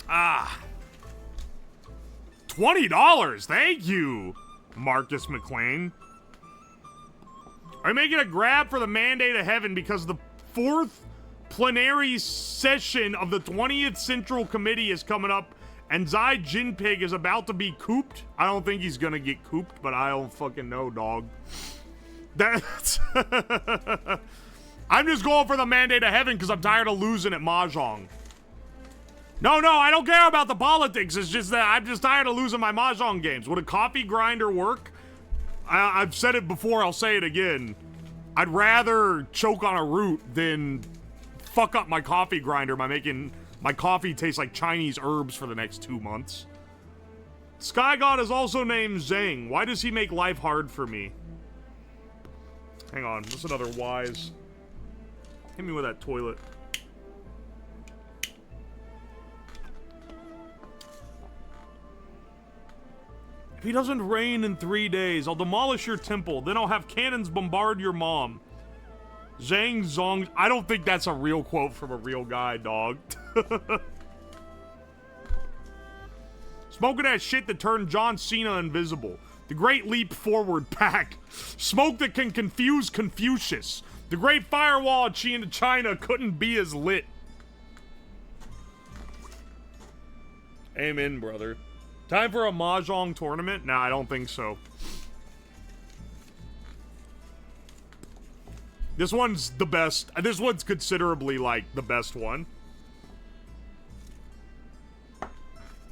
Ah. $20! Thank you, Marcus McLean. Are you making a grab for the mandate of heaven because the 4th plenary session of the 20th Central Committee is coming up and Xi Jinping is about to be cooped? I don't think he's gonna get cooped, but I don't fucking know, dog. That's... I'm just going for the mandate of heaven because I'm tired of losing at Mahjong. No, I don't care about the politics. It's just that I'm just tired of losing my Mahjong games. Would a coffee grinder work? I've said it before, I'll say it again. I'd rather choke on a root than fuck up my coffee grinder by making my coffee taste like Chinese herbs for the next 2 months. Sky God is also named Zhang. Why does he make life hard for me? Hang on, what's another wise? Hit me with that toilet. If he doesn't rain in 3 days, I'll demolish your temple. Then I'll have cannons bombard your mom. Zhang Zong. I don't think that's a real quote from a real guy, dog. Smoking that shit that turned John Cena invisible. The Great Leap Forward pack. Smoke that can confuse Confucius. The Great Firewall of China couldn't be as lit. Amen, brother. Time for a Mahjong tournament? Nah, I don't think so. This one's the best. This one's considerably, like, the best one.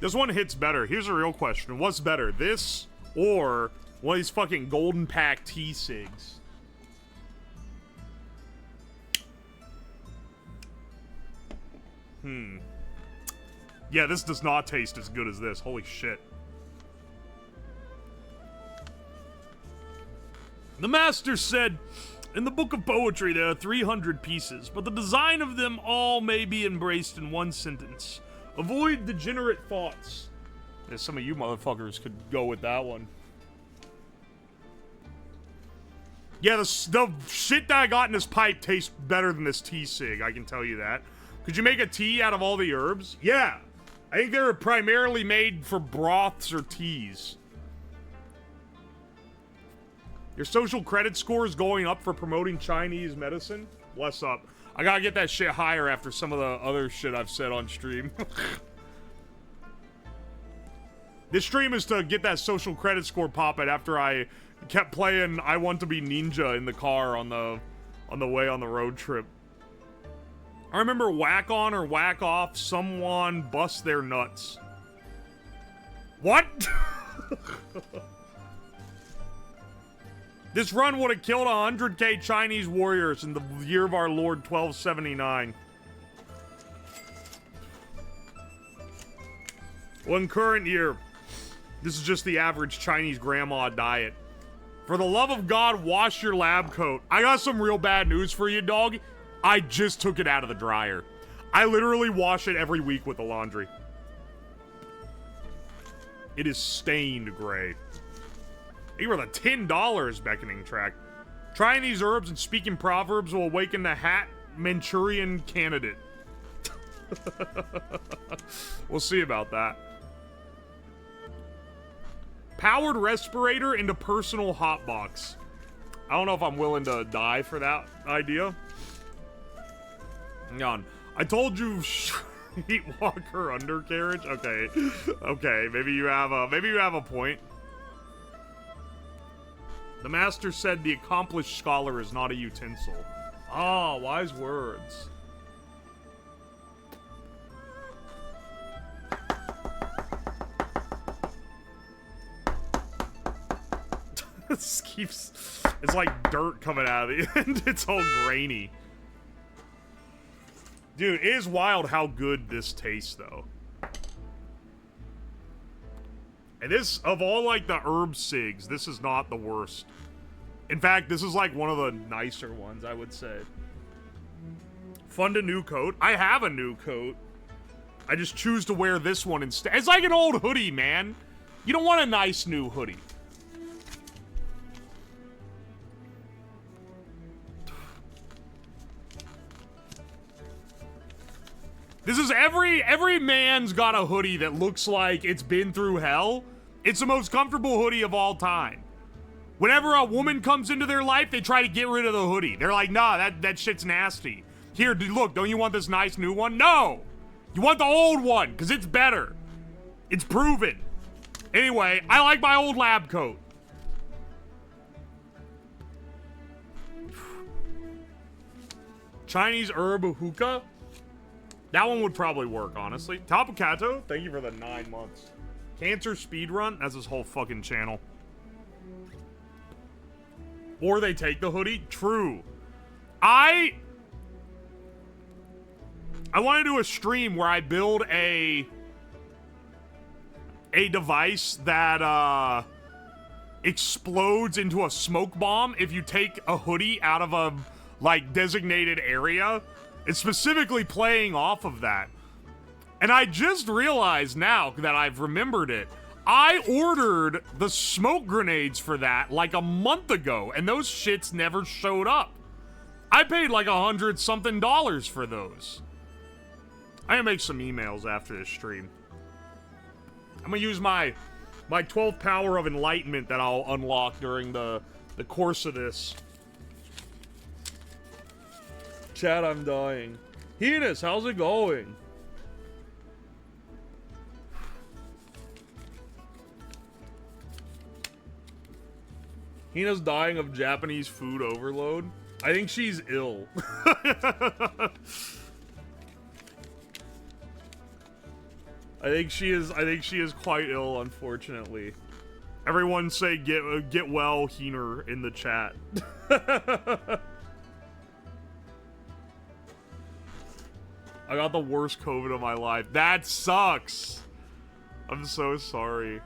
This one hits better. Here's a real question. What's better, this or one of these fucking golden pack T-Sigs? Yeah, this does not taste as good as this. Holy shit. The master said, in the book of poetry there are 300 pieces, but the design of them all may be embraced in one sentence. Avoid degenerate thoughts. Yeah, some of you motherfuckers could go with that one. Yeah, the shit that I got in this pipe tastes better than this T-Sig, I can tell you that. Could you make a tea out of all the herbs? Yeah. I think they're primarily made for broths or teas. Your social credit score is going up for promoting Chinese medicine? Bless up. I gotta get that shit higher after some of the other shit I've said on stream. This stream is to get that social credit score popping after I kept playing I Want to Be Ninja in the car on the way on the road trip. I remember whack on or whack off, someone bust their nuts. What? This run would have killed 100k Chinese warriors in the year of our Lord 1279. One current year, this is just the average Chinese grandma diet. For the love of God, wash your lab coat. I got some real bad news for you, dog. I just took it out of the dryer. I literally wash it every week with the laundry. It is stained gray. You were the $10 beckoning track. Trying these herbs and speaking proverbs will awaken the hat Manchurian candidate. We'll see about that. Powered respirator into personal hotbox. I don't know if I'm willing to die for that idea. Hang on. I told you Heat Walker undercarriage. Okay. Okay, maybe you have a point. The master said the accomplished scholar is not a utensil. Ah, wise words. This keeps... It's like dirt coming out of the end. It's all grainy. Dude, it is wild how good this tastes, though. And this, of all, like, the herb cigs, this is not the worst. In fact, this is, like, one of the nicer ones, I would say. Fund a new coat. I have a new coat. I just choose to wear this one instead. It's like an old hoodie, man. You don't want a nice new hoodie. This is every man's got a hoodie that looks like it's been through hell. It's the most comfortable hoodie of all time. Whenever a woman comes into their life, they try to get rid of the hoodie. They're like, nah, that shit's nasty. Here, dude, look, don't you want this nice new one? No! You want the old one, because it's better. It's proven. Anyway, I like my old lab coat. Chinese herb hookah? That one would probably work, honestly. Tapukato, thank you for the 9 months. Cancer speedrun, that's his whole fucking channel. Or they take the hoodie. True. I want to do a stream where I build a device that explodes into a smoke bomb if you take a hoodie out of a like designated area. It's specifically playing off of that. And I just realized now that I've remembered it. I ordered the smoke grenades for that like a month ago, and those shits never showed up. I paid like $100-something for those. I'm gonna make some emails after this stream. I'm gonna use my 12th power of enlightenment that I'll unlock during the course of this. Chat, I'm dying. Heenus, how's it going? Hina's dying of Japanese food overload. I think she's ill. I think she is quite ill, unfortunately. Everyone say get well, Heener, in the chat. I got the worst COVID of my life. That sucks. I'm so sorry.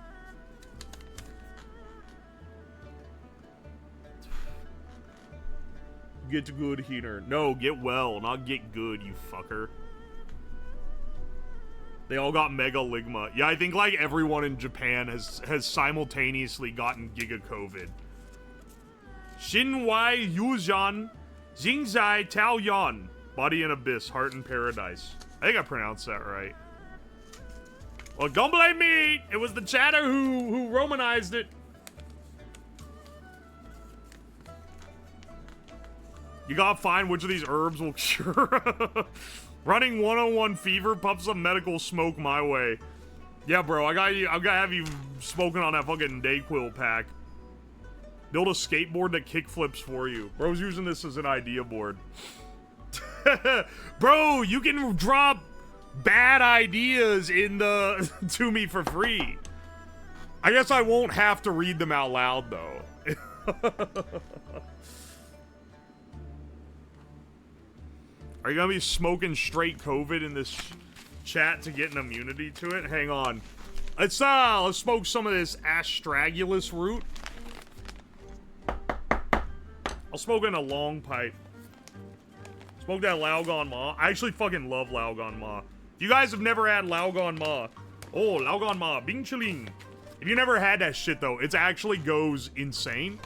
Get good, Heener. No, get well, not get good, you fucker. They all got mega ligma. Yeah, I think like everyone in Japan has simultaneously gotten giga COVID. Shinwai Yujan, Jingzai Taoyan. Body in Abyss, Heart in Paradise. I think I pronounced that right. Well, don't blame me. It was the chatter who Romanized it. You gotta find which of these herbs will cure. Running 101 fever pumps some medical smoke my way. Yeah, bro, I gotta have you smoking on that fucking Dayquil pack. Build a skateboard that kickflips for you. Bro's using this as an idea board. Bro, you can drop bad ideas in the to me for free. I guess I won't have to read them out loud though. Are you gonna be smoking straight COVID in this chat to get an immunity to it? Hang on. Let's smoke some of this astragalus root. I'll smoke in a long pipe. Smoke that Laogan Ma. I actually fucking love Laogan Ma. If you guys have never had Laogan Ma, oh, Laogan Ma, Bing Chiling. If you never had that shit though, it actually goes insane.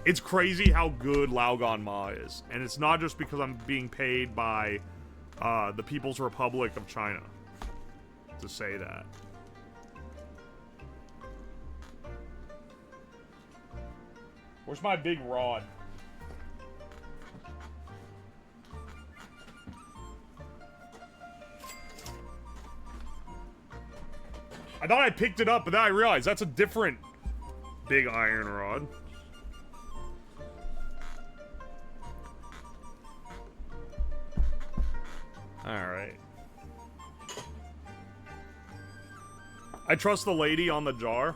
It's crazy how good Laogan Ma is. And it's not just because I'm being paid by the People's Republic of China to say that. Where's my big rod? I thought I picked it up, but then I realized that's a different big iron rod. Alright. I trust the lady on the jar.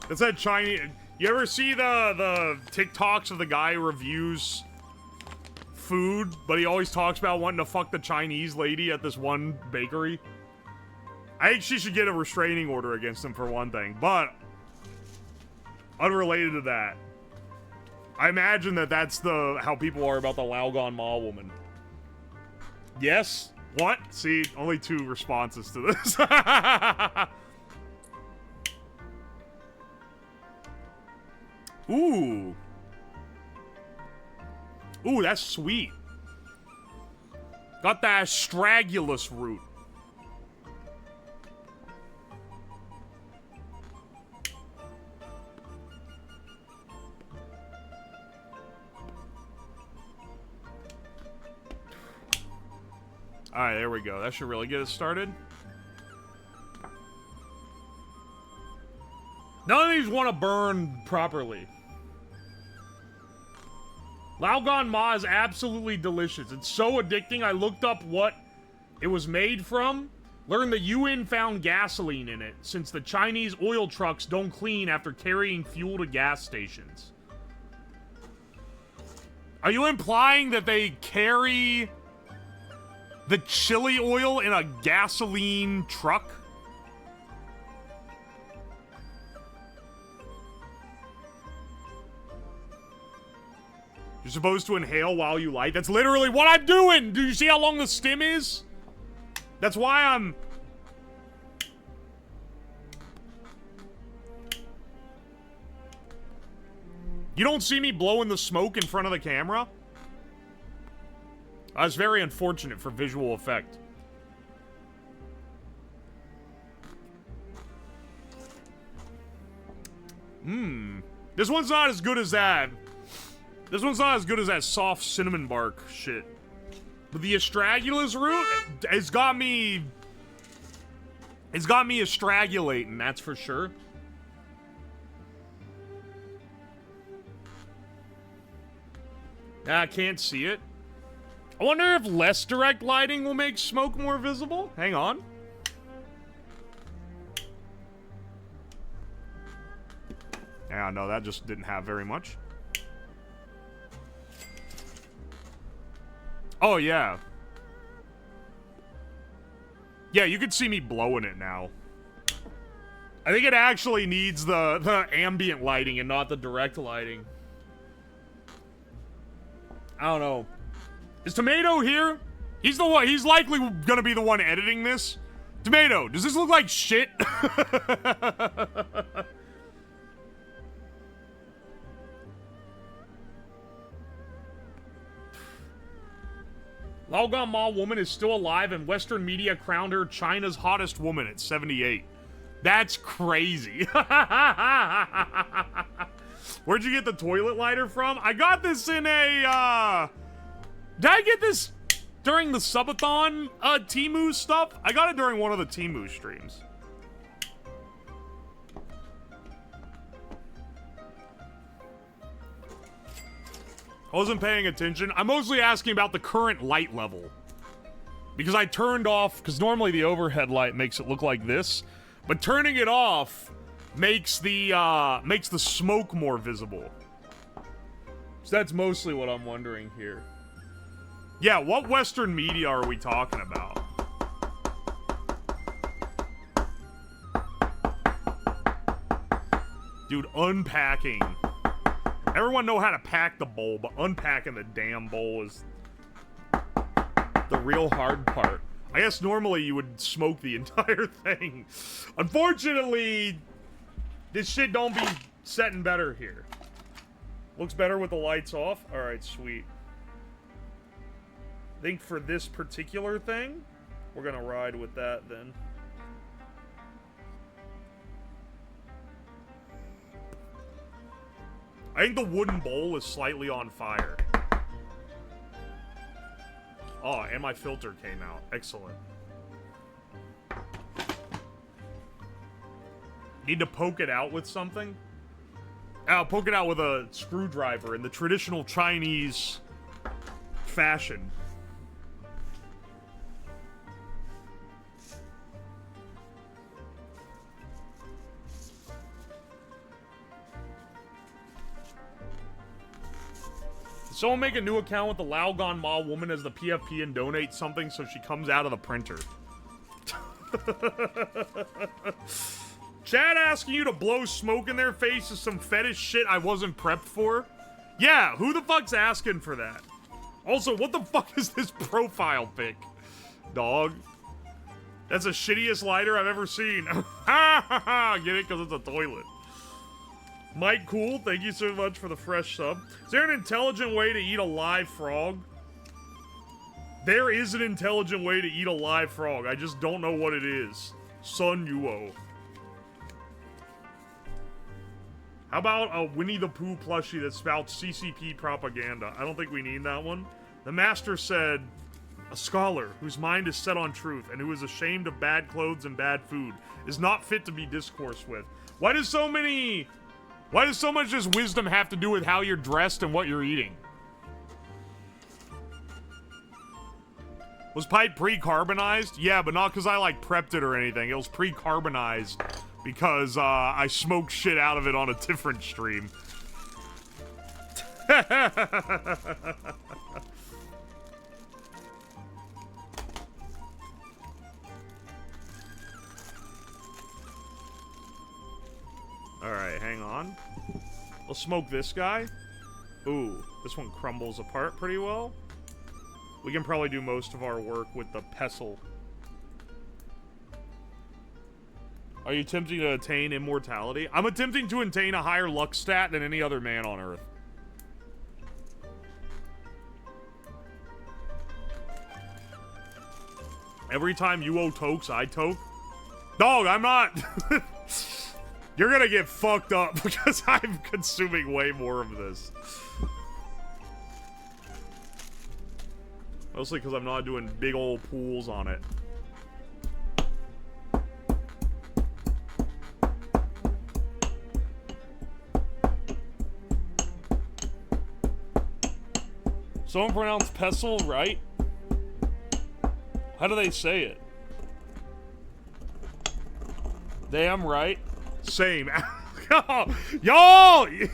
It's that Chinese... You ever see the TikToks of the guy who reviews food, but he always talks about wanting to fuck the Chinese lady at this one bakery? I think she should get a restraining order against him for one thing, but unrelated to that, I imagine that that's how people are about the Laogan Ma woman. Yes? What? See, only 2 responses to this. Ooh. Ooh, that's sweet. Got that astragalus root. Alright, there we go. That should really get us started. None of these want to burn properly. Laogan Ma is absolutely delicious. It's so addicting. I looked up what it was made from. Learned the UN found gasoline in it, since the Chinese oil trucks don't clean after carrying fuel to gas stations. Are you implying that they carry the chili oil in a gasoline truck? You're supposed to inhale while you light? That's literally what I'm doing! Do you see how long the stem is? That's why I'm... You don't see me blowing the smoke in front of the camera? That's very unfortunate for visual effect. This one's not as good as that. This one's not as good as that soft cinnamon bark shit. But the astragalus root, it's got me astragulating, that's for sure. I can't see it. I wonder if less direct lighting will make smoke more visible. Hang on. Yeah, no, that just didn't have very much. Oh, yeah. Yeah, you can see me blowing it now. I think it actually needs the ambient lighting and not the direct lighting. I don't know. Is Tomato here? He's the one. He's likely gonna be the one editing this. Tomato, does this look like shit? Laogan Ma woman is still alive, and Western media crowned her China's hottest woman at 78. That's crazy. Where'd you get the toilet lighter from? I got this in a, Did I get this during the subathon, Temu stuff? I got it during one of the Temu streams. I wasn't paying attention. I'm mostly asking about the current light level. Because I turned off, because normally the overhead light makes it look like this. But turning it off makes the smoke more visible. So that's mostly what I'm wondering here. Yeah, what Western media are we talking about? Dude, unpacking. Everyone know how to pack the bowl, but unpacking the damn bowl is the real hard part. I guess normally you would smoke the entire thing. Unfortunately, this shit don't be setting better here. Looks better with the lights off. Alright, sweet. I think for this particular thing, we're gonna ride with that then. I think the wooden bowl is slightly on fire. Oh, and my filter came out. Excellent. Need to poke it out with something? I'll poke it out with a screwdriver in the traditional Chinese fashion. Someone make a new account with the Laogan Ma woman as the PFP and donate something so she comes out of the printer. Chad asking you to blow smoke in their face is some fetish shit I wasn't prepped for. Yeah, who the fuck's asking for that? Also, what the fuck is this profile pic? Dog. That's the shittiest lighter I've ever seen. Ha ha ha! Get it? Because it's a toilet. Mike Cool, thank you so much for the fresh sub. Is there an intelligent way to eat a live frog? There is an intelligent way to eat a live frog. I just don't know what it is. Sun Yuo. How about a Winnie the Pooh plushie that spouts CCP propaganda? I don't think we need that one. The master said, a scholar whose mind is set on truth and who is ashamed of bad clothes and bad food is not fit to be discoursed with. Why does so much just wisdom have to do with how you're dressed and what you're eating? Was pipe pre-carbonized? Yeah, but not because I, like, prepped it or anything. It was pre-carbonized because, I smoked shit out of it on a different stream. Alright, hang on. We'll smoke this guy. Ooh, this one crumbles apart pretty well. We can probably do most of our work with the pestle. Are you attempting to attain immortality? I'm attempting to attain a higher luck stat than any other man on Earth. Every time Uwo tokes, I toke. Dog, I'm not... You're gonna get fucked up because I'm consuming way more of this. Mostly because I'm not doing big old pools on it. Someone pronounced pestle right? How do they say it? Damn right. Same. Y'all! You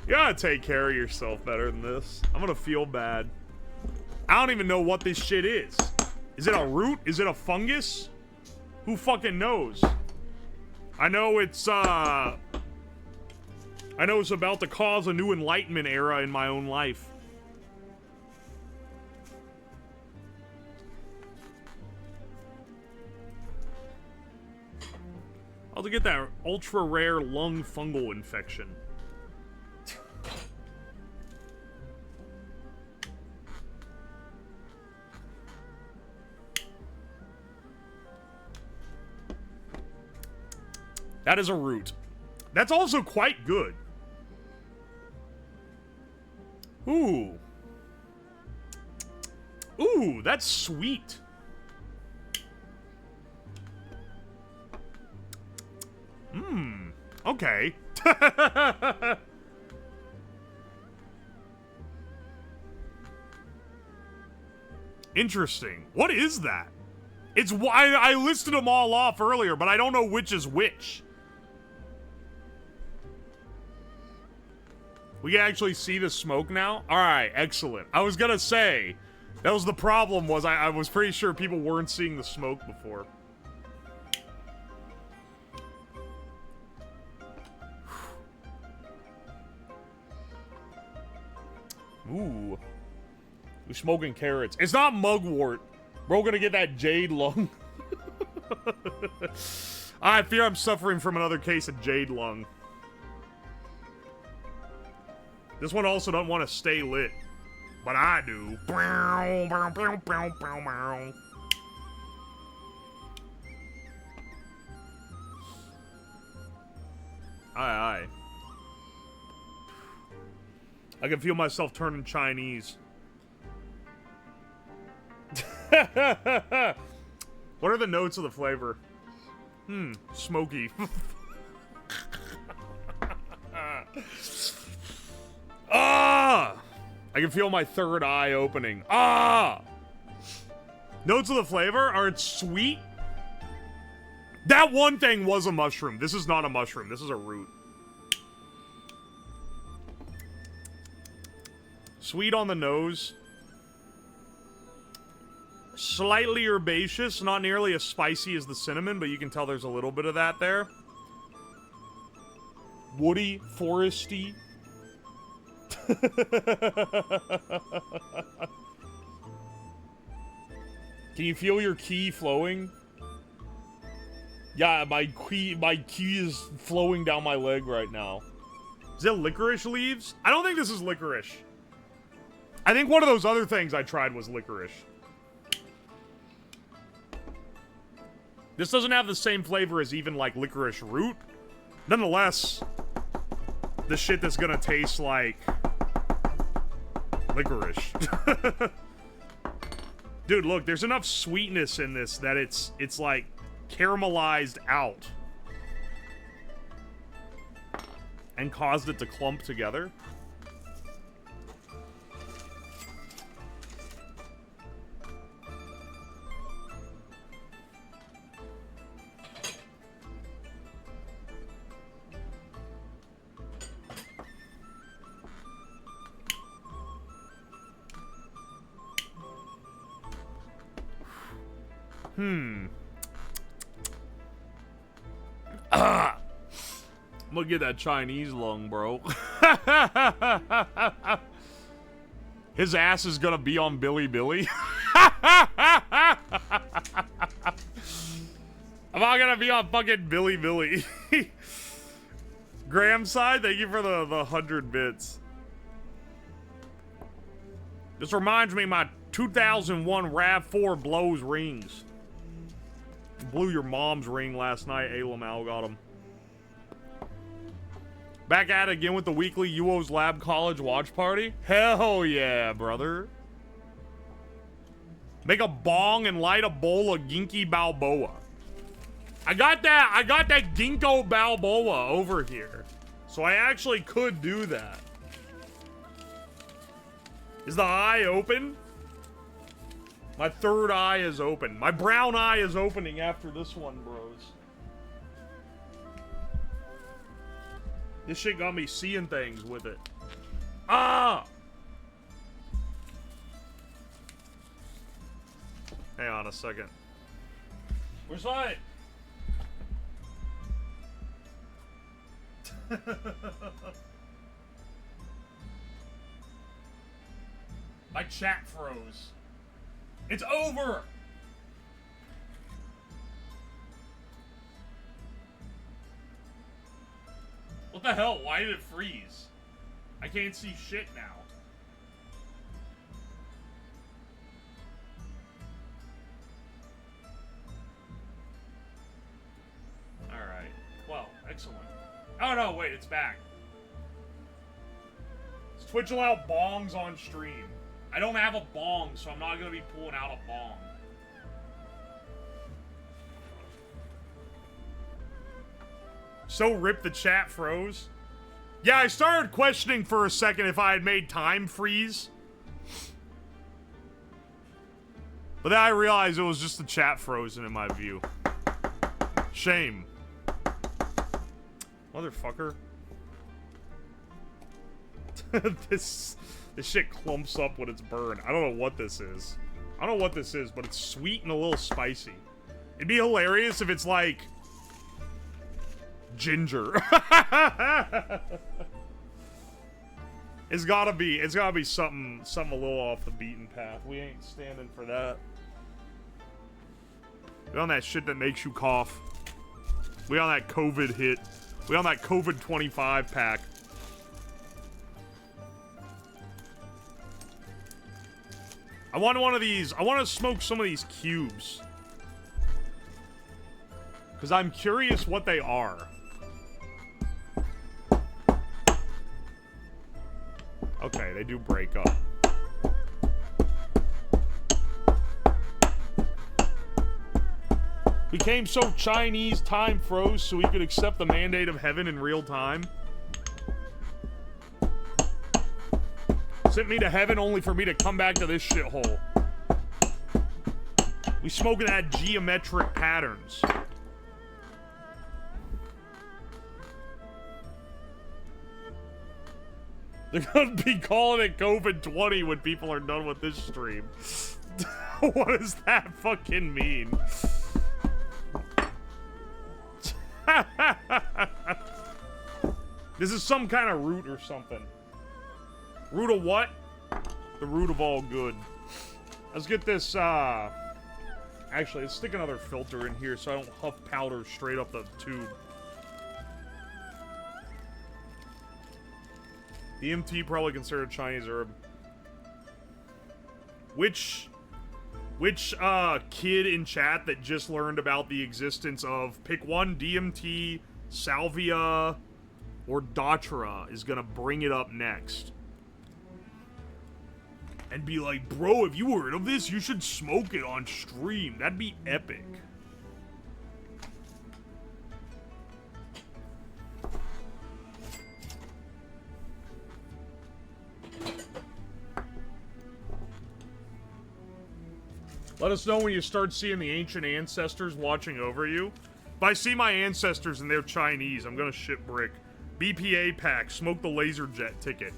gotta take care of yourself better than this. I'm gonna feel bad. I don't even know what this shit is. Is it a root? Is it a fungus? Who fucking knows? I know it's about to cause a new enlightenment era in my own life. How to get that ultra rare lung fungal infection? That is a root. That's also quite good. Ooh. Ooh, that's sweet. Hmm. Okay. Interesting. What is that? It's I listed them all off earlier, but I don't know which is which. We can actually see the smoke now? Alright, excellent. I was gonna say, that was the problem, was I was pretty sure people weren't seeing the smoke before. Ooh. We're smoking carrots. It's not mugwort. We're gonna get that jade lung. I fear I'm suffering from another case of jade lung. This one also doesn't want to stay lit. But I do. Aye. I can feel myself turning Chinese. What are the notes of the flavor? Smoky. Ah! I can feel my third eye opening. Ah! Notes of the flavor are it's sweet. That one thing was a mushroom. This is not a mushroom. This is a root. Sweet on the nose. Slightly herbaceous, not nearly as spicy as the cinnamon, but you can tell there's a little bit of that there. Woody, foresty. Can you feel your ki flowing? Yeah, my ki is flowing down my leg right now. Is it licorice leaves? I don't think this is licorice. I think one of those other things I tried was licorice. This doesn't have the same flavor as even, like, licorice root. Nonetheless, the shit that's gonna taste like licorice. Dude, look, there's enough sweetness in this that it's like caramelized out and caused it to clump together. I'm gonna get that Chinese lung, bro. His ass is gonna be on Billy Billy. Am I gonna be on fucking Billy Billy? Graham side, thank you for the 100 bits. This reminds me of my 2001 RAV4 blows rings. Blew your mom's ring last night. Alamal got him. Back at it again with the weekly Uwoslab college watch party? Hell yeah, brother. Make a bong and light a bowl of Ginkgo Balboa. I got that Ginkgo Balboa over here. So I actually could do that. Is the eye open? My third eye is open. My brown eye is opening after this one, bros. This shit got me seeing things with it. Ah! Hang on a second. Where's that? My chat froze. It's over! What the hell? Why did it freeze? I can't see shit now. Alright. Well, excellent. Oh no, wait, it's back. Does Twitch allow bongs on stream? I don't have a bong, so I'm not gonna be pulling out a bong. So rip the chat froze. Yeah, I started questioning for a second if I had made time freeze. But then I realized it was just the chat frozen in my view. Shame. Motherfucker. This shit clumps up when it's burned. I don't know what this is. I don't know what this is, but it's sweet and a little spicy. It'd be hilarious if it's like ginger. It's gotta be something a little off the beaten path. We ain't standing for that. We on that shit that makes you cough. We on that COVID hit. We on that COVID 25 pack. I want one of these. I want to smoke some of these cubes. Because I'm curious what they are. Okay, they do break up. Became so Chinese, time froze so we could accept the mandate of heaven in real time. Sent me to heaven only for me to come back to this shithole. We smoking that geometric patterns. They're gonna be calling it COVID-20 when people are done with this stream. What does that fucking mean? This is some kind of root or something. Root of what? The root of all good. Let's get this, actually, let's stick another filter in here so I don't huff powder straight up the tube. DMT probably considered a Chinese herb. Which kid in chat that just learned about the existence of, pick one, DMT, salvia, or datura is gonna bring it up next? And be like, bro, if you heard of this, you should smoke it on stream. That'd be epic. Let us know when you start seeing the ancient ancestors watching over you. If I see my ancestors and they're Chinese, I'm gonna shit brick. BPA pack, smoke the laser jet ticket.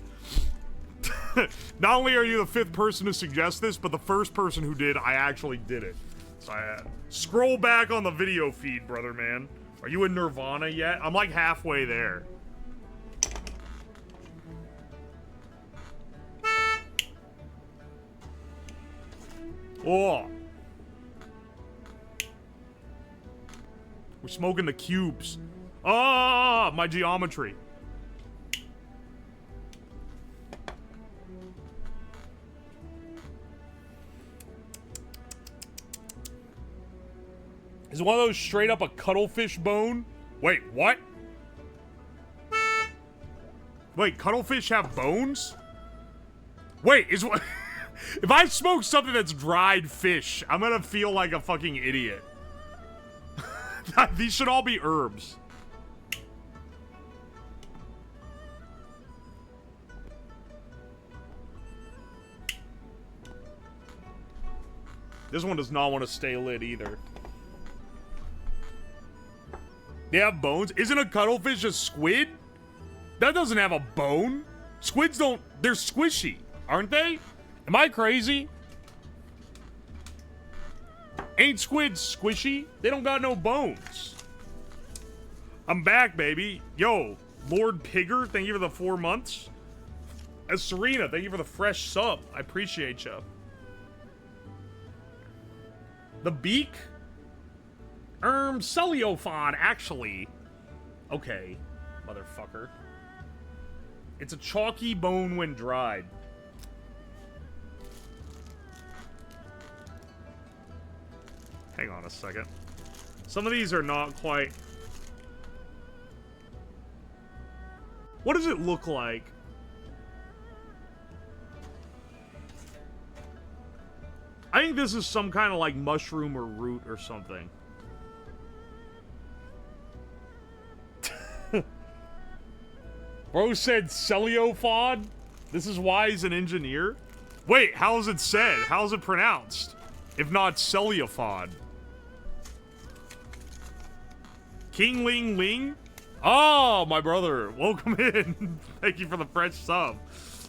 Not only are you the 5th person to suggest this, but the first person who did, I actually did it. So scroll back on the video feed, brother man. Are you in Nirvana yet? I'm like halfway there. Oh. We're smoking the cubes. Ah, my geometry. Is one of those straight up a cuttlefish bone? Wait, what? Wait, cuttlefish have bones? Wait, is what? If I smoke something that's dried fish, I'm gonna feel like a fucking idiot. These should all be herbs. This one does not want to stay lit either. They have bones? Isn't a cuttlefish a squid? That doesn't have a bone. Squids don't... They're squishy, aren't they? Am I crazy? Ain't squids squishy? They don't got no bones. I'm back, baby. Yo, Lord Pigger, thank you for the 4 months. Serena, thank you for the fresh sub. I appreciate you. The beak? Celiophon, actually. Okay, motherfucker. It's a chalky bone when dried. Hang on a second. Some of these are not quite... What does it look like? I think this is some kind of like mushroom or root or something. Bro said celiophod? This is why he's an engineer? Wait, how is it said? How is it pronounced? If not celiophod. King Ling Ling? Oh, my brother. Welcome in. Thank you for the fresh sub.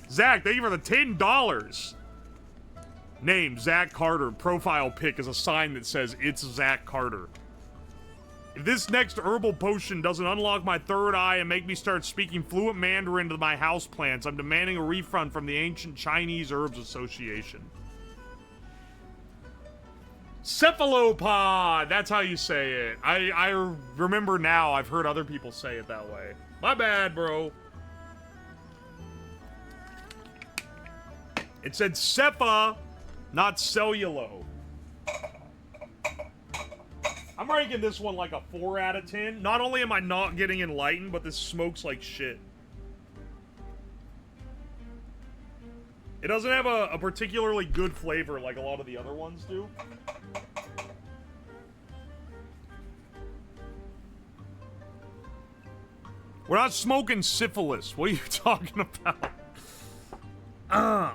Zach, thank you for the $10. Name, Zach Carter. Profile pic is a sign that says, it's Zach Carter. If this next herbal potion doesn't unlock my third eye and make me start speaking fluent Mandarin to my houseplants, I'm demanding a refund from the Ancient Chinese Herbs Association. Cephalopod! That's how you say it. I remember now. I've heard other people say it that way. My bad, bro. It said Cepha, not Cellulo. I'm ranking this one like a 4 out of 10. Not only am I not getting enlightened, but this smokes like shit. It doesn't have a particularly good flavor like a lot of the other ones do. We're not smoking syphilis. What are you talking about?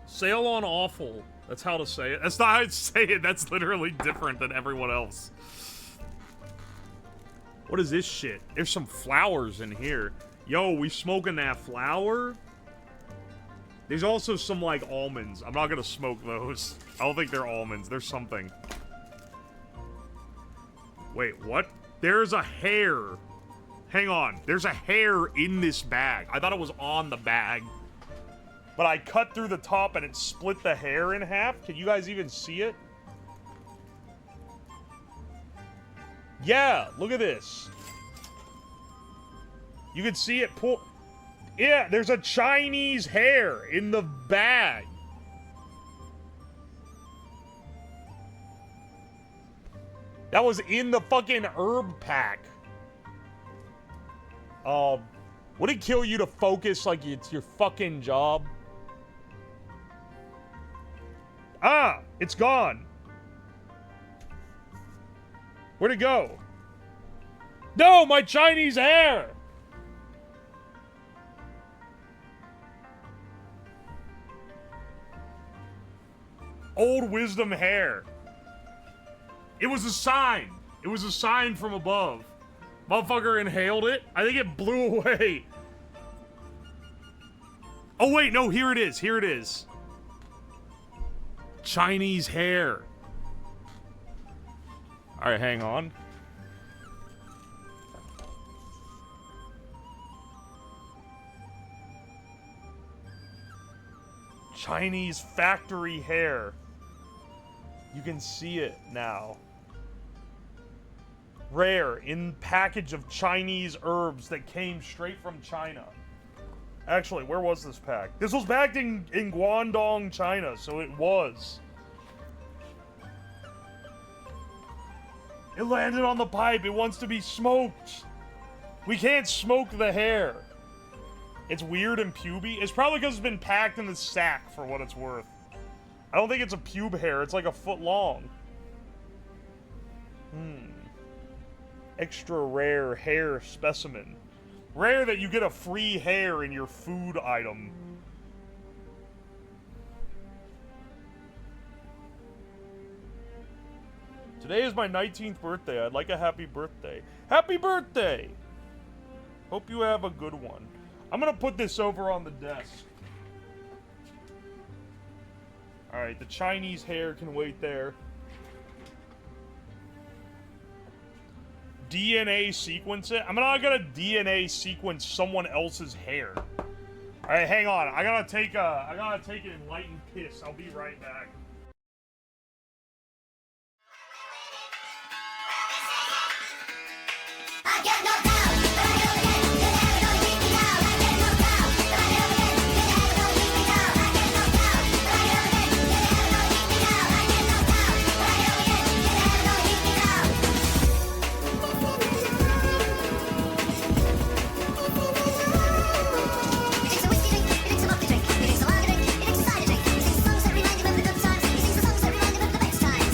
Sail on awful. That's how to say it. That's not how to say it. That's literally different than everyone else. What is this shit? There's some flowers in here. Yo, we smoking that flower? There's also some, like, almonds. I'm not gonna smoke those. I don't think they're almonds. They're something. Wait, what? There's a hair. Hang on. There's a hair in this bag. I thought it was on the bag. But I cut through the top and it split the hair in half. Can you guys even see it? Yeah, look at this. You can see it pull. Yeah, there's a Chinese hair in the bag. That was in the fucking herb pack. Would it kill you to focus like it's your fucking job? Ah, it's gone. Where'd it go? No, my Chinese hair! Old wisdom hair. It was a sign. It was a sign from above. Motherfucker inhaled it. I think it blew away. Oh, wait, no, here it is. Here it is. Chinese hair. All right, hang on. Chinese factory hair. You can see it now. Rare in package of Chinese herbs that came straight from China. Actually, where was this pack? This was packed in Guangdong, China, so it was. It landed on the pipe. It wants to be smoked. We can't smoke the hair. It's weird and puby. It's probably because it's been packed in the sack, for what it's worth. I don't think it's a pube hair. It's like a foot long. Extra rare hair specimen. Rare that you get a free hair in your food item. Today is my 19th birthday. I'd like a happy birthday. Happy birthday! Hope you have a good one. I'm gonna put this over on the desk. Alright, the Chinese hair can wait there. DNA sequence it? I'm not gonna DNA sequence someone else's hair. Alright, hang on. I gotta take an enlightened piss. I'll be right back. I get knocked down, but I go again. You never gonna keep me down. I get knocked down, but I go again. You never gonna keep me down. I get knocked down, but I go again. You never gonna keep me down. I get knocked down, but I go again. You never gonna keep me down. He drinks a whiskey drink, he drinks a vodka drink, he drinks a lager drink, he drinks a cider drink. He sings the songs that remind him of the good times. He sings the songs that remind him of the best times.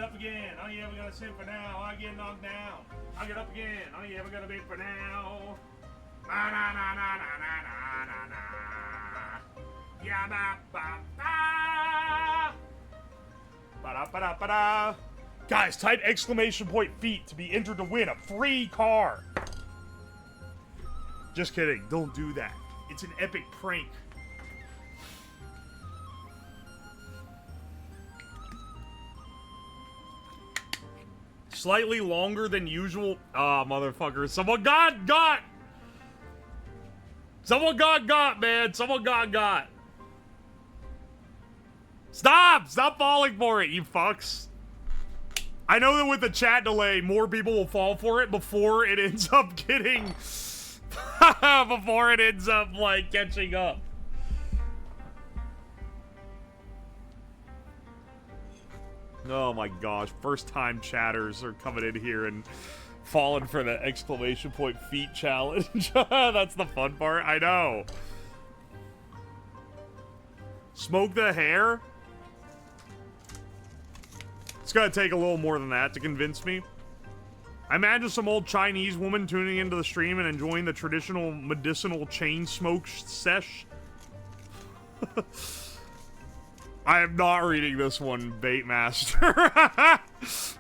get up again. I ain't ever gonna sit for now. I get knocked down. I get up again. I ain't ever gonna be for now. Na na na na na na na na na. Yeah, ba ba ba. Ba da ba da ba da. Guys, type exclamation point feet to be entered to win a free car. Just kidding. Don't do that. It's an epic prank. Slightly longer than usual. Ah, motherfucker. Someone got. Someone got, man. Someone got. Stop falling for it, you fucks. I know that with the chat delay, more people will fall for it before it ends up getting... before it ends up, like, catching up. Oh my gosh, first time chatters are coming in here and falling for the exclamation point feet challenge. That's the fun part, I know. Smoke the hair? It's gonna take a little more than that to convince me. I imagine some old Chinese woman tuning into the stream and enjoying the traditional medicinal chain smoke sesh. I am not reading this one, Bait Master.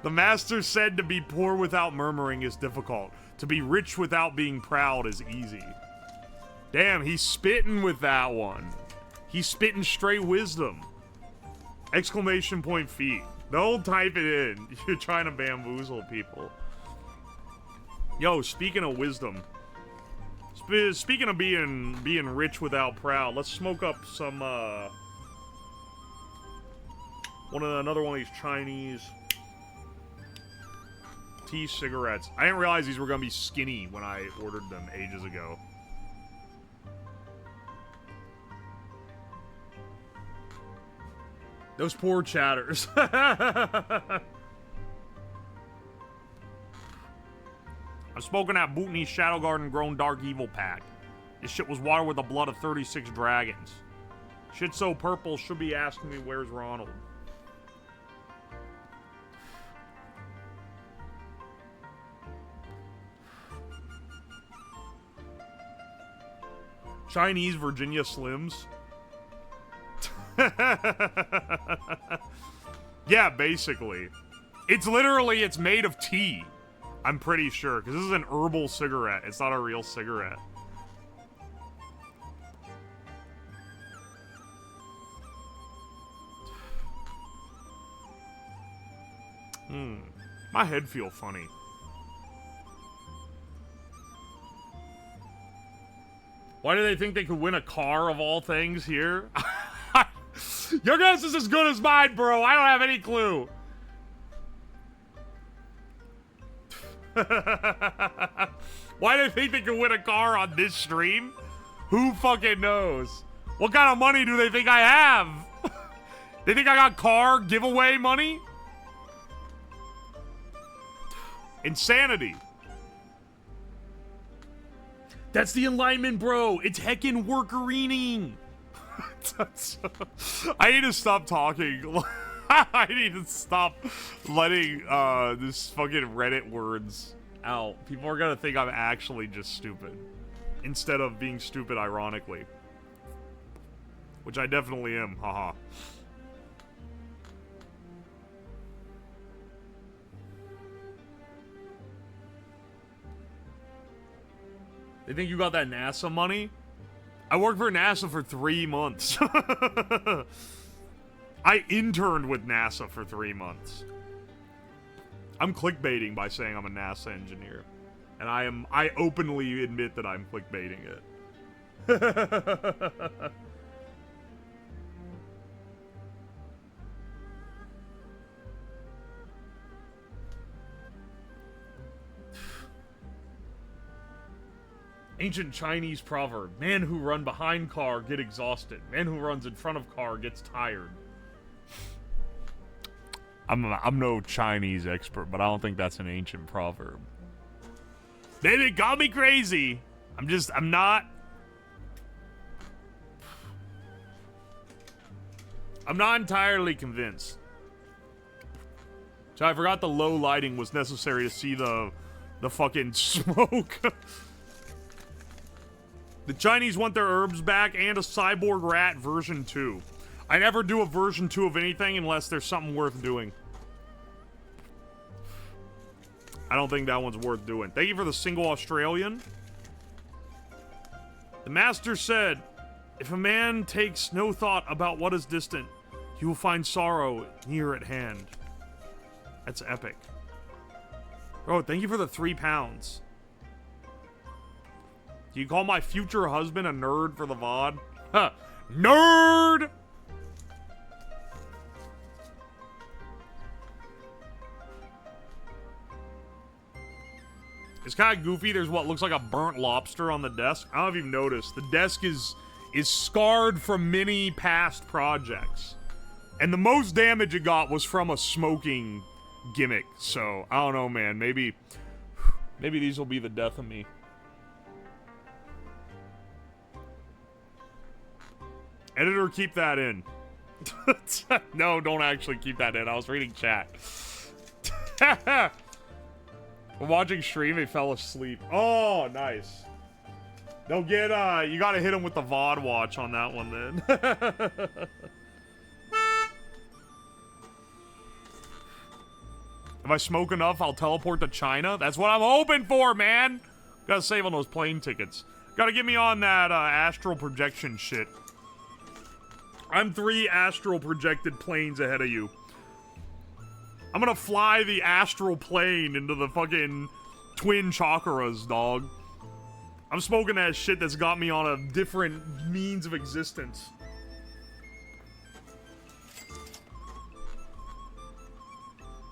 The master said to be poor without murmuring is difficult. To be rich without being proud is easy. Damn, he's spitting with that one. He's spitting straight wisdom. Exclamation point feet. Don't type it in. You're trying to bamboozle people. Yo, speaking of wisdom. Speaking of being rich without proud, let's smoke up some, another one of these Chinese tea cigarettes. I didn't realize these were gonna be skinny when I ordered them ages ago. Those poor chatters. I'm smoking that Bhutanese Shadow Garden grown Dark Evil pack. This shit was watered with the blood of 36 dragons. Shit so purple, should be asking me where's Ronald. Chinese Virginia Slims. Yeah, basically. It's literally, it's made of tea. I'm pretty sure, because this is an herbal cigarette. It's not a real cigarette. My head feel funny. Why do they think they could win a car of all things here? Your guess is as good as mine, bro. I don't have any clue. Why do they think they can win a car on this stream? Who fucking knows? What kind of money do they think I have? They think I got car giveaway money? Insanity. That's the alignment, bro. It's heckin' workerining. I need to stop talking. I need to stop letting this fucking Reddit words out. People are gonna think I'm actually just stupid. Instead of being stupid ironically. Which I definitely am, haha. They think you got that NASA money? I worked for NASA for 3 months. I interned with NASA for 3 months. I'm clickbaiting by saying I'm a NASA engineer. And I openly admit that I'm clickbaiting it. Ancient Chinese proverb. Man who run behind car get exhausted. Man who runs in front of car gets tired. I'm no Chinese expert, but I don't think that's an ancient proverb. Baby, call me crazy. I'm not entirely convinced. So I forgot the low lighting was necessary to see the fucking smoke. The Chinese want their herbs back and a cyborg rat version 2. I never do a version 2 of anything unless there's something worth doing. I don't think that one's worth doing. Thank you for the single Australian. The master said, if a man takes no thought about what is distant, he will find sorrow near at hand. That's epic. Oh, thank you for the 3 pounds. Do you call my future husband a nerd for the VOD? Huh. Nerd! It's kind of goofy. There's what looks like a burnt lobster on the desk. I don't know if you've noticed. The desk is scarred from many past projects. And the most damage it got was from a smoking gimmick. So, I don't know, man. Maybe these will be the death of me. Editor, keep that in. No, don't actually keep that in. I was reading chat. When watching stream, he fell asleep. Oh, nice. They'll get, you gotta hit him with the VOD watch on that one, then. If I smoke enough, I'll teleport to China? That's what I'm hoping for, man! Gotta save on those plane tickets. Gotta get me on that, astral projection shit. I'm 3 astral projected planes ahead of you. I'm gonna fly the astral plane into the fucking twin chakras, dog. I'm smoking that shit that's got me on a different means of existence.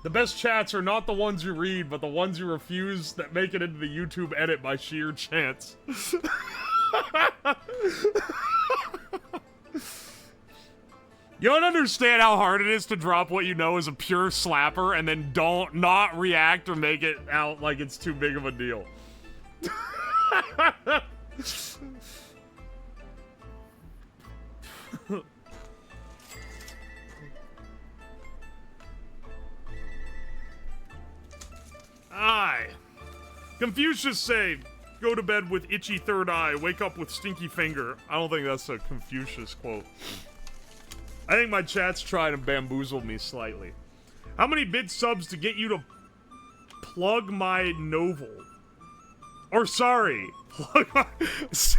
The best chats are not the ones you read, but the ones you refuse that make it into the YouTube edit by sheer chance. You don't understand how hard it is to drop what you know is a pure slapper and then not react or make it out like it's too big of a deal. Aye. Confucius say, go to bed with itchy third eye, wake up with stinky finger. I don't think that's a Confucius quote. I think my chat's trying to bamboozle me slightly. How many bit subs to get you to plug my novel? Or sorry, plug my... This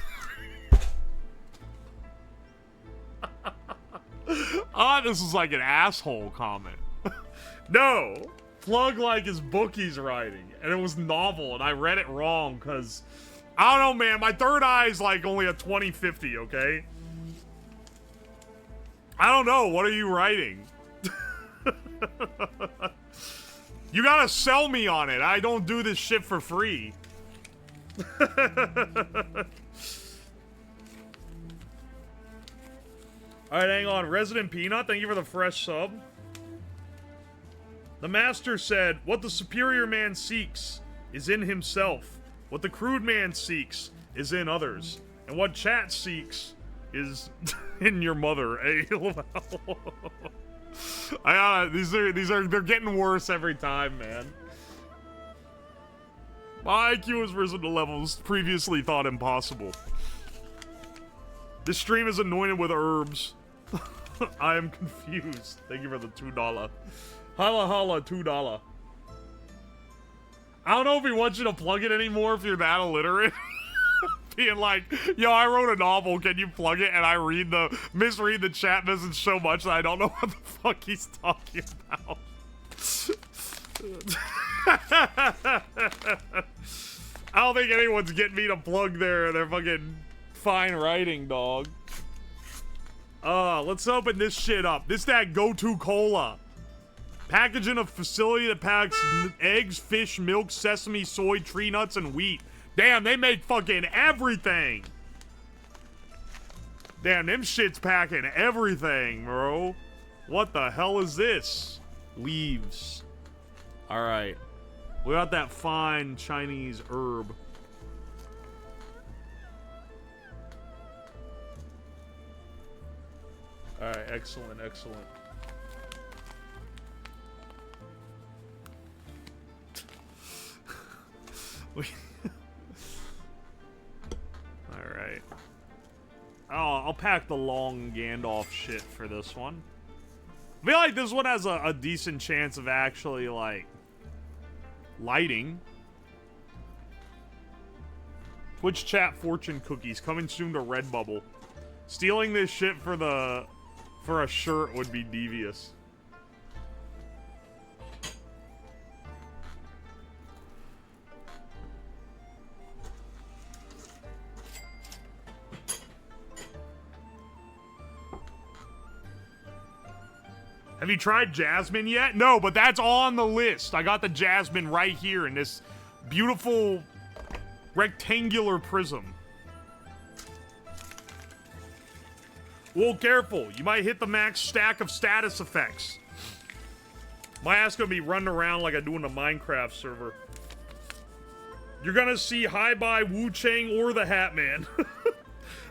is like an asshole comment. No, plug like his book he's writing, and it was novel, and I read it wrong, because... I don't know, man, my third eye is like only a 20/50, okay? I don't know. What are you writing? You gotta sell me on it. I don't do this shit for free. Alright, hang on. Resident Peanut, thank you for the fresh sub. The master said, what the superior man seeks is in himself. What the crude man seeks is in others. And what chat seeks is in your mother. Hey, they're getting worse every time, man. My IQ has risen to levels previously thought impossible. This stream is anointed with herbs. I am confused. Thank you for the $2. Holla holla, $2. I don't know if he wants you to plug it anymore if you're that illiterate. Being like, yo, I wrote a novel, can you plug it? And I misread the chat message so much that I don't know what the fuck he's talking about. I don't think anyone's getting me to plug their fucking fine writing, dog. Let's open this shit up. This that go-to cola. Packaging a facility that packs eggs, fish, milk, sesame, soy, tree nuts, and wheat. Damn, they make fucking everything. Damn, them shits packing everything, bro. What the hell is this? Leaves. Alright. We got that fine Chinese herb. Alright, excellent, excellent. Alright. Oh, I'll pack the long Gandalf shit for this one. I feel like this one has a decent chance of actually, like, lighting. Twitch chat fortune cookies coming soon to Redbubble. Stealing this shit for a shirt would be devious. Have you tried Jasmine yet? No, but that's on the list. I got the Jasmine right here in this beautiful rectangular prism. Well, careful. You might hit the max stack of status effects. My ass gonna be running around like I do in a Minecraft server. You're gonna see hi-bye Wu Chang or the Hat Man.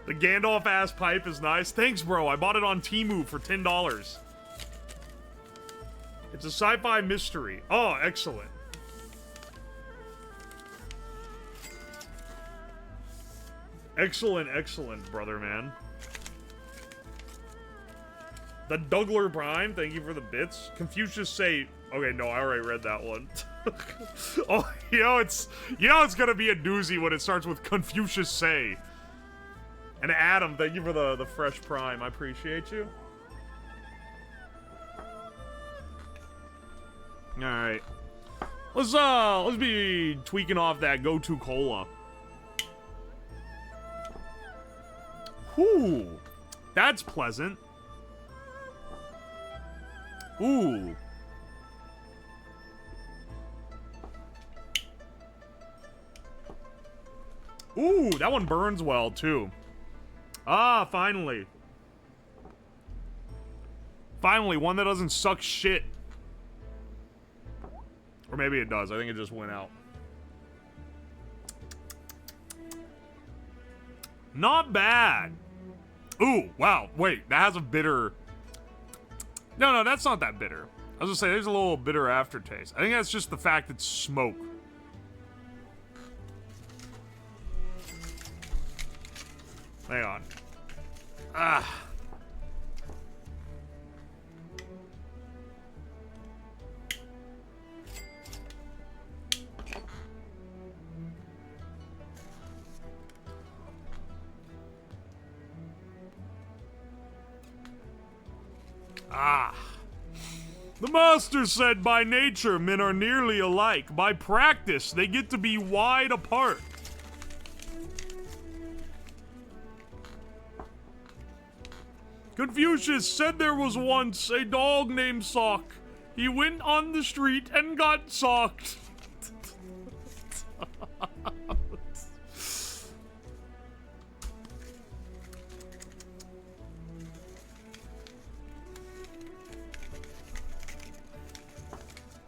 The Gandalf ass pipe is nice. Thanks, bro. I bought it on Temu for $10. It's a sci-fi mystery. Oh, excellent. Excellent, excellent, brother, man. The Dougler Prime, thank you for the bits. Confucius say... Okay, no, I already read that one. Oh, it's gonna be a doozy when it starts with Confucius say. And Adam, thank you for the fresh Prime. I appreciate you. Alright. Let's be tweaking off that go-to cola. Whew. That's pleasant. Ooh. Ooh, that one burns well, too. Ah, finally. Finally, one that doesn't suck shit. Or maybe it does. I think it just went out. Not bad. Ooh, wow. Wait, that has a bitter... No, that's not that bitter. I was gonna say, there's a little bitter aftertaste. I think that's just the fact it's smoke. Hang on. Ah. Ah. The master said by nature men are nearly alike. By practice they get to be wide apart. Confucius said there was once a dog named Sock. He went on the street and got socked.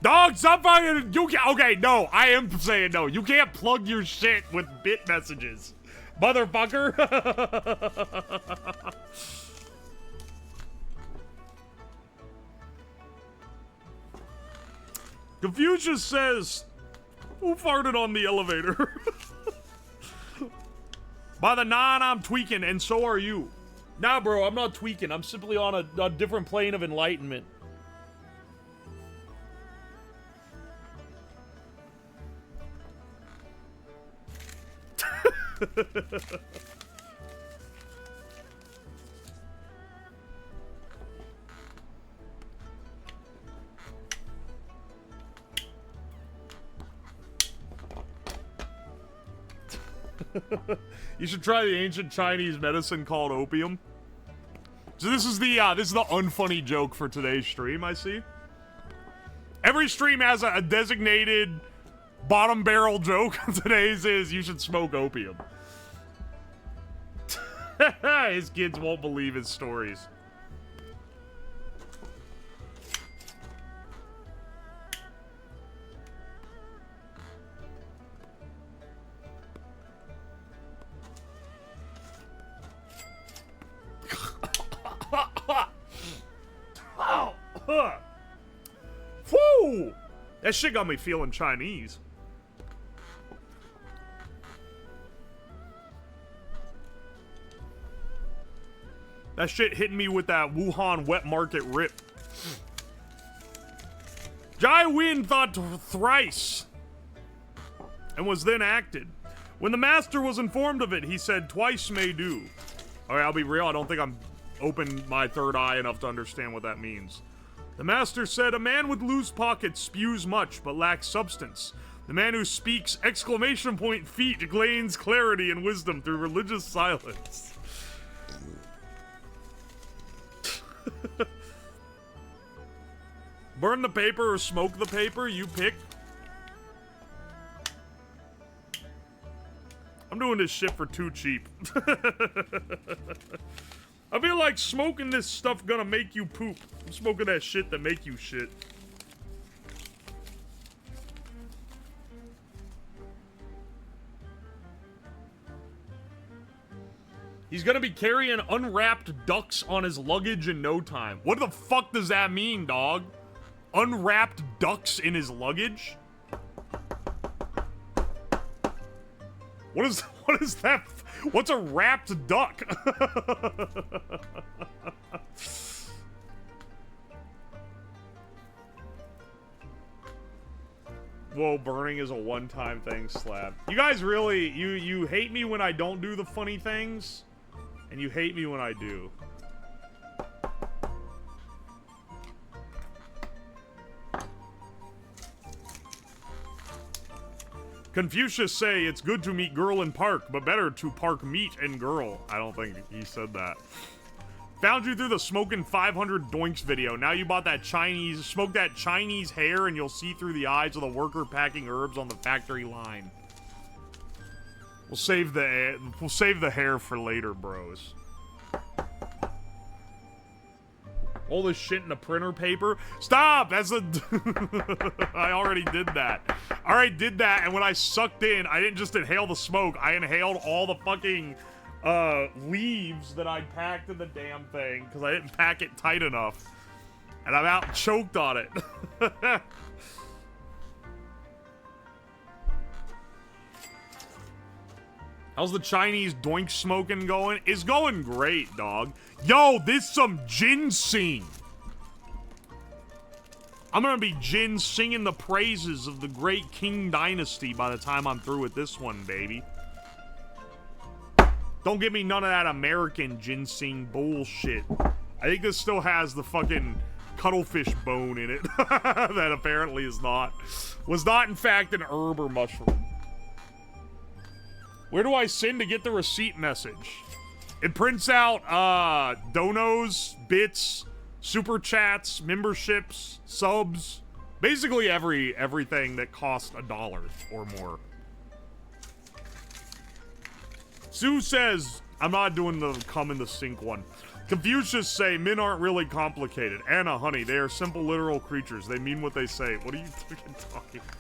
Dog, stop fucking. You can't. Okay, no, I am saying no. You can't plug your shit with bit messages, motherfucker. Confucius says, who farted on the elevator? By the 9, I'm tweaking, and so are you. Nah, bro, I'm not tweaking. I'm simply on a different plane of enlightenment. You should try the ancient Chinese medicine called opium. So this is the unfunny joke for today's stream, I see. Every stream has a designated bottom barrel joke. Today's is you should smoke opium. His kids won't believe his stories. Whew! That shit got me feeling Chinese. That shit hitting me with that Wuhan wet market rip. Jai Win thought thrice and was then acted. When the master was informed of it, he said, "Twice may do." Alright, I'll be real, I don't think I'm open my third eye enough to understand what that means. The master said, "A man with loose pockets spews much, but lacks substance. The man who speaks exclamation point feet gains clarity and wisdom through religious silence." Burn the paper or smoke the paper, you pick. I'm doing this shit for too cheap. I feel like smoking this stuff gonna make you poop. I'm smoking that shit that make you shit. He's gonna be carrying unwrapped ducks on his luggage in no time. What the fuck does that mean, dog? Unwrapped ducks in his luggage? What is that? What's a wrapped duck? Whoa, burning is a one-time thing, Slab. You guys really, you hate me when I don't do the funny things, and you hate me when I do. Confucius say it's good to meet girl in park, but better to park meet and girl. I don't think he said that. Found you through the smoking 500 doinks video. Now you bought that smoke that Chinese hair and you'll see through the eyes of the worker packing herbs on the factory line. We'll save the hair for later, bros. All this shit in the printer paper. Stop! That's a... I already did that. I already did that, and when I sucked in, I didn't just inhale the smoke. I inhaled all the fucking leaves that I packed in the damn thing, because I didn't pack it tight enough. And I'm out choked on it. How's the Chinese doink smoking going? It's going great, dog. Yo, this some ginseng. I'm gonna be Jin singing the praises of the great King Dynasty by the time I'm through with this one, baby. Don't give me none of that American ginseng bullshit. I think this still has the fucking cuttlefish bone in it. That apparently was not in fact an herb or mushroom. Where do I send to get the receipt message? It prints out donos, bits, super chats, memberships, subs, basically everything that costs $1 or more. Sue says, I'm not doing the come in the sink one. Confucius say men aren't really complicated. Anna, honey, they are simple literal creatures. They mean what they say. What are you fucking talking about?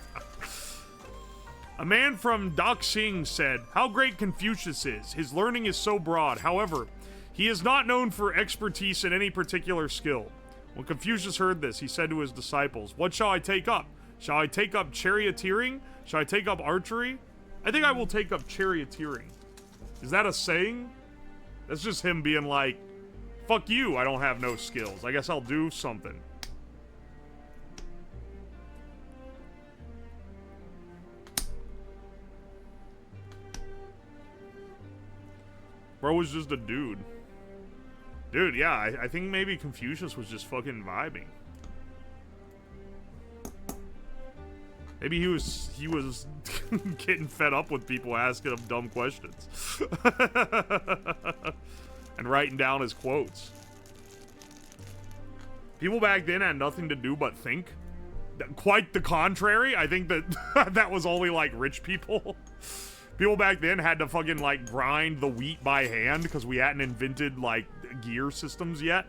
A man from Daxing said, how great Confucius is. His learning is so broad. However, he is not known for expertise in any particular skill. When Confucius heard this, he said to his disciples, what shall I take up? Shall I take up charioteering? Shall I take up archery? I think I will take up charioteering. Is that a saying? That's just him being like, fuck you, I don't have no skills. I guess I'll do something. Bro was just a dude. Dude, yeah, I think maybe Confucius was just fucking vibing. Maybe he was getting fed up with people asking him dumb questions. And writing down his quotes. People back then had nothing to do but think. Quite the contrary. I think that that was only like rich people. People back then had to fucking like grind the wheat by hand because we hadn't invented like gear systems yet.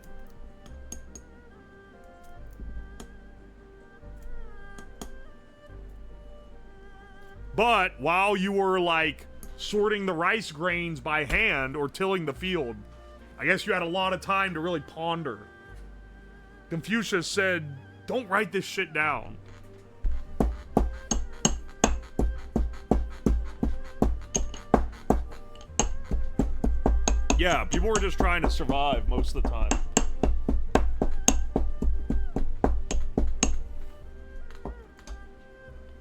But while you were like sorting the rice grains by hand or tilling the field, I guess you had a lot of time to really ponder. Confucius said, don't write this shit down. Yeah, people were just trying to survive most of the time.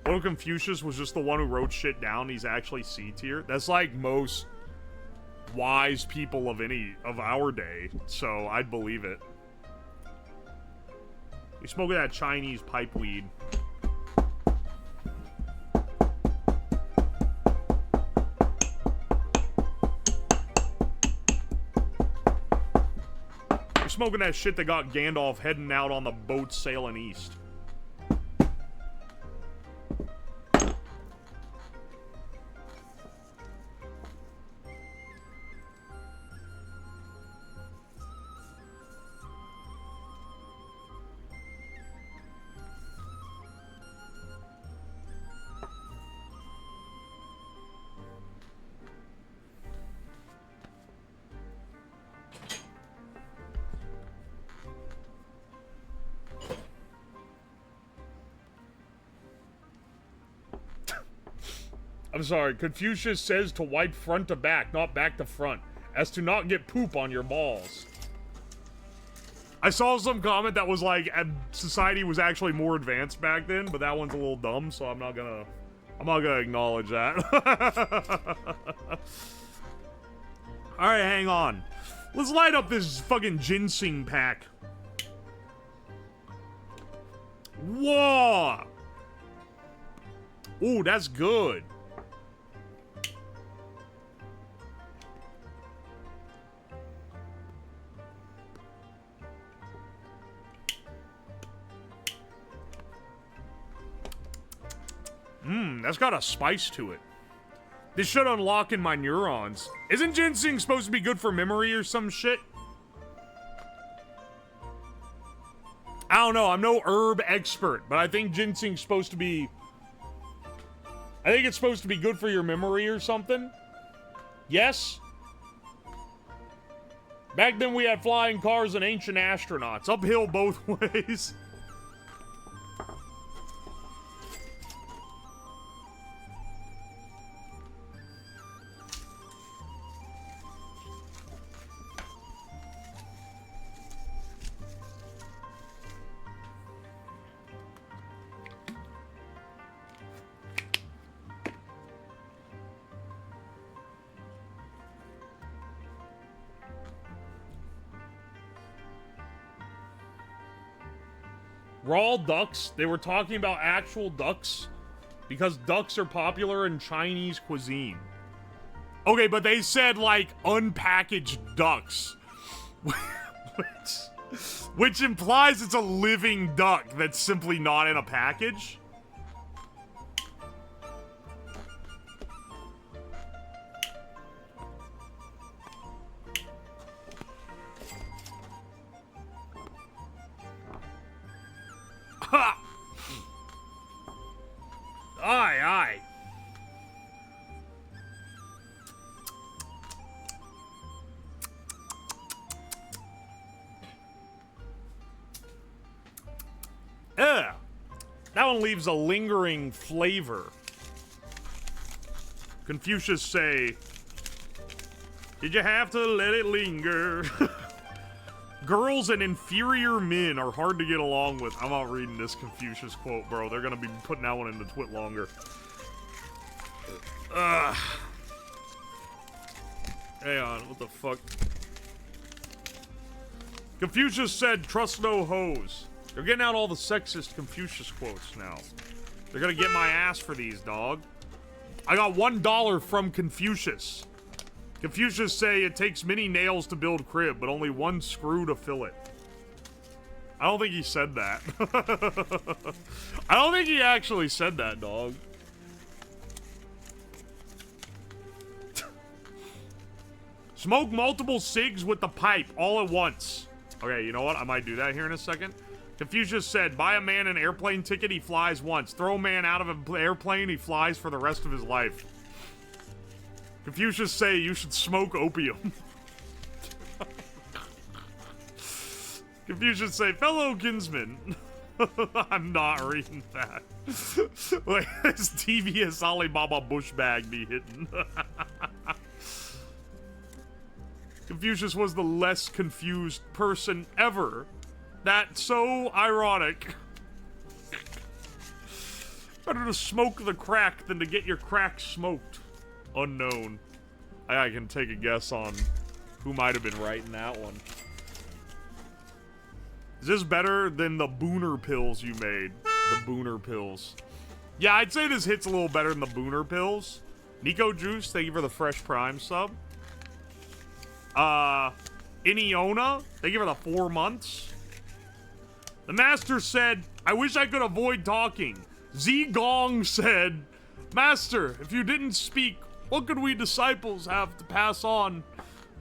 What if Confucius was just the one who wrote shit down? He's actually C tier. That's like most wise people of our day, so I'd believe it. You smoking that Chinese pipe weed. You're smoking that shit that got Gandalf heading out on the boat sailing east. I'm sorry, Confucius says to wipe front to back, not back to front, as to not get poop on your balls. I saw some comment that was like, society was actually more advanced back then, but that one's a little dumb, so I'm not gonna acknowledge that. Alright, hang on. Let's light up this fucking ginseng pack. Whoa! Ooh, that's good. That's got a spice to it. This should unlock in my neurons. Isn't ginseng supposed to be good for memory or some shit? I don't know, I'm no herb expert, but I think ginseng's supposed to be... I think it's supposed to be good for your memory or something. Yes? Back then we had flying cars and ancient astronauts. Uphill both ways. Raw ducks? They were talking about actual ducks? Because ducks are popular in Chinese cuisine. Okay, but they said, like, unpackaged ducks. which implies it's a living duck that's simply not in a package. Ha! Aye, aye. Ugh. That one leaves a lingering flavor. Confucius say, did you have to let it linger? Girls and inferior men are hard to get along with. I'm not reading this Confucius quote, bro. They're gonna be putting that one in the twit longer. Ugh. Hang on, what the fuck? Confucius said, trust no hoes. They're getting out all the sexist Confucius quotes now. They're gonna get my ass for these, dog. I got $1 from Confucius. Confucius say it takes many nails to build crib, but only one screw to fill it. I don't think he said that. I don't think he actually said that, dog. Smoke multiple cigs with the pipe all at once. Okay, you know what? I might do that here in a second. Confucius said, buy a man an airplane ticket, he flies once. Throw a man out of an airplane, he flies for the rest of his life. Confucius say you should smoke opium. Confucius say, fellow kinsman. I'm not reading that. Like, this devious Alibaba bush bag be hitting. Confucius was the less confused person ever. That's so ironic. Better to smoke the crack than to get your crack smoked. Unknown. I can take a guess on who might have been right in that one. Is this better than the Booner pills you made? The Booner pills. Yeah, I'd say this hits a little better than the Booner pills. Nico Juice, thank you for the fresh prime sub. Iniona, thank you for the 4 months. The Master said, I wish I could avoid talking. Z Gong said, Master, if you didn't speak, what could we disciples have to pass on?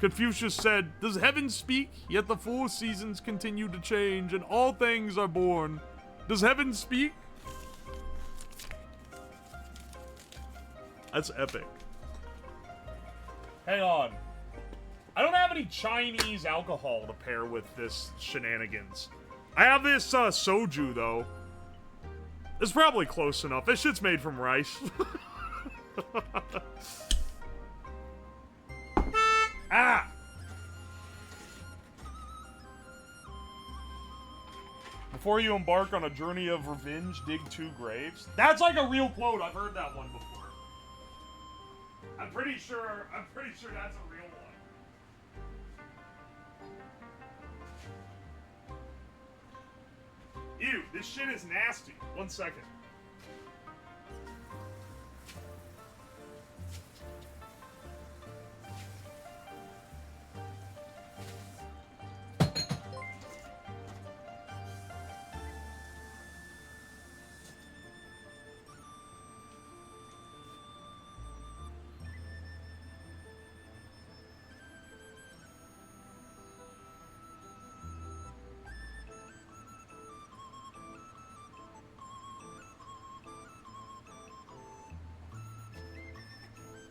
Confucius said, does heaven speak? Yet the 4 seasons continue to change, and all things are born. Does heaven speak? That's epic. Hang on. I don't have any Chinese alcohol to pair with this shenanigans. I have this soju, though. It's probably close enough. This shit's made from rice. Ah! Before you embark on a journey of revenge, dig 2 graves. That's like a real quote. I've heard that one before. I'm pretty sure that's a real one. Ew, this shit is nasty. 1 second.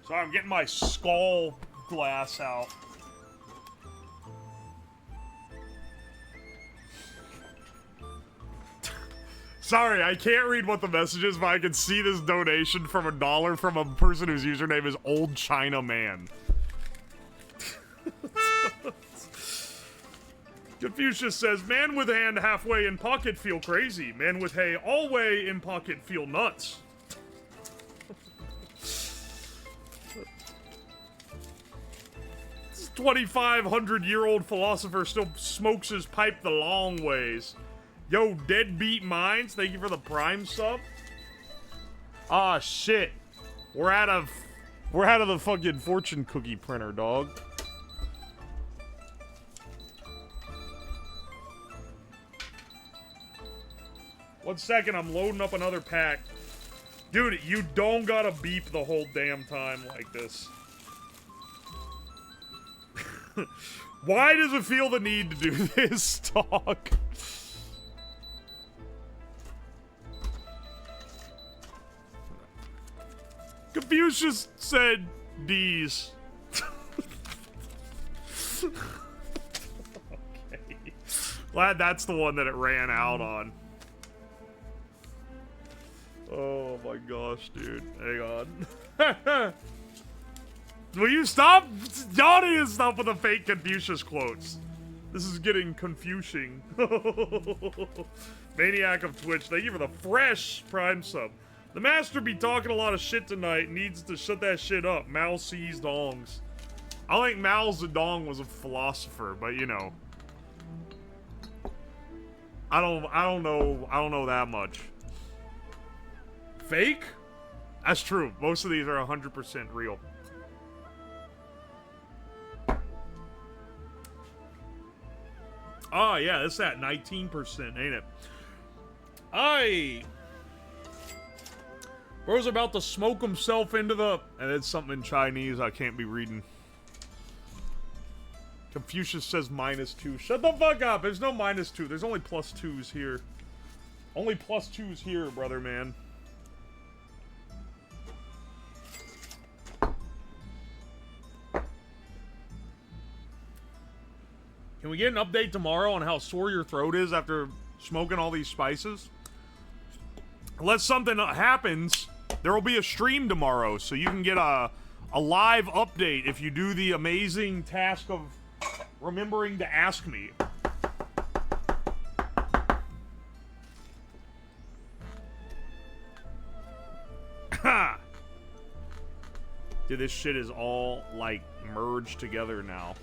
Sorry, I'm getting my skull glass out. Sorry, I can't read what the message is, but I can see this donation from $1 from a person whose username is Old China Man. Confucius says, man with hand halfway in pocket feel crazy. Man with hay all way in pocket feel nuts. 2,500-year-old philosopher still smokes his pipe the long ways. Yo, Deadbeat Minds, thank you for the prime sub. Ah, shit. We're out of the fucking fortune cookie printer, dog. One second, I'm loading up another pack. Dude, you don't gotta beep the whole damn time like this. Why does it feel the need to do this, dog? Confucius said D's. Okay. Glad that's the one that it ran out on. Oh my gosh, dude. Hang on. Will you stop? Y'all need to stop with the fake Confucius quotes. This is getting confusing. Maniac of Twitch, thank you for the fresh prime sub. The master be talking a lot of shit tonight. Needs to shut that shit up. Mao sees dongs. I don't think Mao Zedong was a philosopher, but you know. I don't know that much. Fake? That's true. Most of these are 100% real. Oh, yeah, it's that 19%, ain't it? Bro's about to smoke himself into the... And it's something in Chinese I can't be reading. Confucius says -2. Shut the fuck up. There's no -2. There's only +2s here. Only +2s here, brother man. Can we get an update tomorrow on how sore your throat is after smoking all these spices? Unless something happens, there will be a stream tomorrow, so you can get a live update if you do the amazing task of remembering to ask me. Ha! Dude, this shit is all, like, merged together now.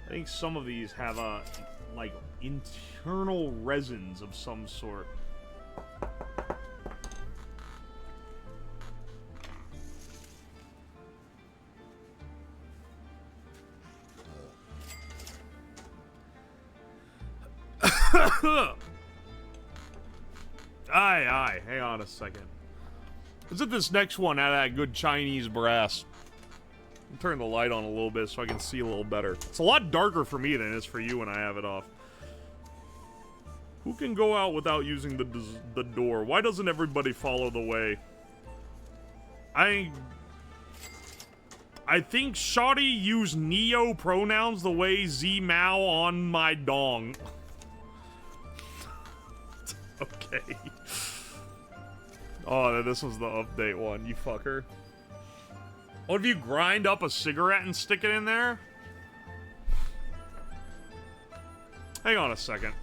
I think some of these have a, like, internal resins of some sort. Aye, hang on a second. Let's hit this next one out of that good Chinese brass. I'll turn the light on a little bit so I can see a little better. It's a lot darker for me than it is for you when I have it off. Who can go out without using the door? Why doesn't everybody follow the way? I think Shoddy used Neo pronouns the way Z Mao on my dong. Okay. Oh, this was the update one, you fucker. What if you grind up a cigarette and stick it in there? Hang on a second.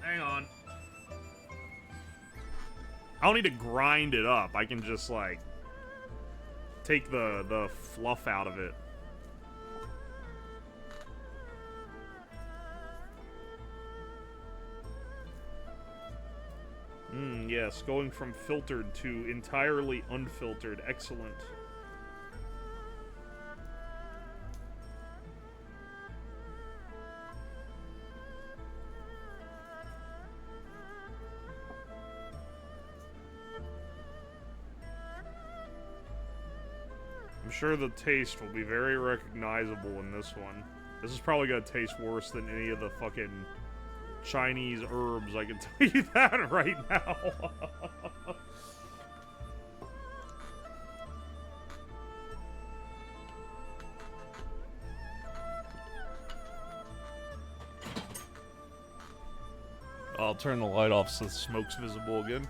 Hang on. I don't need to grind it up. I can just, like, take the fluff out of it. Yes, going from filtered to entirely unfiltered. Excellent. I'm sure the taste will be very recognizable in this one. This is probably gonna taste worse than any of the fucking Chinese herbs, I can tell you that right now. I'll turn the light off so the smoke's visible again.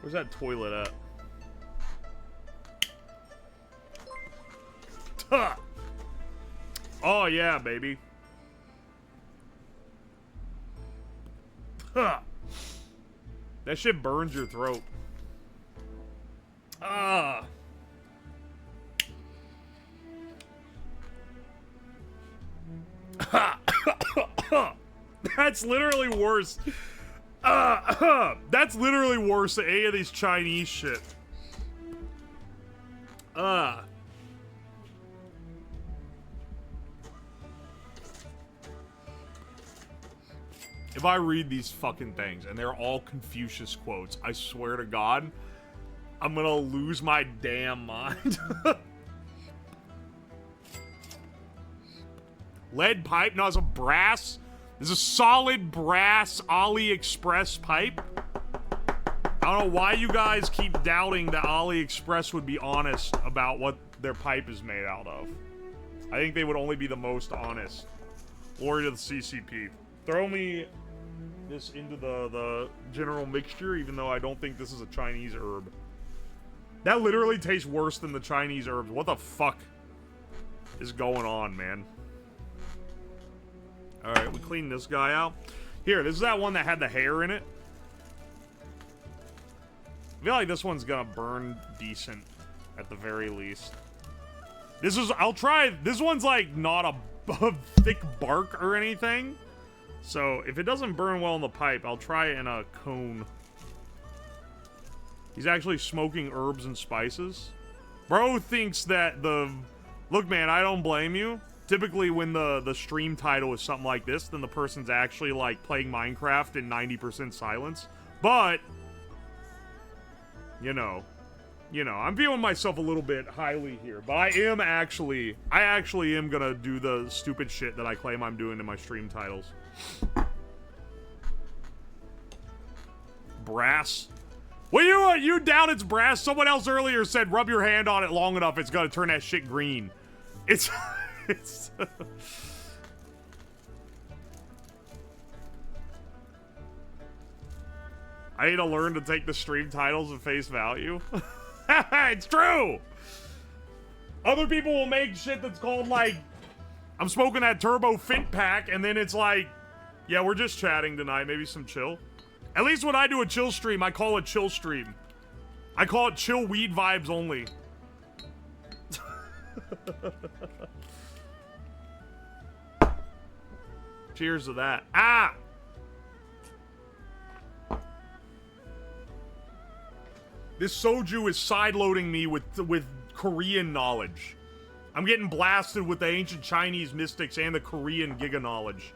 Where's that toilet at? Tuh! Oh yeah, baby. Huh. That shit burns your throat. Ah. That's literally worse. That's literally worse than any of these Chinese shit. If I read these fucking things and they're all Confucius quotes, I swear to God, I'm gonna lose my damn mind. Lead pipe? No, it's a brass. It's a solid brass AliExpress pipe. I don't know why you guys keep doubting that AliExpress would be honest about what their pipe is made out of. I think they would only be the most honest. Glory to the CCP. Throw me this into the general mixture, even though I don't think this is a Chinese herb. That literally tastes worse than the Chinese herbs. What the fuck is going on, man? Alright, we cleaned this guy out. Here, this is that one that had the hair in it. I feel like this one's gonna burn decent, at the very least. This is, I'll try, this one's like not a thick bark or anything. So, if it doesn't burn well in the pipe, I'll try it in a cone. He's actually smoking herbs and spices. Bro thinks that the... Look, man, I don't blame you. Typically, when the stream title is something like this, then the person's actually, like, playing Minecraft in 90% silence. But, you know, I'm viewing myself a little bit highly here. But I actually am gonna do the stupid shit that I claim I'm doing in my stream titles. Brass? Well, you doubt it's brass? Someone else earlier said rub your hand on it long enough, it's gonna turn that shit green. It's... it's... I need to learn to take the stream titles at face value. It's true! Other people will make shit that's called, like, I'm smoking that Turbo Fint Pack, and then it's like, yeah, we're just chatting tonight, maybe some chill. At least when I do a chill stream, I call it chill stream. I call it chill weed vibes only. Cheers to that. Ah! This soju is sideloading me with Korean knowledge. I'm getting blasted with the ancient Chinese mystics and the Korean Giga knowledge.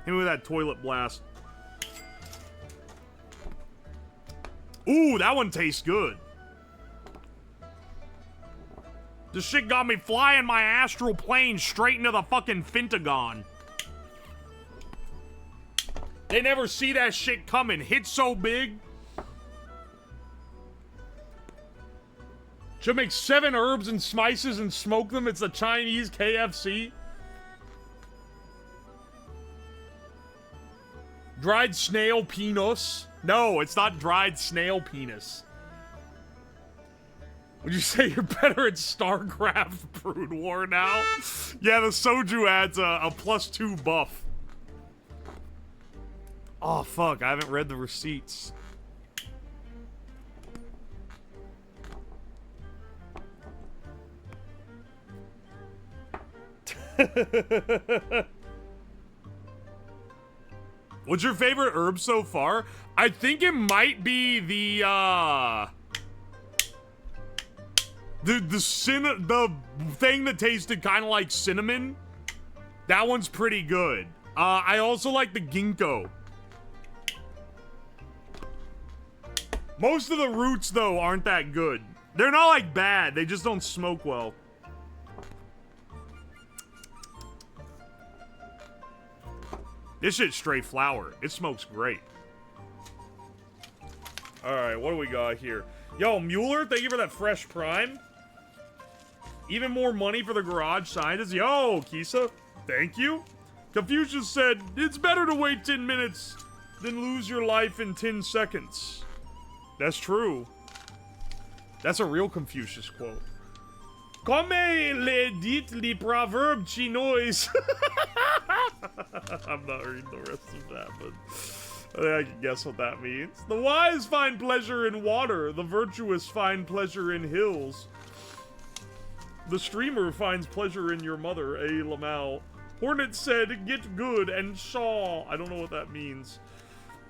Hit me with that toilet blast. Ooh, that one tastes good. This shit got me flying my astral plane straight into the fucking Fintagon. They never see that shit coming. Hit so big. Should make 7 herbs and spices and smoke them. It's the Chinese KFC. Dried snail penis. No, it's not dried snail penis. Would you say you're better at StarCraft Brood War now? Yeah, the soju adds a +2 buff. Oh, fuck. I haven't read the receipts. What's your favorite herb so far? I think it might be the thing that tasted kind of like cinnamon. That one's pretty good. I also like the ginkgo. Most of the roots, though, aren't that good. They're not, like, bad. They just don't smoke well. This shit's straight flower. It smokes great. Alright, what do we got here? Yo, Mueller, thank you for that fresh prime. Even more money for the garage scientist. Yo, Kisa, thank you. Confucius said, it's better to wait 10 minutes than lose your life in 10 seconds. That's true. That's a real Confucius quote. Comme le dit le proverbe chinois. I'm not reading the rest of that, but I think I can guess what that means. The wise find pleasure in water. The virtuous find pleasure in hills. The streamer finds pleasure in your mother, A. Lamau. Hornet said, get good and saw. I don't know what that means.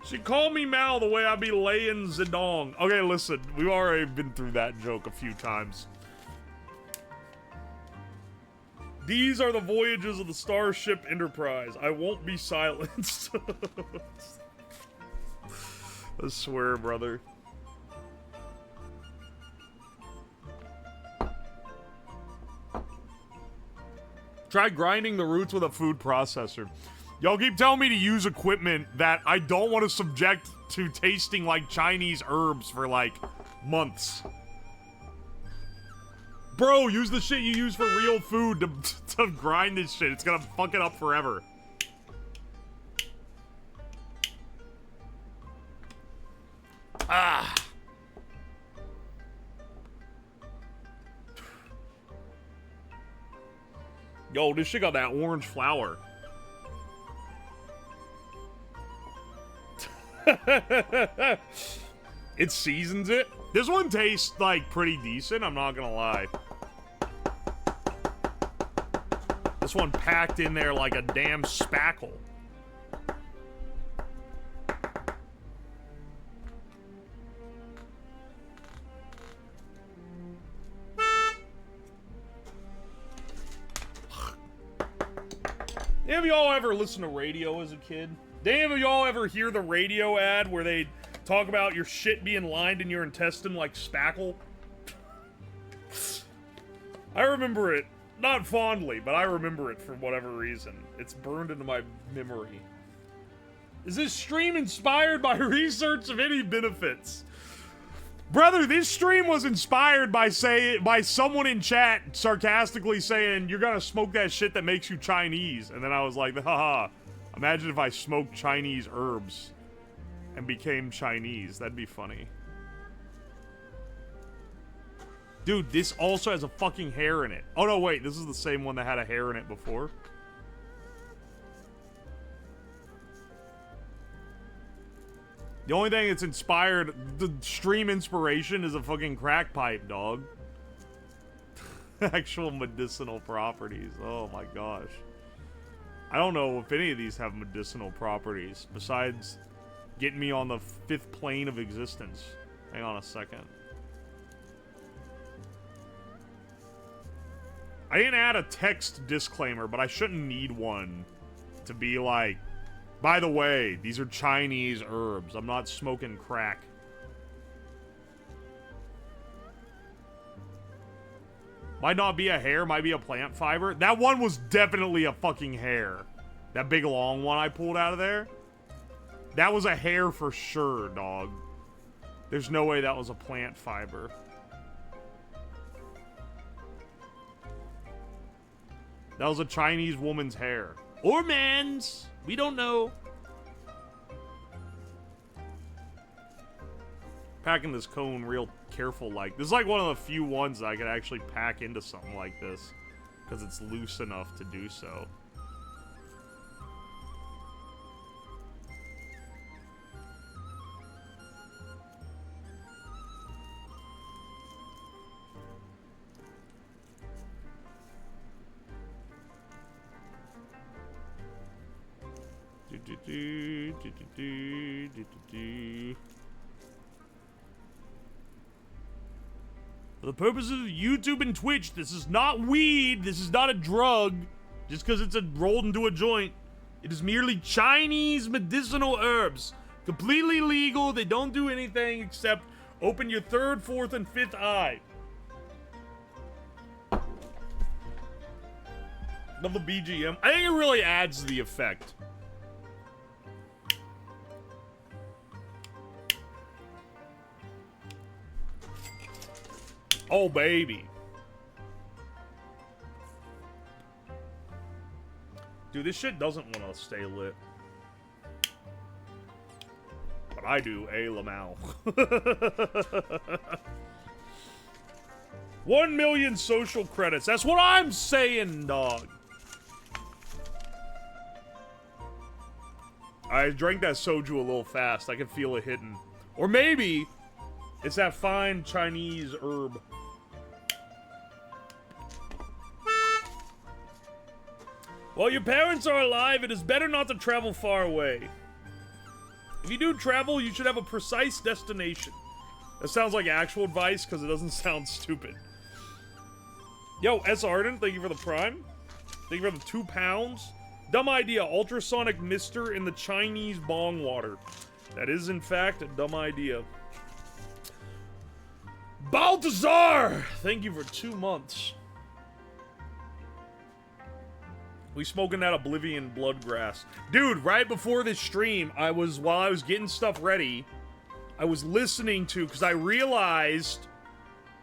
She called me Mal the way I be laying Zedong. Okay, listen, we've already been through that joke a few times. These are the voyages of the Starship Enterprise. I won't be silenced. I swear, brother. Try grinding the roots with a food processor. Y'all keep telling me to use equipment that I don't want to subject to tasting like Chinese herbs for, like, months. Bro, use the shit you use for real food to grind this shit. It's gonna fuck it up forever. Ah. Yo, this shit got that orange flower. It seasons it. This one tastes, like, pretty decent, I'm not gonna lie. This one packed in there like a damn spackle. Any of y'all ever listen to radio as a kid? Did any of y'all ever hear the radio ad where they talk about your shit being lined in your intestine like spackle? I remember it. Not fondly, but I remember it for whatever reason. It's burned into my memory. Is this stream inspired by research of any benefits? Brother, this stream was inspired by someone in chat sarcastically saying, you're gonna smoke that shit that makes you Chinese. And then I was like, haha, imagine if I smoked Chinese herbs and became Chinese. That'd be funny. Dude, this also has a fucking hair in it. Oh, no, wait. This is the same one that had a hair in it before. The only thing that's inspired, the stream inspiration is a fucking crack pipe, dog. Actual medicinal properties. Oh my gosh. I don't know if any of these have medicinal properties besides getting me on the 5th plane of existence. Hang on a second. I didn't add a text disclaimer, but I shouldn't need one to be like, by the way, these are Chinese herbs. I'm not smoking crack. Might not be a hair, might be a plant fiber. That one was definitely a fucking hair. That big long one I pulled out of there. That was a hair for sure, dog. There's no way that was a plant fiber. That was a Chinese woman's hair. Or man's. We don't know. Packing this cone real careful like. This is like one of the few ones that I could actually pack into something like this. Because it's loose enough to do so. For the purposes of YouTube and Twitch, this is not weed. This is not a drug. Just because it's rolled into a joint. It is merely Chinese medicinal herbs. Completely legal. They don't do anything except open your 3rd, 4th, and 5th eye. Love the BGM. I think it really adds to the effect. Oh, baby. Dude, this shit doesn't want to stay lit. But I do, a Lamau. 1 million social credits. That's what I'm saying, dog. I drank that soju a little fast. I can feel it hitting. Or maybe it's that fine Chinese herb. While your parents are alive, it is better not to travel far away. If you do travel, you should have a precise destination. That sounds like actual advice because it doesn't sound stupid. Yo, S. Arden, thank you for the prime. Thank you for the 2 pounds. Dumb idea, ultrasonic mister in the Chinese bong water. That is, in fact, a dumb idea. Baltazar! Thank you for 2 months. We smoking that Oblivion bloodgrass. Dude, right before this stream, while I was getting stuff ready, I was listening to, because I realized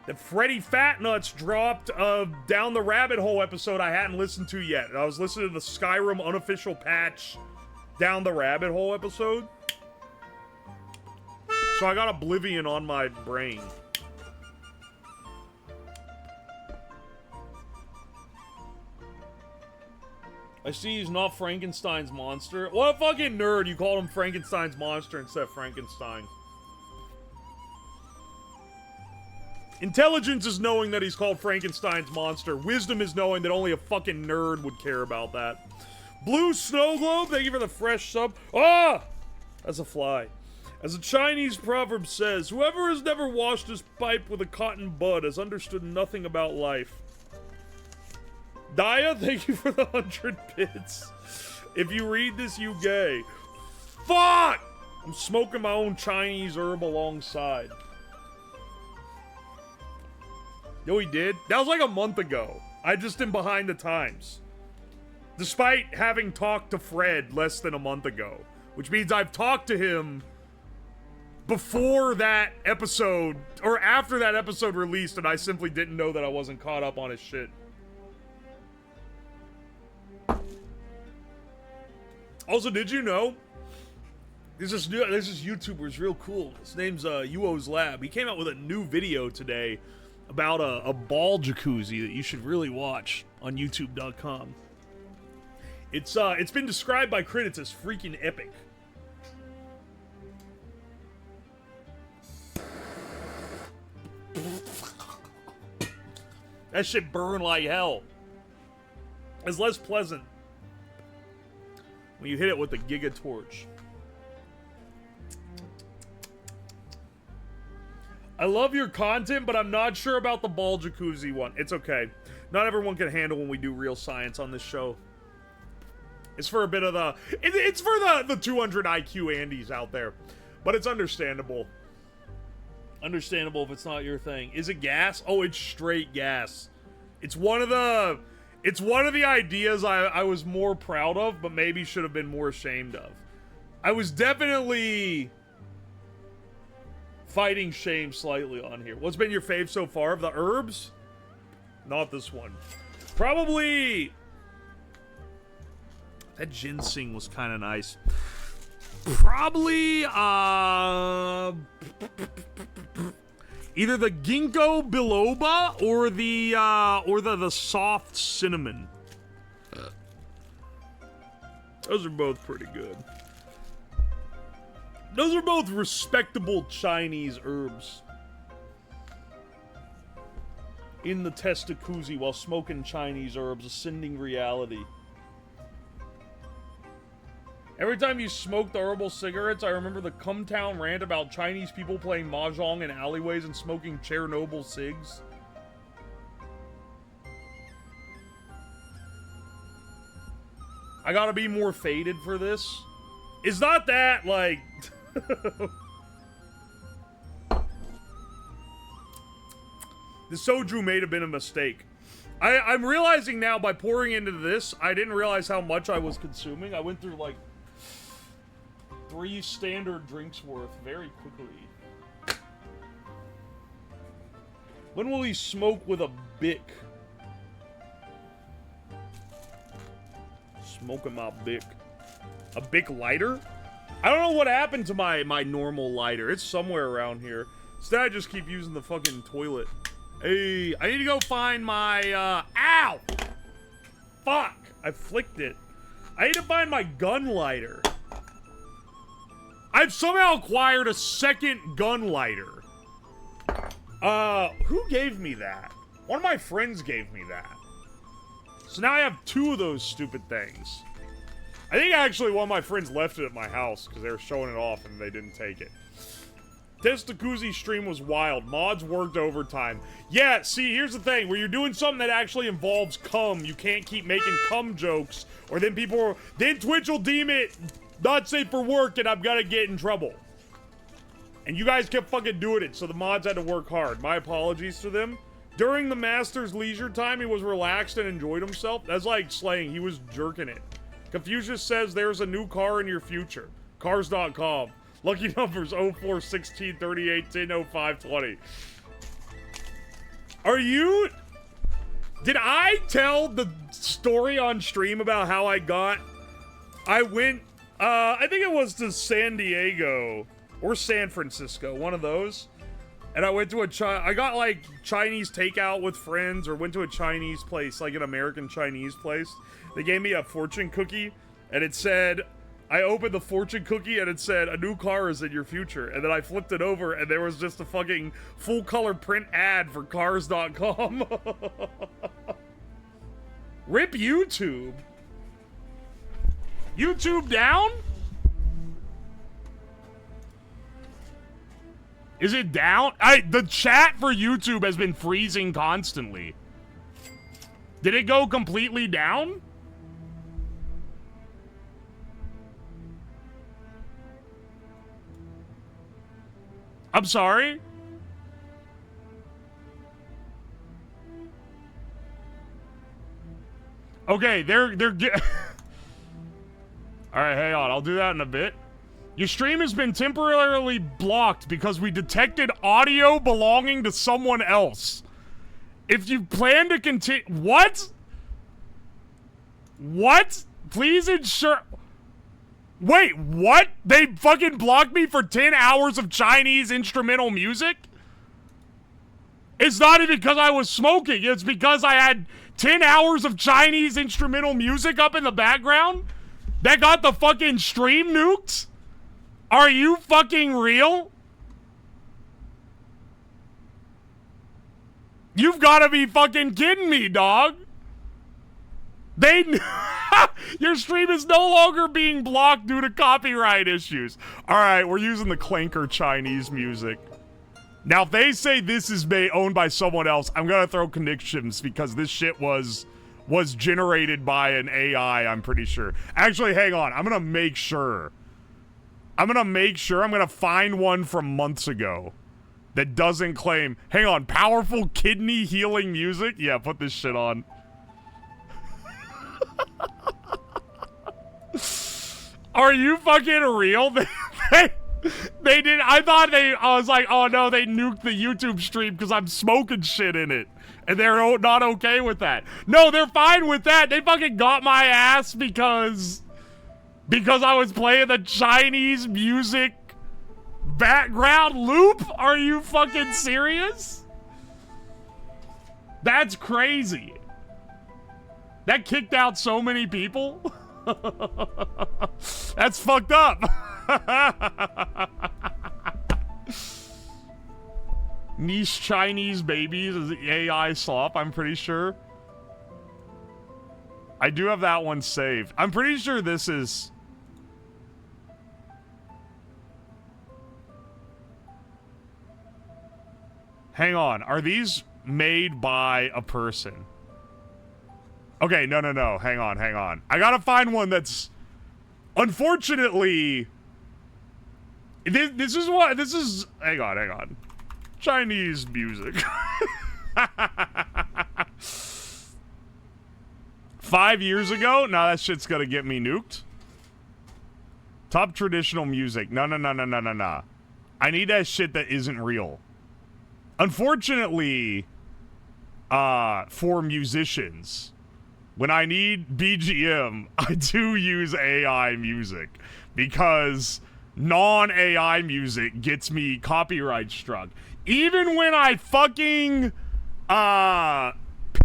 that Freddy Fatnuts dropped a Down the Rabbit Hole episode I hadn't listened to yet. And I was listening to the Skyrim unofficial patch Down the Rabbit Hole episode. So I got Oblivion on my brain. I see he's not Frankenstein's monster. What a fucking nerd. You called him Frankenstein's monster instead of Frankenstein. Intelligence is knowing that he's called Frankenstein's monster. Wisdom is knowing that only a fucking nerd would care about that. Blue Snow Globe, thank you for the fresh sub. Ah! That's a fly. As a Chinese proverb says, whoever has never washed his pipe with a cotton bud has understood nothing about life. Daya, thank you for the 100 bits. If you read this, you gay. Fuck! I'm smoking my own Chinese herb alongside. Yo, he did? That was like a month ago. I just am behind the times. Despite having talked to Fred less than a month ago. Which means I've talked to him before that episode, or after that episode released, and I simply didn't know that I wasn't caught up on his shit. Also, did you know? This YouTuber's real cool. His name's Uwoslab. He came out with a new video today about a ball jacuzzi that you should really watch on YouTube.com. It's been described by critics as freaking epic. That shit burn like hell. It's less pleasant when you hit it with the Giga Torch. I love your content, but I'm not sure about the ball jacuzzi one. It's okay. Not everyone can handle when we do real science on this show. It's for a bit of the... It's for the 200 IQ Andes out there. But it's understandable. Understandable if it's not your thing. Is it gas? Oh, it's straight gas. It's one of the... It's one of the ideas I was more proud of, but maybe should have been more ashamed of. I was definitely fighting shame slightly on here. What's been your fave so far of the herbs? Not this one. Probably... That ginseng was kind of nice. Probably, either the ginkgo biloba or the soft cinnamon. Those are both pretty good. Those are both respectable Chinese herbs. In the testacuzzi while smoking Chinese herbs, ascending reality. Every time you smoke the herbal cigarettes, I remember the Cumtown rant about Chinese people playing mahjong in alleyways and smoking Chernobyl cigs. I gotta be more faded for this. It's not that, like... The soju may have been a mistake. I'm realizing now by pouring into this, I didn't realize how much I was consuming. I went through, like... 3 standard drinks worth very quickly. When will he smoke with a Bic? Smoking my Bic. A Bic lighter? I don't know what happened to my normal lighter. It's somewhere around here. Instead, I just keep using the fucking toilet. Hey, I need to go find my, ow! Fuck! I flicked it. I need to find my gun lighter. I've somehow acquired a second gun lighter. Who gave me that? One of my friends gave me that. So now I have 2 of those stupid things. I think actually one of my friends left it at my house because they were showing it off and they didn't take it. Testacuzzi stream was wild. Mods worked overtime. Yeah, see, here's the thing. Where you're doing something that actually involves cum, you can't keep making cum jokes, or then then Twitch will deem it not safe for work, and I'm gonna get in trouble. And you guys kept fucking doing it, so the mods had to work hard. My apologies to them. During the Master's leisure time, he was relaxed and enjoyed himself. That's like slaying. He was jerking it. Confucius says there's a new car in your future. Cars.com. Lucky numbers 04, 16, 38, 10, 05, 20. Are you... Did I tell the story on stream about how I went... I think it was to San Diego or San Francisco, one of those. And I went to I got like Chinese takeout with friends, or went to a Chinese place, like an American Chinese place. They gave me a fortune cookie, and it said, I opened the fortune cookie and it said, a new car is in your future. And then I flipped it over and there was just a fucking full color print ad for cars.com. Rip YouTube. YouTube down? Is it down? The chat for YouTube has been freezing constantly. Did it go completely down? I'm sorry? Okay, they're Alright, hang on. I'll do that in a bit. Your stream has been temporarily blocked because we detected audio belonging to someone else. If you plan to continue... What? What? Please ensure... Wait, what? They fucking blocked me for 10 hours of Chinese instrumental music? It's not even because I was smoking. It's because I had 10 hours of Chinese instrumental music up in the background that got the fucking stream nuked? Are you fucking real? You've got to be fucking kidding me, dog. Your stream is no longer being blocked due to copyright issues. All right, we're using the clanker Chinese music. Now, if they say this is owned by someone else, I'm gonna throw connections because this shit was generated by an AI, I'm pretty sure. Actually, hang on. I'm gonna make sure. I'm gonna find one from months ago that doesn't claim. Hang on, powerful kidney healing music? Yeah, put this shit on. Are you fucking real? They did. I was like, oh no, they nuked the YouTube stream because I'm smoking shit in it. And they're not okay with that. No, they're fine with that. They fucking got my ass because I was playing the Chinese music background loop? Are you fucking serious? That's crazy. That kicked out so many people. That's fucked up. Niche Chinese babies is AI slop, I'm pretty sure. I do have that one saved. I'm pretty sure this is... Hang on, are these made by a person? Okay, no. Hang on. I gotta find one that's... Unfortunately... This is... Hang on. Chinese music. 5 years ago? No, that shit's gonna get me nuked. Top traditional music. No. I need that shit that isn't real. Unfortunately, for musicians, when I need BGM, I do use AI music because non-AI music gets me copyright struck. Even when I fucking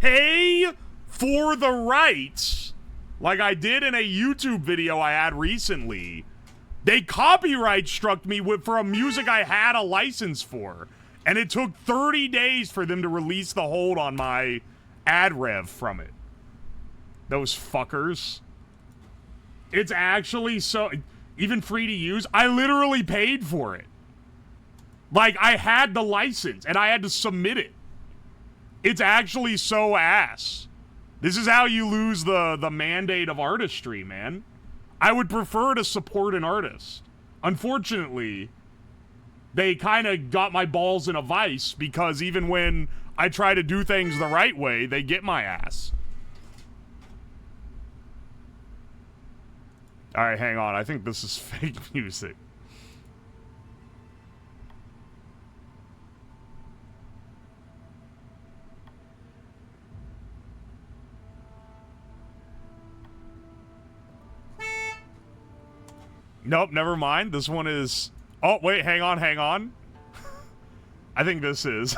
pay for the rights, like I did in a YouTube video I had recently, they copyright struck me for a music I had a license for. And it took 30 days for them to release the hold on my ad rev from it. Those fuckers. It's actually so... Even free to use? I literally paid for it. Like, I had the license, and I had to submit it. It's actually so ass. This is how you lose the mandate of artistry, man. I would prefer to support an artist. Unfortunately... They kind of got my balls in a vice because even when I try to do things the right way, they get my ass. All right, hang on. I think this is fake music. Nope, never mind. This one is... Oh, wait, hang on. I think this is.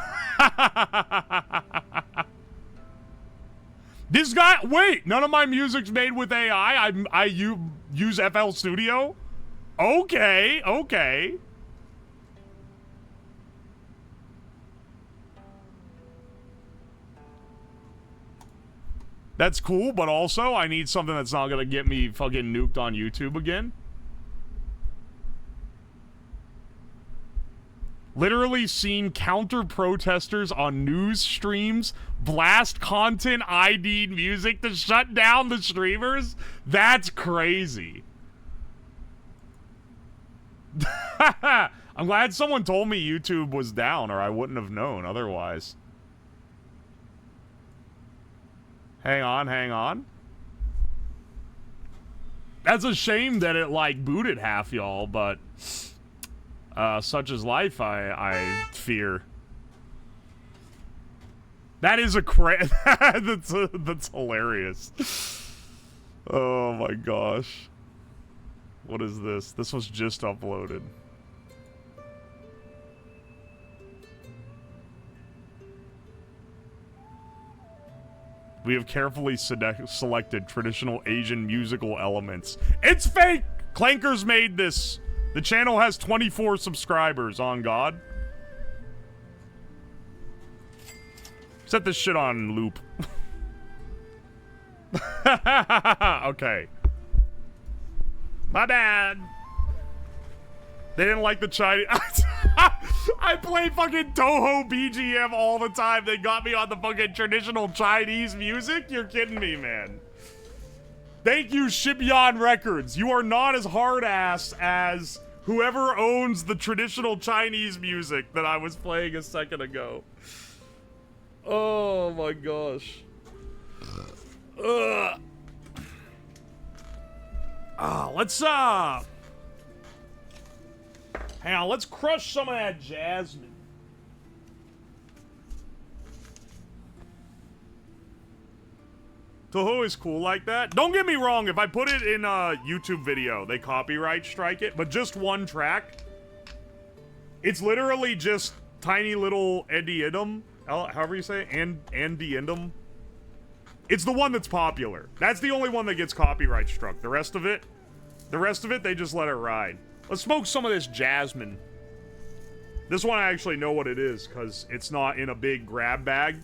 This guy, wait, none of my music's made with AI. I use FL Studio? Okay. That's cool, but also I need something that's not gonna get me fucking nuked on YouTube again. Literally seen counter-protesters on news streams blast content ID'd music to shut down the streamers? That's crazy. I'm glad someone told me YouTube was down, or I wouldn't have known otherwise. Hang on. That's a shame that it, like, booted half y'all, but... such is life, I fear. That is a that's hilarious. Oh my gosh. What is this? This was just uploaded. We have carefully selected traditional Asian musical elements. It's fake! Clankers made this. The channel has 24 subscribers, on God. Set this shit on loop. Okay. My bad. They didn't like the Chinese. I play fucking Toho BGM all the time. They got me on the fucking traditional Chinese music? You're kidding me, man. Thank you, Shipyon Records. You are not as hard-ass as whoever owns the traditional Chinese music that I was playing a second ago. Oh my gosh. Let's hang on, let's crush some of that jasmine. Toho is cool like that. Don't get me wrong, if I put it in a YouTube video, they copyright strike it, but just one track. It's literally just tiny little endiendum, however you say it, endiendum. It's the one that's popular. That's the only one that gets copyright struck. The rest of it, they just let it ride. Let's smoke some of this jasmine. This one I actually know what it is, because it's not in a big grab bag.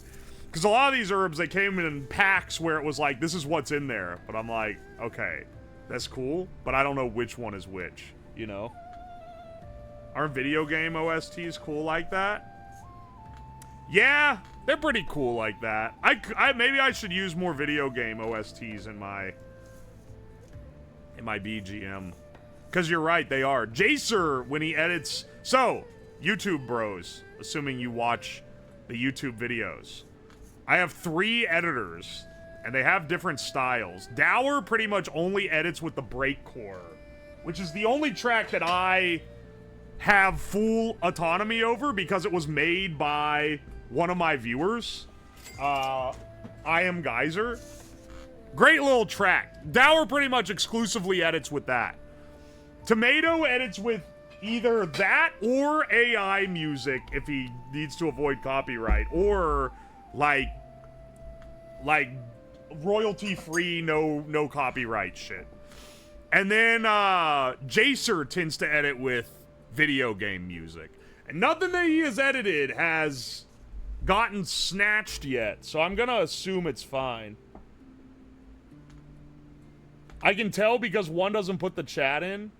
Because a lot of these herbs, they came in packs where it was like, this is what's in there. But I'm like, okay, that's cool, but I don't know which one is which, you know? Aren't video game OSTs cool like that? Yeah, they're pretty cool like that. Maybe I should use more video game OSTs in my BGM. Because you're right, they are. Jacer, when he edits... So, YouTube bros, assuming you watch the YouTube videos. I have 3 editors, and they have different styles. Dower pretty much only edits with the breakcore, which is the only track that I have full autonomy over because it was made by one of my viewers. I Am Geyser. Great little track. Dower pretty much exclusively edits with that. Tomato edits with either that or AI music if he needs to avoid copyright, or like royalty-free, no copyright shit. And then Jacer tends to edit with video game music. And nothing that he has edited has gotten snatched yet, so I'm gonna assume it's fine. I can tell because one doesn't put the chat in.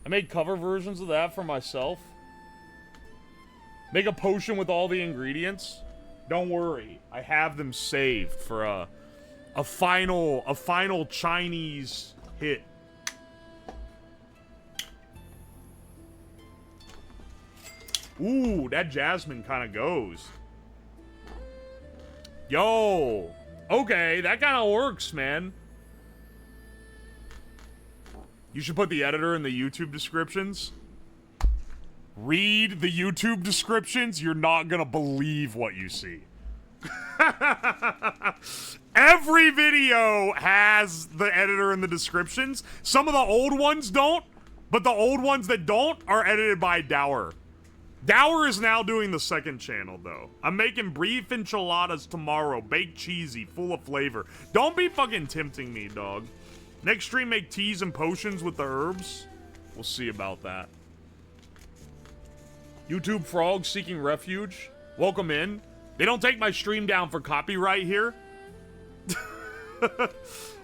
I made cover versions of that for myself. Make a potion with all the ingredients. Don't worry, I have them saved for a final Chinese hit. Ooh, that jasmine kind of goes. Yo, okay, that kind of works, man. You should put the editor in the YouTube descriptions. Read the YouTube descriptions. You're not gonna believe what you see. Every video has the editor in the descriptions. Some of the old ones don't, but the old ones that don't are edited by Dower. Dower is now doing the second channel, though. I'm making beef enchiladas tomorrow, baked cheesy, full of flavor. Don't be fucking tempting me, dog. Next stream, make teas and potions with the herbs. We'll see about that. YouTube frogs seeking refuge. Welcome in. They don't take my stream down for copyright here.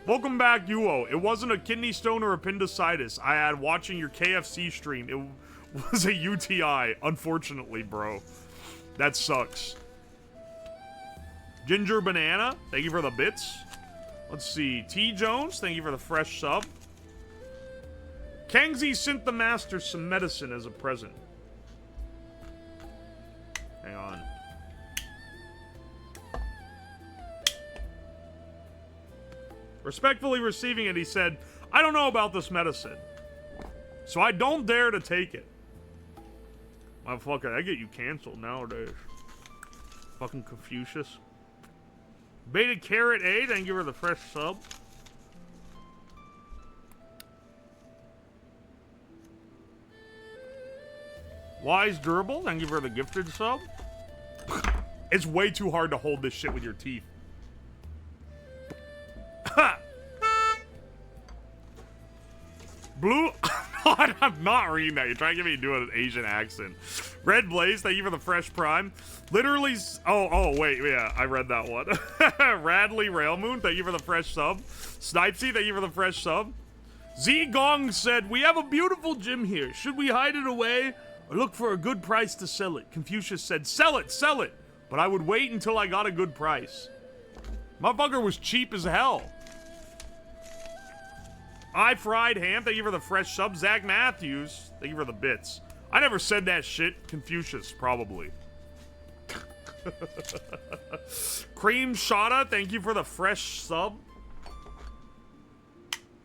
Welcome back, Uwo. It wasn't a kidney stone or appendicitis I had watching your KFC stream. It was a UTI, unfortunately, bro. That sucks. Ginger Banana, thank you for the bits. Let's see. T. Jones, thank you for the fresh sub. Kangzi sent the master some medicine as a present. Hang on. Respectfully receiving it, he said, I don't know about this medicine, so I don't dare to take it. Motherfucker, I get you canceled nowadays. Fucking Confucius. Beta Carrot A, thank you for the fresh sub. Wise Durable, thank you for the gifted sub. It's way too hard to hold this shit with your teeth. Ha! Blue. I'm not reading that. You're trying to get me to do an Asian accent. Red Blaze, thank you for the fresh prime. Literally. Oh, wait. Yeah, I read that one. Radley Railmoon, thank you for the fresh sub. Snipesy, thank you for the fresh sub. Z Gong said, we have a beautiful gym here. Should we hide it away or look for a good price to sell it? Confucius said, sell it. But I would wait until I got a good price. Motherfucker was cheap as hell. I Fried Ham, thank you for the fresh sub. Zach Matthews, thank you for the bits. I never said that shit. Confucius, probably. Cream Shada, thank you for the fresh sub.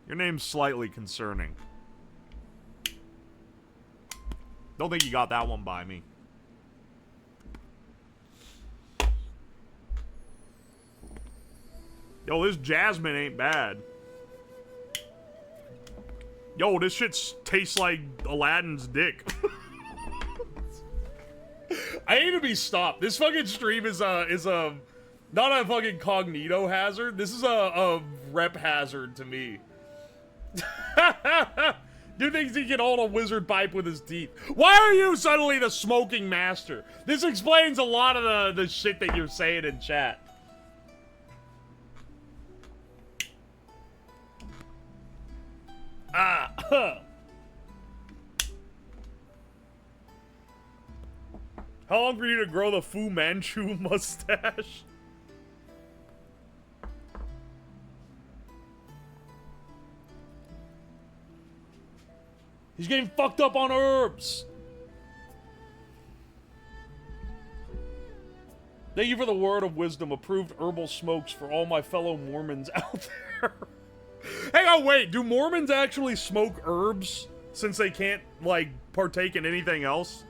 Your name's slightly concerning. Don't think you got that one by me. Yo, this Jasmine ain't bad. Yo, this shit tastes like Aladdin's dick. I need to be stopped. This fucking stream is not a fucking cognito hazard. This is a rep hazard to me. Dude thinks he can hold a wizard pipe with his teeth. Why are you suddenly the smoking master? This explains a lot of the shit that you're saying in chat. How long for you to grow the Fu Manchu mustache? He's getting fucked up on herbs. Thank you for the word of wisdom. Approved herbal smokes for all my fellow Mormons out there. Hang on, wait. Do Mormons actually smoke herbs since they can't, like, partake in anything else?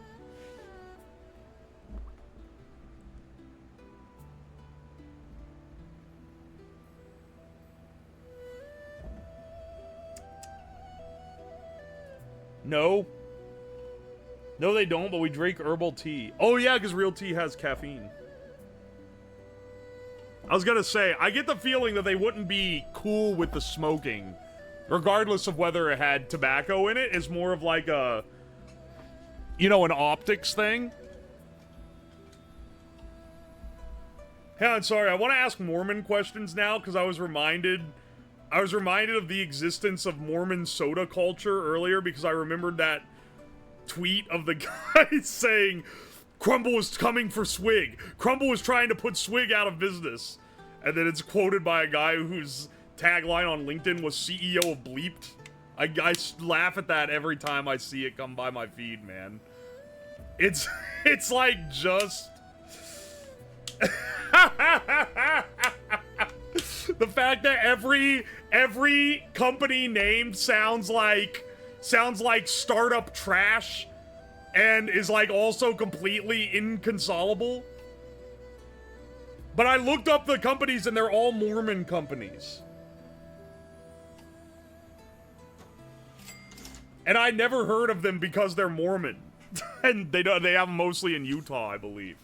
No. No, they don't, but we drink herbal tea. Oh, yeah, because real tea has caffeine. I was gonna say, I get the feeling that they wouldn't be cool with the smoking, regardless of whether it had tobacco in it. It's more of like a, you know, an optics thing. Hey, I'm sorry, I want to ask Mormon questions now, because I was reminded of the existence of Mormon soda culture earlier, because I remembered that tweet of the guy saying, Crumble was coming for Swig. Crumble was trying to put Swig out of business. And then it's quoted by a guy whose tagline on LinkedIn was CEO of Bleeped. I laugh at that every time I see it come by my feed, man. It's like just... The fact that every company name sounds like startup trash and is like also completely inconsolable. But I looked up the companies and they're all Mormon companies. And I never heard of them because they're Mormon. And they have them mostly in Utah, I believe.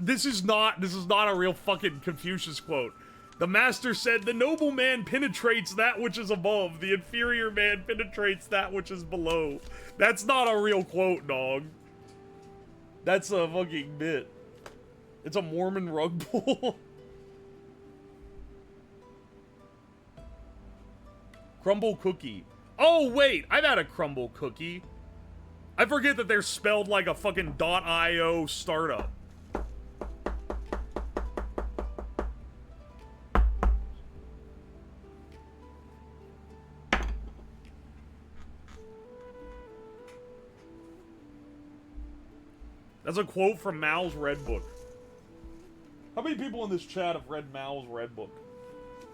This is not a real fucking Confucius quote. The master said, the noble man penetrates that which is above. The inferior man penetrates that which is below. That's not a real quote, dog. That's a fucking bit. It's a Mormon rug pull. Crumble cookie. Oh, wait. I've had a crumble cookie. I forget that they're spelled like a fucking .io startup. That's a quote from Mal's Red Book. How many people in this chat have read Mal's Red Book?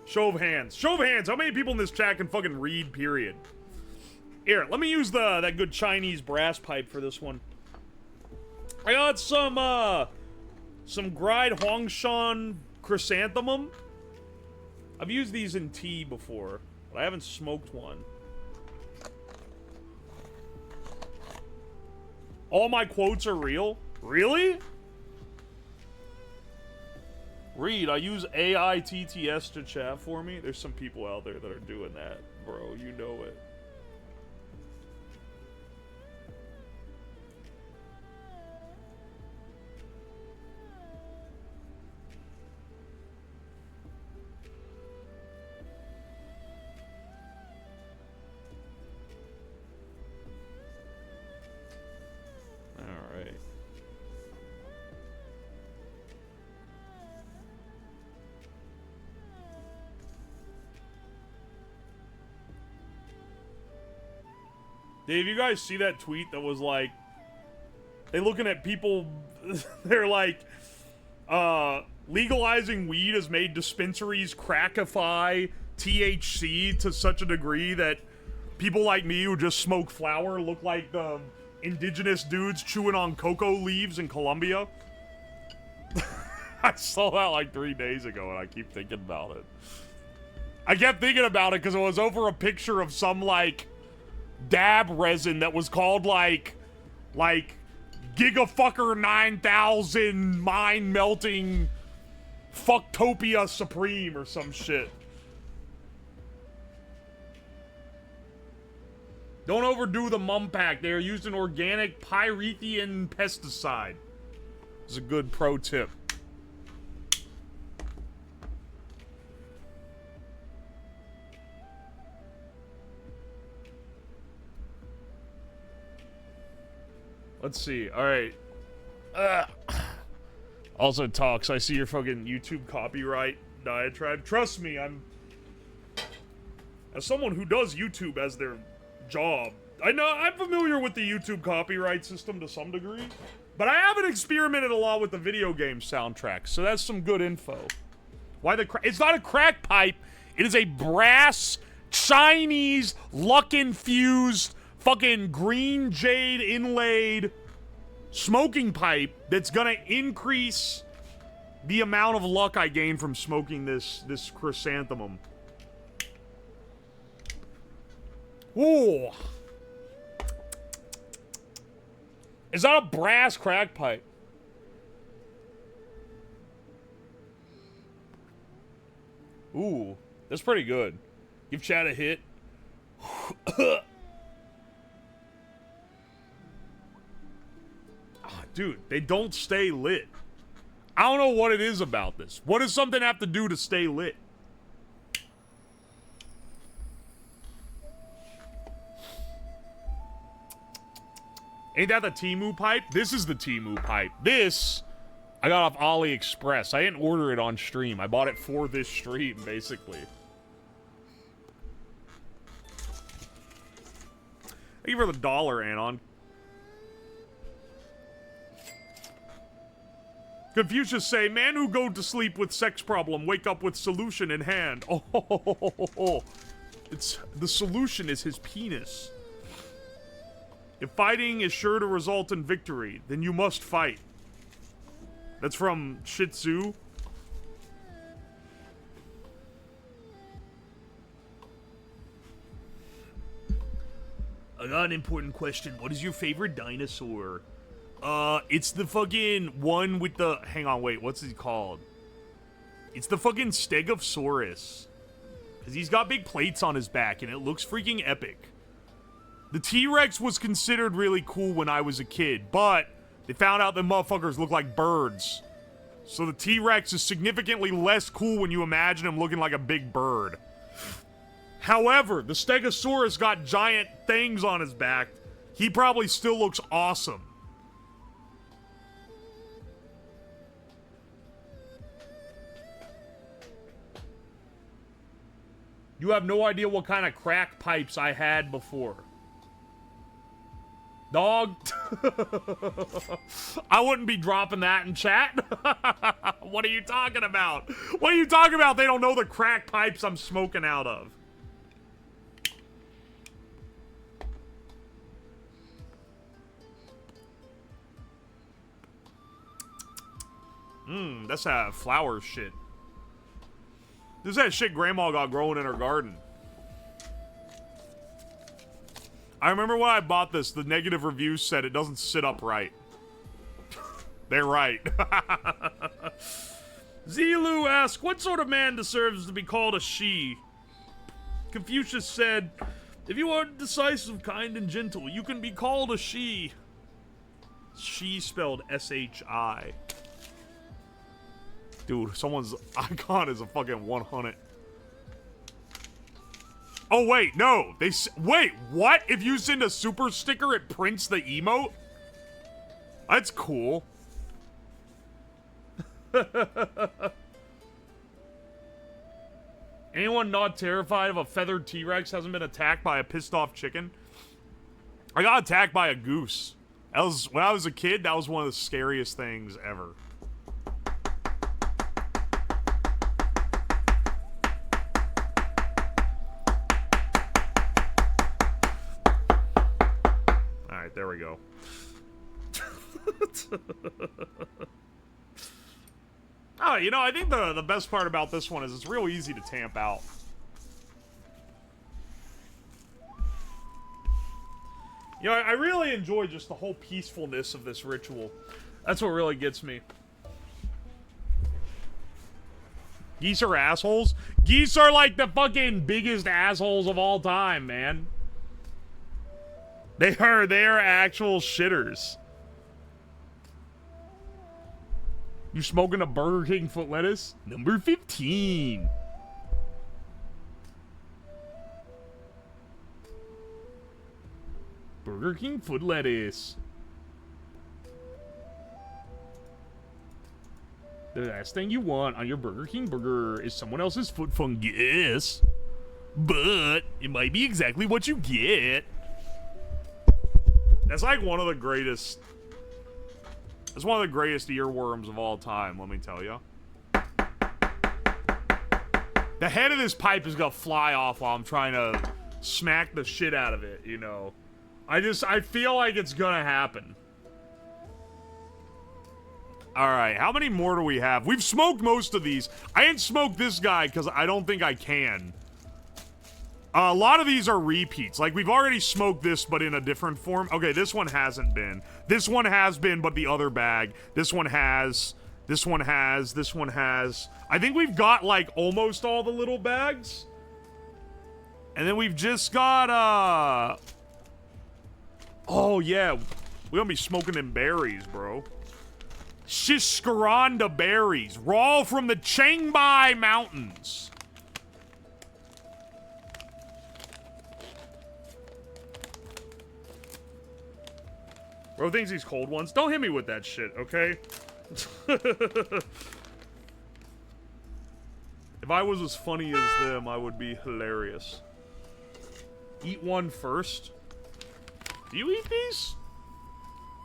Show of hands. Show of hands. How many people in this chat can fucking read, period? Here, let me use that good Chinese brass pipe for this one. I got some Gried Hongshan chrysanthemum. I've used these in tea before, but I haven't smoked one. All my quotes are real? Really? Reed, I use AITTS to chat for me. There's some people out there that are doing that, bro. You know it. Alright. Dave, you guys see that tweet that was like, they looking at people, they're like, legalizing weed has made dispensaries crackify THC to such a degree that people like me who just smoke flower look like the indigenous dudes chewing on cocoa leaves in Colombia. I saw that like 3 days ago and I keep thinking about it. I kept thinking about it because it was over a picture of some like dab resin that was called like Gigafucker 9000 mind melting Fucktopia Supreme or some shit. Don't overdo the mum pack. They are used an organic pyrethian pesticide. This is a good pro tip. Let's see. All right. Also, Talks, I see your fucking YouTube copyright diatribe. Trust me, as someone who does YouTube as their job, I'm familiar with the YouTube copyright system to some degree, but I haven't experimented a lot with the video game soundtracks, so that's some good info. Why it's not a crack pipe. It is a brass, Chinese, luck-infused, fucking green jade inlaid smoking pipe that's gonna increase the amount of luck I gain from smoking this chrysanthemum. Ooh. Is that a brass crack pipe? Ooh, that's pretty good. Give Chad a hit. Dude, they don't stay lit. I don't know what it is about this. What does something have to do to stay lit? Ain't that the Temu pipe? This is the Temu pipe. This, I got off AliExpress. I didn't order it on stream. I bought it for this stream, basically. Thank you for the $1, Anon. Confucius say, man who go to sleep with sex problem, wake up with solution in hand. Oh, it's the solution is his penis. If fighting is sure to result in victory, then you must fight. That's from Shih Tzu. I got an important question. What is your favorite dinosaur? It's the fucking one with the... Hang on, wait. What's he called? It's the fucking Stegosaurus. Because he's got big plates on his back, and it looks freaking epic. The T-Rex was considered really cool when I was a kid, but they found out that motherfuckers look like birds. So the T-Rex is significantly less cool when you imagine him looking like a big bird. However, the Stegosaurus got giant things on his back. He probably still looks awesome. You have no idea what kind of crack pipes I had before. Dog. I wouldn't be dropping that in chat. What are you talking about? What are you talking about? They don't know the crack pipes I'm smoking out of. That's that flower shit. This is that shit Grandma got growing in her garden. I remember when I bought this, the negative reviews said it doesn't sit up right. They're right. Zilu asks, what sort of man deserves to be called a she? Confucius said, if you are decisive, kind, and gentle, you can be called a she. She spelled S-H-I. Dude, someone's icon is a fucking 100. Oh, wait, no. Wait, what? If you send a super sticker, it prints the emote? That's cool. Anyone not terrified of a feathered T-Rex hasn't been attacked by a pissed off chicken? I got attacked by a goose. That was, when I was a kid, that was one of the scariest things ever. Alright, there we go. Oh, you know, I think the best part about this one is it's real easy to tamp out. You know, I really enjoy just the whole peacefulness of this ritual. That's what really gets me. Geese are assholes? Geese are like the fucking biggest assholes of all time, man. They are actual shitters. You smoking a Burger King foot lettuce? Number 15. Burger King foot lettuce. The last thing you want on your Burger King burger is someone else's foot fungus. But it might be exactly what you get. That's like one of the greatest... It's one of the greatest earworms of all time, let me tell you. The head of this pipe is gonna fly off while I'm trying to smack the shit out of it, you know. I feel like it's gonna happen. Alright, how many more do we have? We've smoked most of these. I didn't smoke this guy because I don't think I can. A lot of these are repeats. Like, we've already smoked this, but in a different form. Okay, this one hasn't been. This one has been, but the other bag. This one has. This one has. This one has. I think we've got, like, almost all the little bags. And then we've just got, oh, yeah. We're gonna be smoking them berries, bro. Shishkaranda berries. Raw from the Chiangmai Mountains. Bro thinks he's cold ones. Don't hit me with that shit, okay? If I was as funny as them, I would be hilarious. Eat one first. Do you eat these?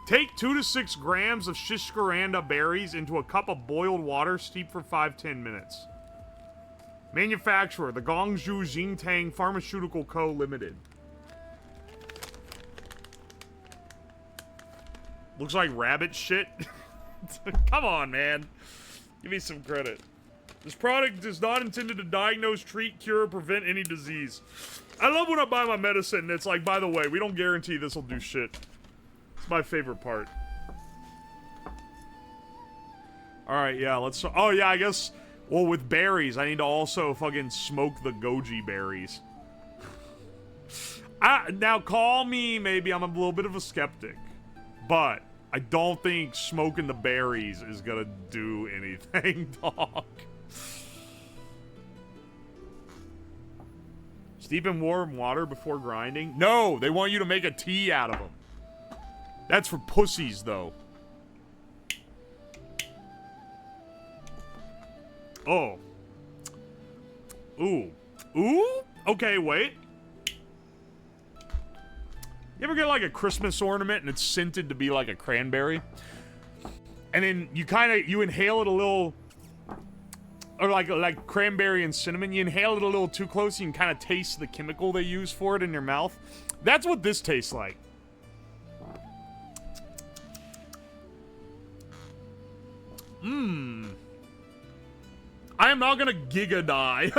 Take 2 to 6 grams of Shishkaranda berries into a cup of boiled water, steep for 5-10 minutes. Manufacturer, the Gongju Jingtang Pharmaceutical Co. Limited. Looks like rabbit shit. Come on, man. Give me some credit. This product is not intended to diagnose, treat, cure, or prevent any disease. I love when I buy my medicine and it's like, by the way, we don't guarantee this will do shit. It's my favorite part. Alright, yeah, let's... Oh, yeah, I guess... Well, with berries, I need to also fucking smoke the goji berries. Now, call me, maybe I'm a little bit of a skeptic. But I don't think smoking the berries is gonna do anything, dog. Steep in warm water before grinding? No, they want you to make a tea out of them. That's for pussies, though. Oh. Ooh. Ooh? Okay, wait. You ever get like a Christmas ornament and it's scented to be like a cranberry? And then you inhale it a little, or like cranberry and cinnamon, you inhale it a little too close, you can kind of taste the chemical they use for it in your mouth. That's what this tastes like. Mmm. I am not gonna giga die.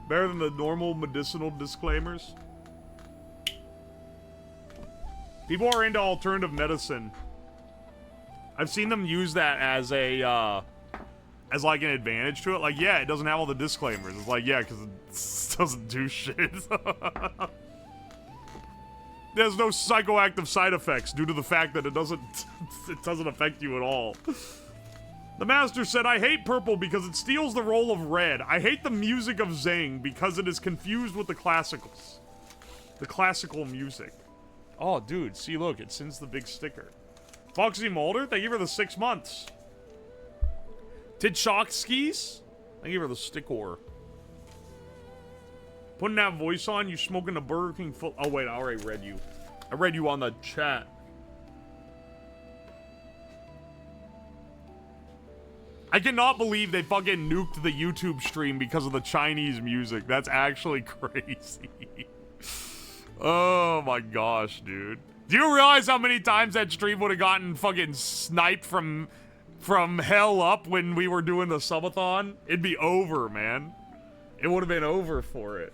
Better than the normal medicinal disclaimers. People are into alternative medicine. I've seen them use that as a, as like an advantage to it. Like, yeah, it doesn't have all the disclaimers. It's like, yeah, because it doesn't do shit. There's no psychoactive side effects due to the fact that it doesn't affect you at all. The master said, I hate purple because it steals the role of red. I hate the music of Zing because it is confused with the classicals. The classical music. Oh, dude, see, look, it sends the big sticker. Foxy Mulder, thank you for the 6 months. Tidchokskis, thank you for the stickor. Putting that voice on, you smoking a Burger King full. Oh, wait, I already read you. I read you on the chat. I cannot believe they fucking nuked the YouTube stream because of the Chinese music. That's actually crazy. Oh my gosh, dude. Do you realize how many times that stream would have gotten fucking sniped from hell up when we were doing the subathon? It'd be over, man. It would have been over for it.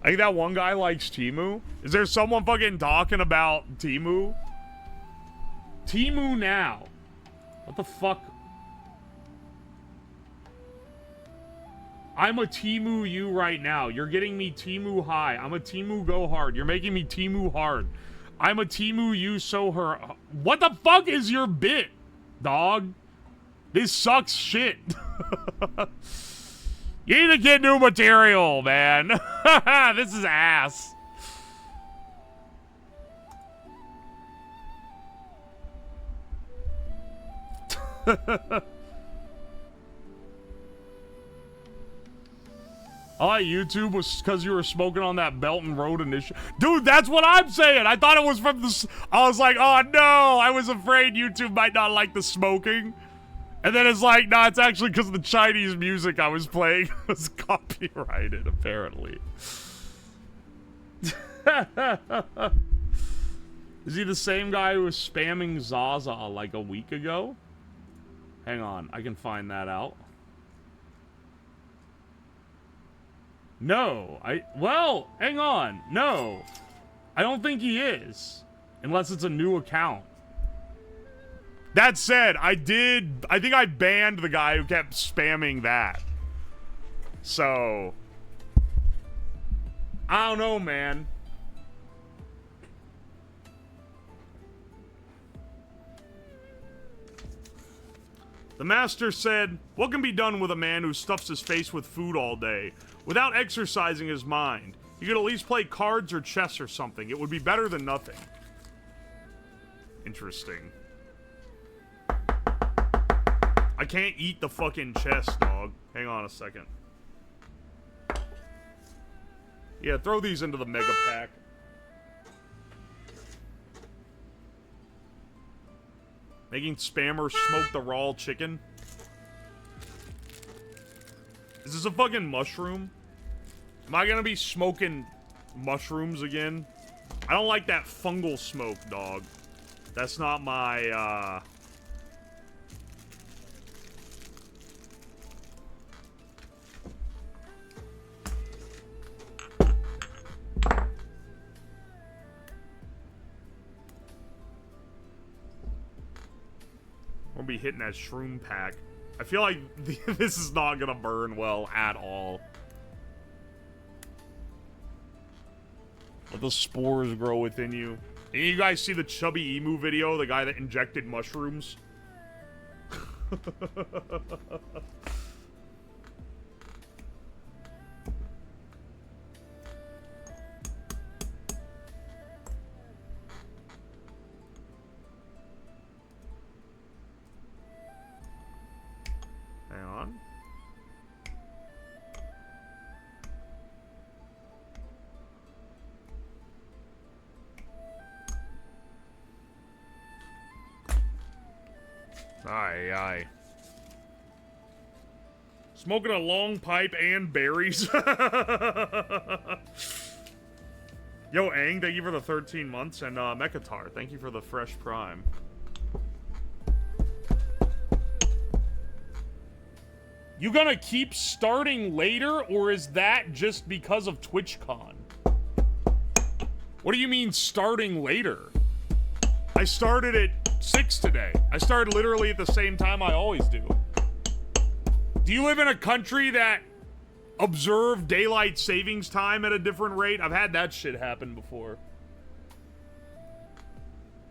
I think that one guy likes Temu. Is there someone fucking talking about Temu? Temu now. What the fuck? I'm a Temu you right now. You're getting me Temu high. I'm a Temu go hard. You're making me Temu hard. I'm a Temu you so her. What the fuck is your bit, dog? This sucks shit. You need to get new material, man. This is ass. YouTube was because you were smoking on that Belton Road initiative. Dude, that's what I'm saying. I thought it was from the... I was like, oh no, I was afraid YouTube might not like the smoking. And then it's like, nah, it's actually because of the Chinese music I was playing. It was copyrighted, apparently. Is he the same guy who was spamming Zaza like a week ago? Hang on, I can find that out. No, well, hang on. No, I don't think he is. Unless it's a new account. That said, I think I banned the guy who kept spamming that. So, I don't know, man. The master said, what can be done with a man who stuffs his face with food all day without exercising his mind? You could at least play cards or chess or something. It would be better than nothing. Interesting. I can't eat the fucking chess, dog. Hang on a second. Yeah, throw these into the mega pack. Making spammers smoke the raw chicken. Is this a fucking mushroom? Am I gonna be smoking mushrooms again? I don't like that fungal smoke, dog. That's not my, We'll be hitting that shroom pack. I feel like this is not gonna burn well at all. Let the spores grow within you. Any of you guys see the Chubby Emu video? The guy that injected mushrooms? Hang on. Aye. Smoking a long pipe and berries. Yo, Aang, thank you for the 13 months. And Mekatar, thank you for the fresh prime. You gonna keep starting later, or is that just because of TwitchCon? What do you mean starting later? I started at 6 today. I started literally at the same time I always do. Do you live in a country that observe daylight savings time at a different rate? I've had that shit happen before.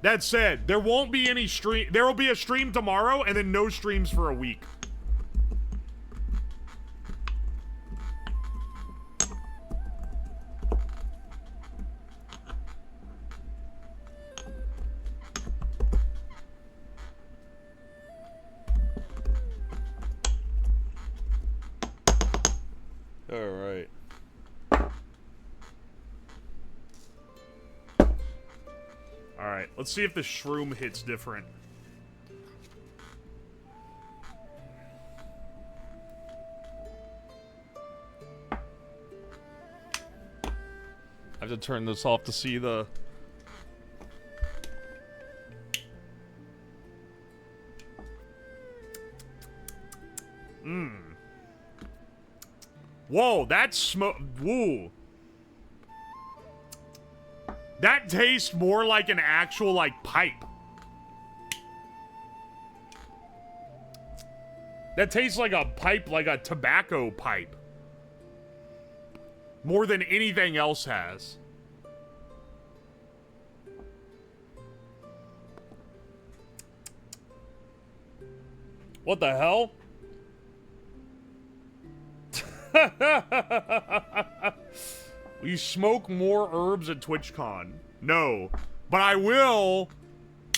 That said, there won't be any stream. There will be a stream tomorrow and then no streams for a week. All right. All right, let's see if the shroom hits different. I have to turn this off to see the... Whoa, that's smoke. Woo. That tastes more like an actual, like, pipe. That tastes like a pipe, like a tobacco pipe. More than anything else has. What the hell? Will you smoke more herbs at TwitchCon? No. But I will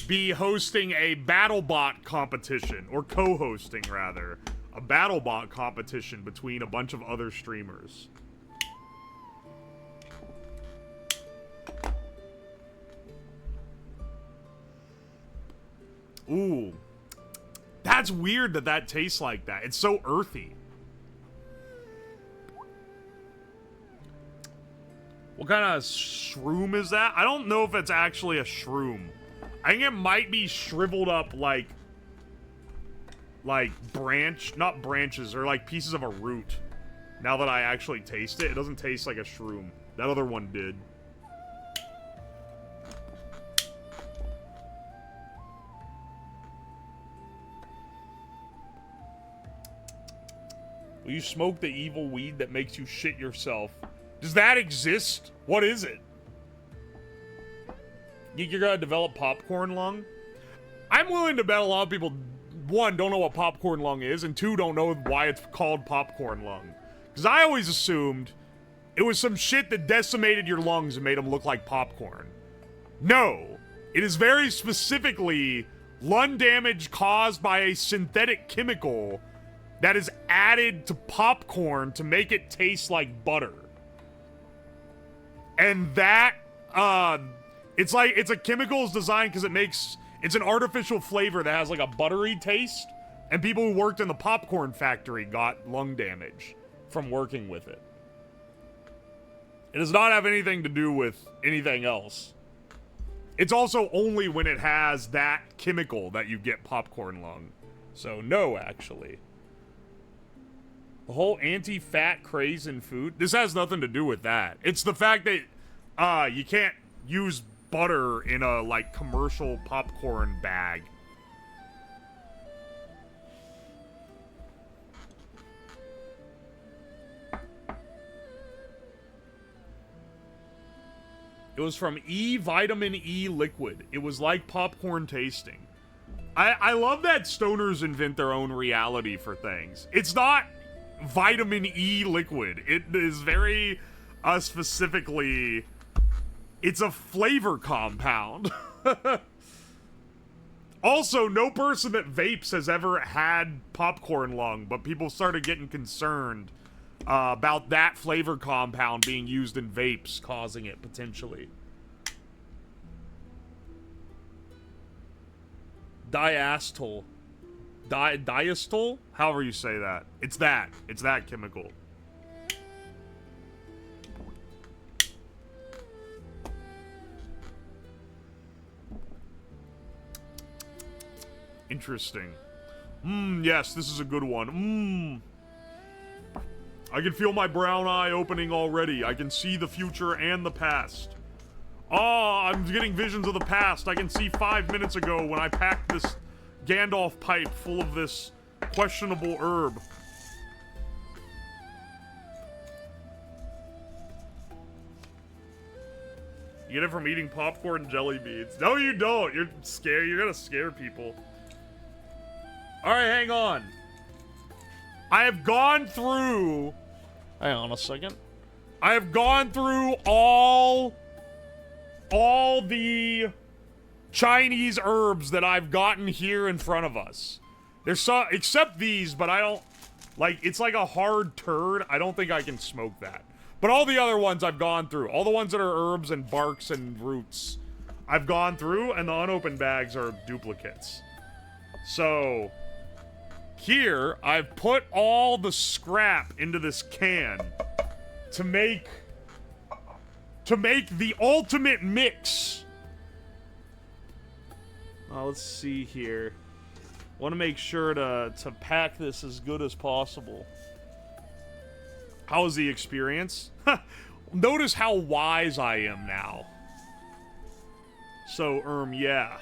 be hosting a BattleBot competition, or co-hosting rather, a BattleBot competition between a bunch of other streamers. Ooh. That's weird that that tastes like that. It's so earthy. What kind of shroom is that? I don't know if it's actually a shroom. I think it might be shriveled up like not branches, or like pieces of a root. Now that I actually taste it, it doesn't taste like a shroom. That other one did. Will you smoke the evil weed that makes you shit yourself? Does that exist? What is it? You're gonna develop popcorn lung? I'm willing to bet a lot of people, one, don't know what popcorn lung is, and two, don't know why it's called popcorn lung. Because I always assumed it was some shit that decimated your lungs and made them look like popcorn. No. It is very specifically lung damage caused by a synthetic chemical that is added to popcorn to make it taste like butter. And that, it's a chemical is designed because it's an artificial flavor that has like a buttery taste, and people who worked in the popcorn factory got lung damage from working with it. It does not have anything to do with anything else. It's also only when it has that chemical that you get popcorn lung. So no, actually. The whole anti-fat craze in food, this has nothing to do with that. It's the fact that you can't use butter in a like commercial popcorn bag. It was from vitamin E liquid. It was like popcorn tasting. I love that stoners invent their own reality for things. It's not vitamin E liquid. It is very specifically, it's a flavor compound. Also, no person that vapes has ever had popcorn lung, but people started getting concerned about that flavor compound being used in vapes, causing it potentially. Diastole. Diastole? However you say that. It's that. It's that chemical. Interesting. Yes, this is a good one. I can feel my brown eye opening already. I can see the future and the past. Oh, I'm getting visions of the past. I can see 5 minutes ago when I packed this Gandalf pipe full of this questionable herb. You get it from eating popcorn and jelly beans. No, you don't. You're scared. You're gonna scare people. Alright, hang on. I have gone through... Hang on a second. I have gone through all the Chinese herbs that I've gotten here in front of us. There's some, except these, but I don't, like, it's like a hard turd. I don't think I can smoke that. But all the other ones I've gone through, all the ones that are herbs and barks and roots, I've gone through, and the unopened bags are duplicates. So, here, I've put all the scrap into this can to make the ultimate mix. Let's see here. Want to make sure to pack this as good as possible. How was the experience? Notice how wise I am now. So, yeah.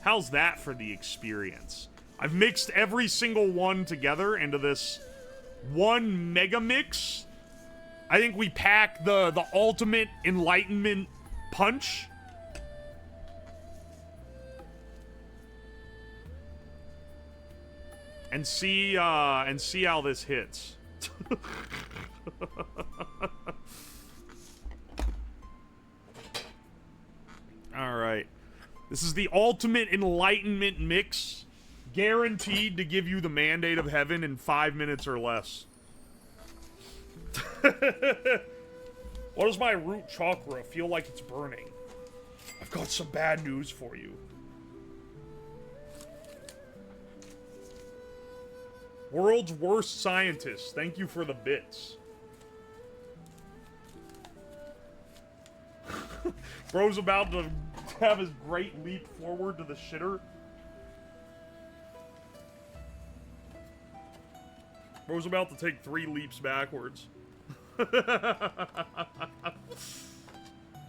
How's that for the experience? I've mixed every single one together into this one mega mix. I think we pack the ultimate enlightenment punch. And see how this hits. Alright. This is the ultimate enlightenment mix. Guaranteed to give you the mandate of heaven in 5 minutes or less. What does my root chakra feel like it's burning? I've got some bad news for you. World's worst scientist, thank you for the bits. Bro's about to have his great leap forward to the shitter. Bro's about to take 3 leaps backwards. Does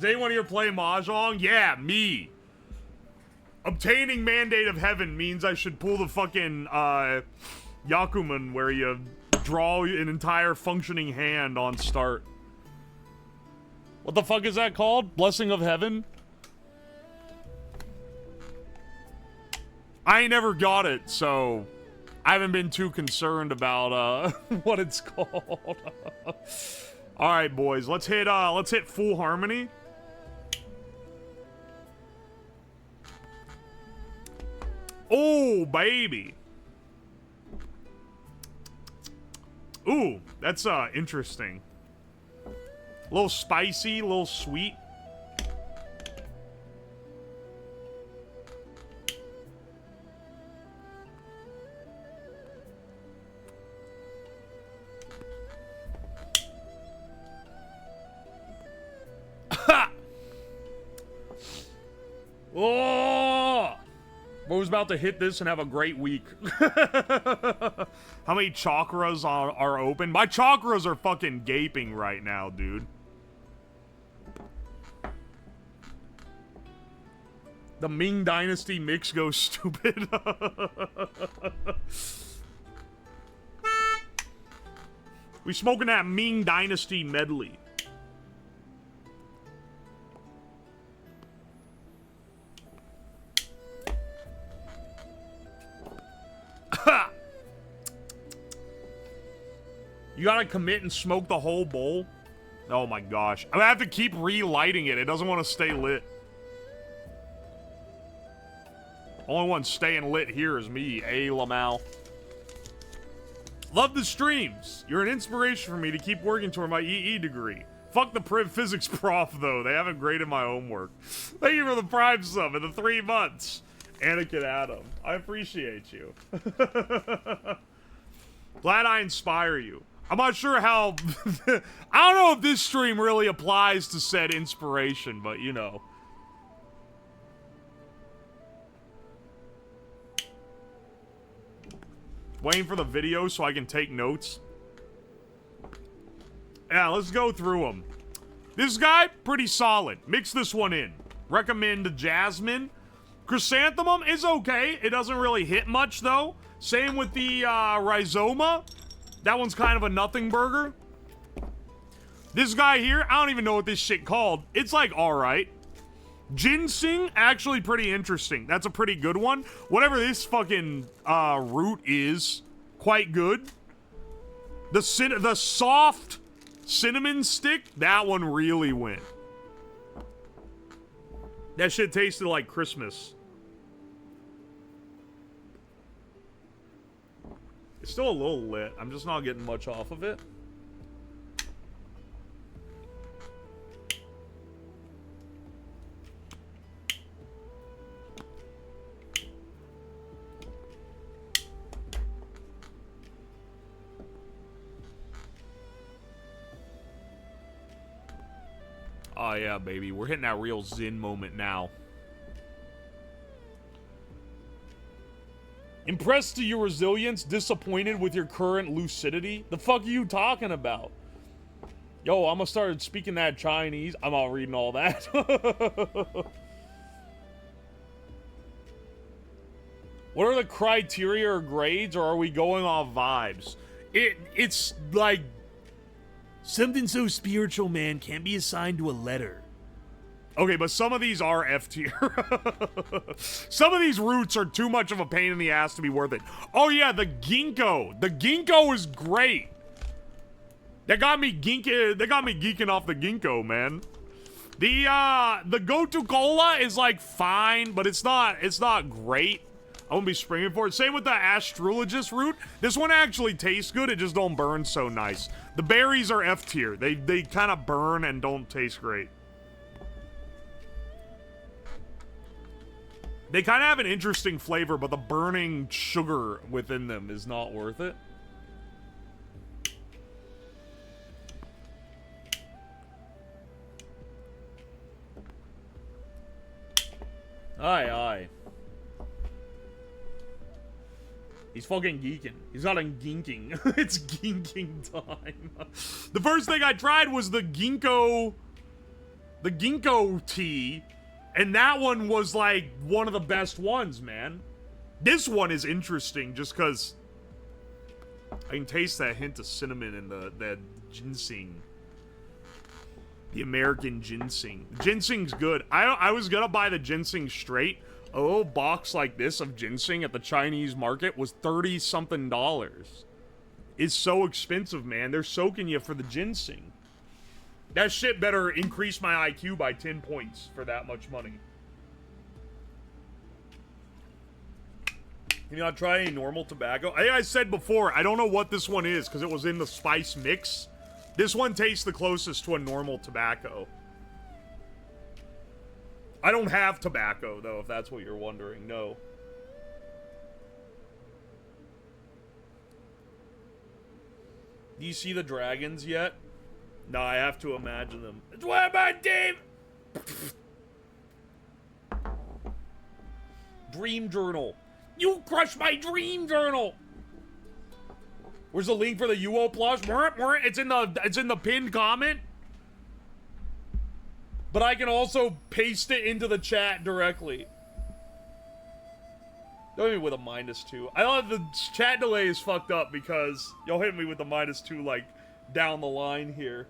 anyone here play Mahjong? Yeah, me. Obtaining Mandate of Heaven means I should pull the fucking, Yakuman where you draw an entire functioning hand on start. What the fuck is that called? Blessing of Heaven? I ain't never got it, so I haven't been too concerned about what it's called. Alright, boys, let's hit full harmony. Oh, baby. Ooh, that's interesting. A little spicy, a little sweet. Oh! Bro's about to hit this and have a great week. How many chakras are open? My chakras are fucking gaping right now, dude. The Ming Dynasty mix goes stupid. We smoking that Ming Dynasty medley. You gotta commit and smoke the whole bowl? Oh my gosh. I'm gonna have to keep relighting it. It doesn't want to stay lit. Only one staying lit here is me, A. Lamal. Love the streams. You're an inspiration for me to keep working toward my EE degree. Fuck the physics prof, though. They haven't graded my homework. Thank you for the Prime sub in the 3 months. Anakin Adam. I appreciate you. Glad I inspire you. I'm not sure how... I don't know if this stream really applies to said inspiration, but you know. Waiting for the video so I can take notes. Yeah, let's go through them. This guy, pretty solid. Mix this one in. Recommend the Jasmine. Chrysanthemum is okay. It doesn't really hit much, though. Same with the Rhizoma. That one's kind of a nothing burger. This guy here, I don't even know what this shit called. It's like alright. Ginseng, actually pretty interesting. That's a pretty good one. Whatever this fucking root is, quite good. The soft cinnamon stick, that one really went. That shit tasted like Christmas. It's still a little lit. I'm just not getting much off of it. Oh yeah, baby. We're hitting that real Zen moment now. Impressed to your resilience, disappointed with your current lucidity? The fuck are you talking about? Yo, I'm gonna start speaking that Chinese. I'm not reading all that. What are the criteria or grades, or are we going off vibes? It's like something so spiritual, man, can't be assigned to a letter. Okay, but some of these are F tier. Some of these roots are too much of a pain in the ass to be worth it. Oh yeah, the ginkgo. The ginkgo is great. They got me geeking off the ginkgo, man. The go-to cola is like fine, but it's not great. I won't be springing for it. Same with the astrologist root. This one actually tastes good. It just don't burn so nice. The berries are F tier. They kind of burn and don't taste great. They kind of have an interesting flavor, but the burning sugar within them is not worth it. Aye, aye. He's fucking geeking. He's not in ginking. It's ginking time. The first thing I tried was the ginkgo tea, and that one was like one of the best ones, man. This one is interesting just because I can taste that hint of cinnamon in that ginseng. The American ginseng. Ginseng's good. I was gonna buy the ginseng straight. A little box like this of ginseng at the Chinese market was $30-something. It's so expensive, man. They're soaking you for the ginseng. That shit better increase my IQ by 10 points for that much money. Can you not try any normal tobacco? I think I said before, I don't know what this one is because it was in the spice mix. This one tastes the closest to a normal tobacco. I don't have tobacco, though, if that's what you're wondering. No. Do you see the dragons yet? No, I have to imagine them. It's one of my team! Dream journal. You crushed my dream journal! Where's the link for the UO plush? It's in the pinned comment. But I can also paste it into the chat directly. Don't hit me with a -2. I thought the chat delay is fucked up because y'all hit me with the -2 like down the line here.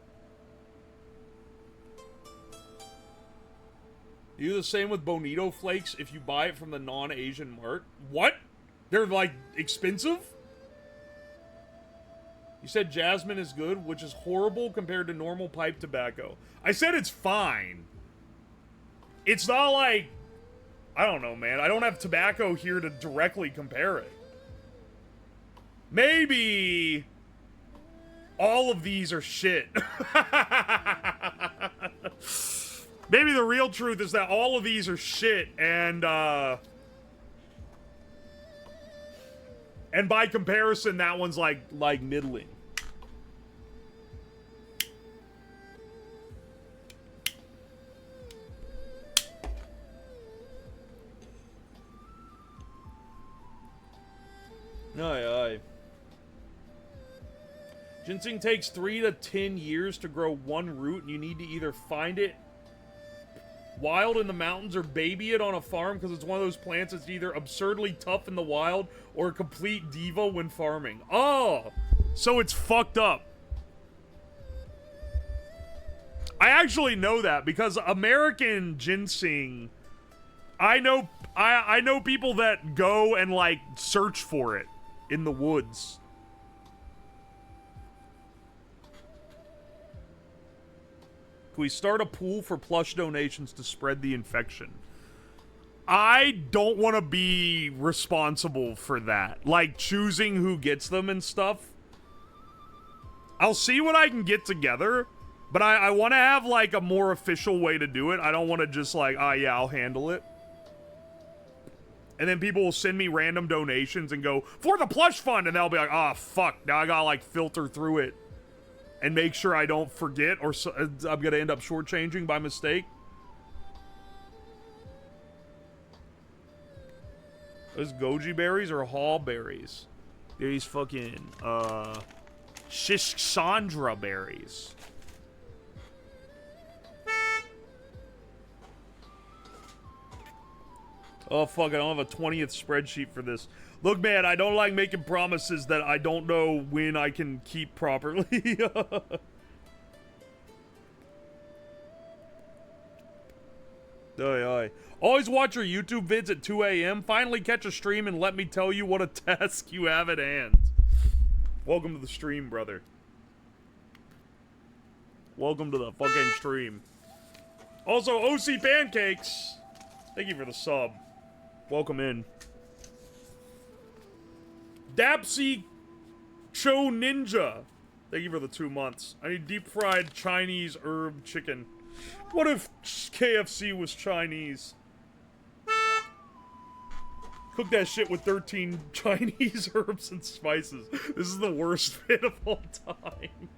You do the same with Bonito Flakes if you buy it from the non-Asian mart. What? They're like expensive? You said Jasmine is good, which is horrible compared to normal pipe tobacco. I said it's fine. It's not like... I don't know, man. I don't have tobacco here to directly compare it. Maybe... all of these are shit. Maybe the real truth is that all of these are shit, and by comparison, that one's like middling. Aye, aye. Ginseng takes 3 to 10 years to grow one root, and you need to either find it wild in the mountains or baby it on a farm because it's one of those plants that's either absurdly tough in the wild or a complete diva when farming. Oh, so it's fucked up. I actually know that because American ginseng, I know people that go and like search for it in the woods. Can we start a pool for plush donations to spread the infection? I don't want to be responsible for that. Like, choosing who gets them and stuff. I'll see what I can get together, but I want to have, like, a more official way to do it. I don't want to just, like, oh, yeah, I'll handle it. And then people will send me random donations and go, for the plush fund, and they'll be like, oh, fuck, now I gotta, like, filter through it and make sure I don't forget, or I'm gonna end up shortchanging by mistake. Those goji berries or haw berries? These fucking, Shishchandra berries. Oh, fuck, I don't have a 20th spreadsheet for this. Look, man, I don't like making promises that I don't know when I can keep properly. Oy, oy. Always watch your YouTube vids at 2 a.m. Finally catch a stream and let me tell you what a task you have at hand. Welcome to the stream, brother. Welcome to the fucking stream. Also, OC Pancakes, thank you for the sub. Welcome in. Dapsy Cho Ninja, thank you for the 2 months. I need deep fried Chinese herb chicken. What if KFC was Chinese? Cook that shit with 13 Chinese herbs and spices. This is the worst fit of all time.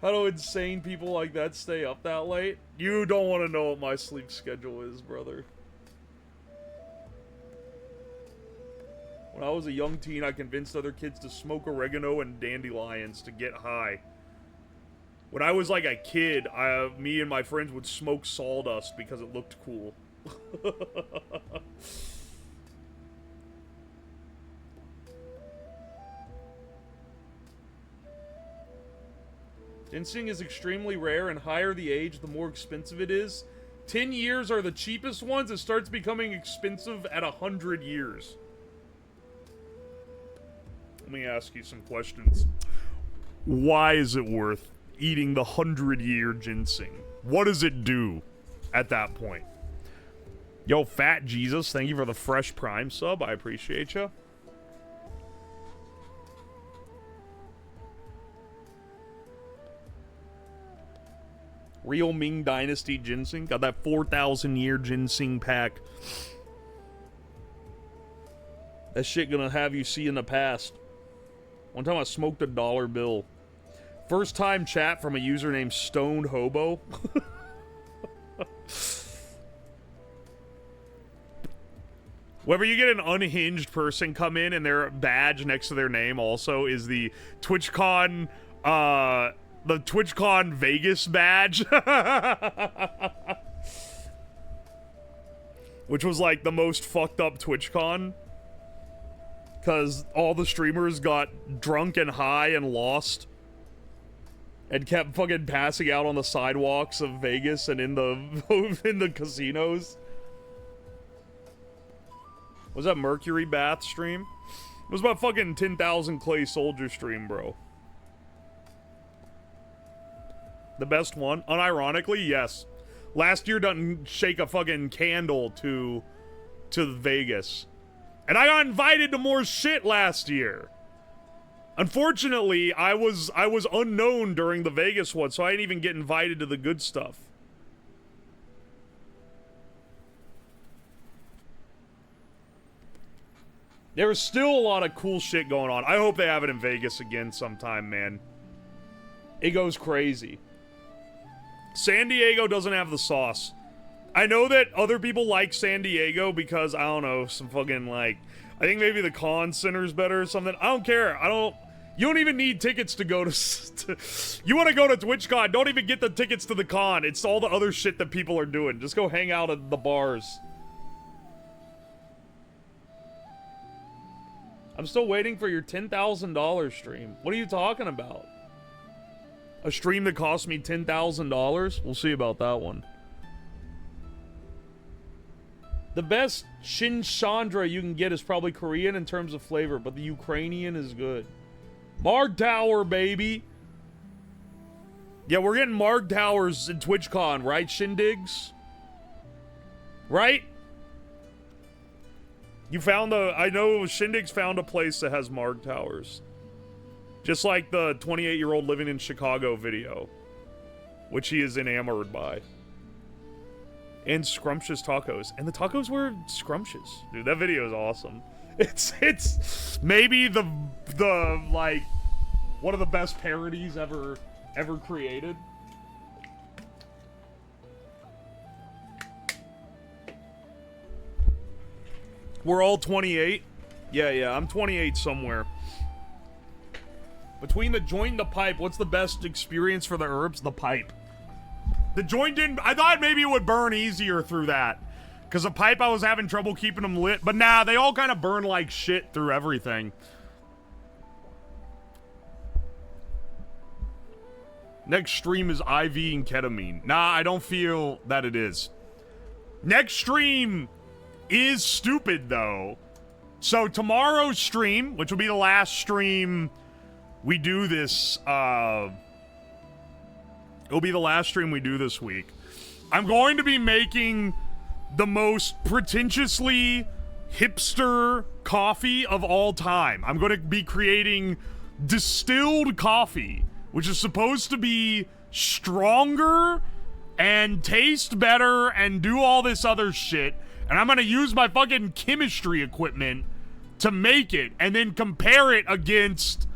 How do insane people like that stay up that late? You don't want to know what my sleep schedule is, brother. When I was a young teen, I convinced other kids to smoke oregano and dandelions to get high. When I was like a kid, me and my friends would smoke sawdust because it looked cool. Ginseng is extremely rare, and higher the age, the more expensive it is. 10 years are the cheapest ones. It starts becoming expensive at 100 years. Let me ask you some questions. Why is it worth eating the 100-year ginseng? What does it do at that point? Yo, Fat Jesus, thank you for the fresh Prime sub. I appreciate you. Real Ming Dynasty ginseng. Got that 4,000-year ginseng pack. That shit gonna have you see in the past. One time I smoked a dollar bill. First time chat from a user named Stone Hobo. Whenever you get an unhinged person come in and their badge next to their name also is the TwitchCon, Vegas badge. Which was like the most fucked up TwitchCon. Because all the streamers got drunk and high and lost. And kept fucking passing out on the sidewalks of Vegas and in the in the casinos. Was that Mercury Bath stream? It was about fucking 10,000 Clay Soldier stream, bro. The best one? Unironically, yes. Last year doesn't shake a fucking candle to Vegas. And I got invited to more shit last year. Unfortunately, I was unknown during the Vegas one, so I didn't even get invited to the good stuff. There was still a lot of cool shit going on. I hope they have it in Vegas again sometime, man. It goes crazy. San Diego doesn't have the sauce. I know that other people like San Diego because, I don't know, some fucking, like, I think maybe the con center's better or something. I don't care. You don't even need tickets to go to... you want to go to TwitchCon, don't even get the tickets to the con. It's all the other shit that people are doing. Just go hang out at the bars. I'm still waiting for your $10,000 stream. What are you talking about? A stream that cost me $10,000? We'll see about that one. The best Shinchandra you can get is probably Korean in terms of flavor, but the Ukrainian is good. Marg Tower, baby. Yeah, we're getting Marg Towers in TwitchCon, right, Shindigs? Right? You found the... I know Shindigs found a place that has Marg Towers. Just like the 28-year-old living in Chicago video. Which he is enamored by. And scrumptious tacos. And the tacos were scrumptious. Dude, that video is awesome. It's maybe the like one of the best parodies ever created. We're all 28. Yeah, I'm 28 somewhere. Between the joint and the pipe, what's the best experience for the herbs? The pipe. The joint didn't... I thought maybe it would burn easier through that. Because the pipe, I was having trouble keeping them lit. But nah, they all kind of burn like shit through everything. Next stream is IV and ketamine. Nah, I don't feel that it is. Next stream is stupid, though. So tomorrow's stream, which will be the last stream we do this, it'll be the last stream we do this week. I'm going to be making the most pretentiously hipster coffee of all time. I'm going to be creating distilled coffee, which is supposed to be stronger and taste better and do all this other shit. And I'm going to use my fucking chemistry equipment to make it and then compare it against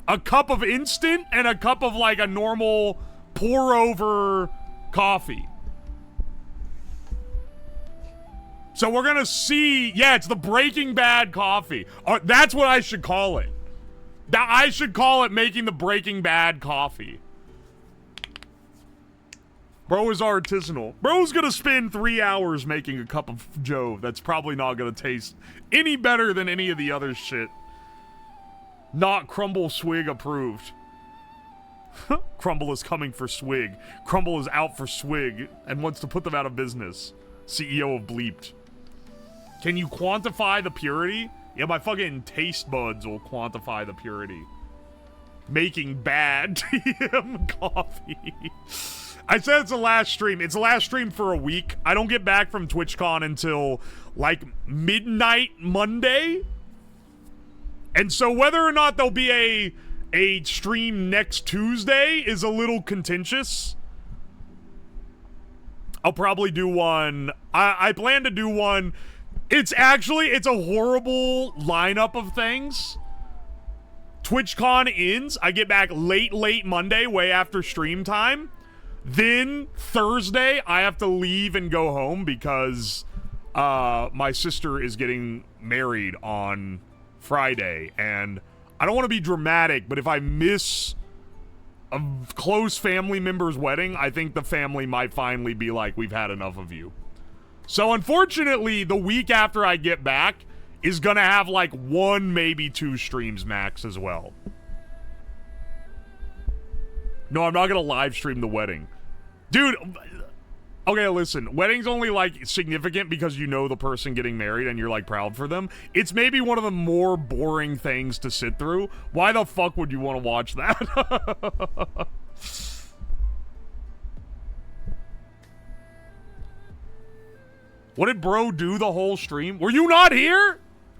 a cup of instant and a cup of like a normal pour over coffee. So we're gonna see. Yeah, it's the Breaking Bad coffee. That's what I should call it. I should call it making the Breaking Bad coffee. Bro is artisanal. Bro's gonna spend 3 hours making a cup of Joe that's probably not gonna taste any better than any of the other shit. Not Crumble Swig approved. Crumble is coming for Swig. Crumble is out for Swig and wants to put them out of business. CEO of Bleeped. Can you quantify the purity? Yeah, my fucking taste buds will quantify the purity. Making bad TM coffee. I said it's the last stream. It's the last stream for a week. I don't get back from TwitchCon until like midnight Monday. And so whether or not there'll be a stream next Tuesday is a little contentious. I'll probably do one. I plan to do one. It's a horrible lineup of things. TwitchCon ends. I get back late Monday, way after stream time. Then Thursday, I have to leave and go home because my sister is getting married on Friday. And I don't want to be dramatic, but if I miss a close family member's wedding, I think the family might finally be like, we've had enough of you. So unfortunately, the week after I get back is gonna have like 1, maybe 2 streams max as well. No, I'm not gonna live stream the wedding. Dude, okay, listen, wedding's only like significant because you know the person getting married and you're like proud for them. It's maybe one of the more boring things to sit through. Why the fuck would you want to watch that? What did bro do the whole stream? Were you not here?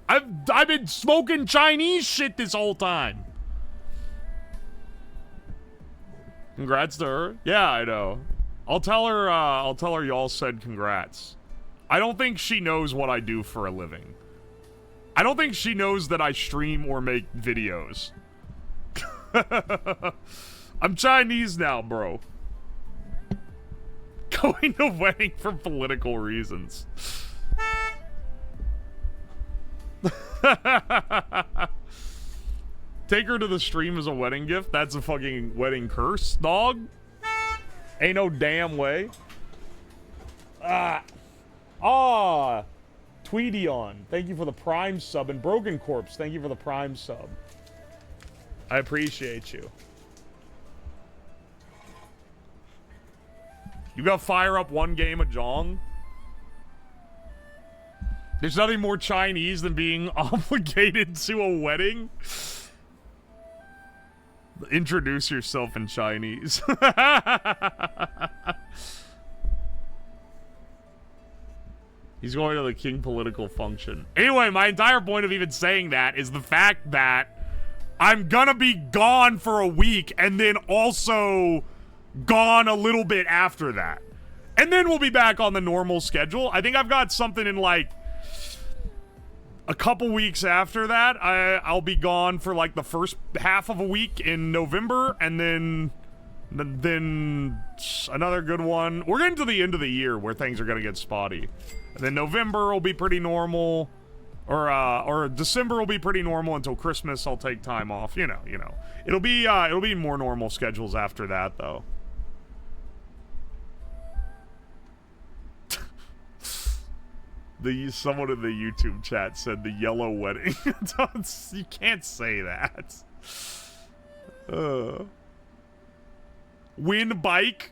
I've been smoking Chinese shit this whole time. Congrats to her. Yeah, I know. I'll tell her y'all said congrats. I don't think she knows what I do for a living. I don't think she knows that I stream or make videos. I'm Chinese now, bro. Going to wedding for political reasons. Take her to the stream as a wedding gift? That's a fucking wedding curse, dog. Ain't no damn way. Tweedion, thank you for the Prime sub. And Broken Corpse, thank you for the Prime sub. I appreciate you. You gotta fire up one game of Jong? There's nothing more Chinese than being obligated to a wedding. Introduce yourself in Chinese. He's going to the king political function. Anyway, my entire point of even saying that is the fact that I'm gonna be gone for a week and then also gone a little bit after that. And then we'll be back on the normal schedule. I think I've got something in like a couple weeks after that. I'll be gone for like the first half of a week in November, and then another good one. We're getting to the end of the year where things are gonna get spotty. And then November will be pretty normal, or December will be pretty normal until Christmas. I'll take time off. You know. It'll be more normal schedules after that, though. Someone in the YouTube chat said the yellow wedding. You can't say that. Win bike.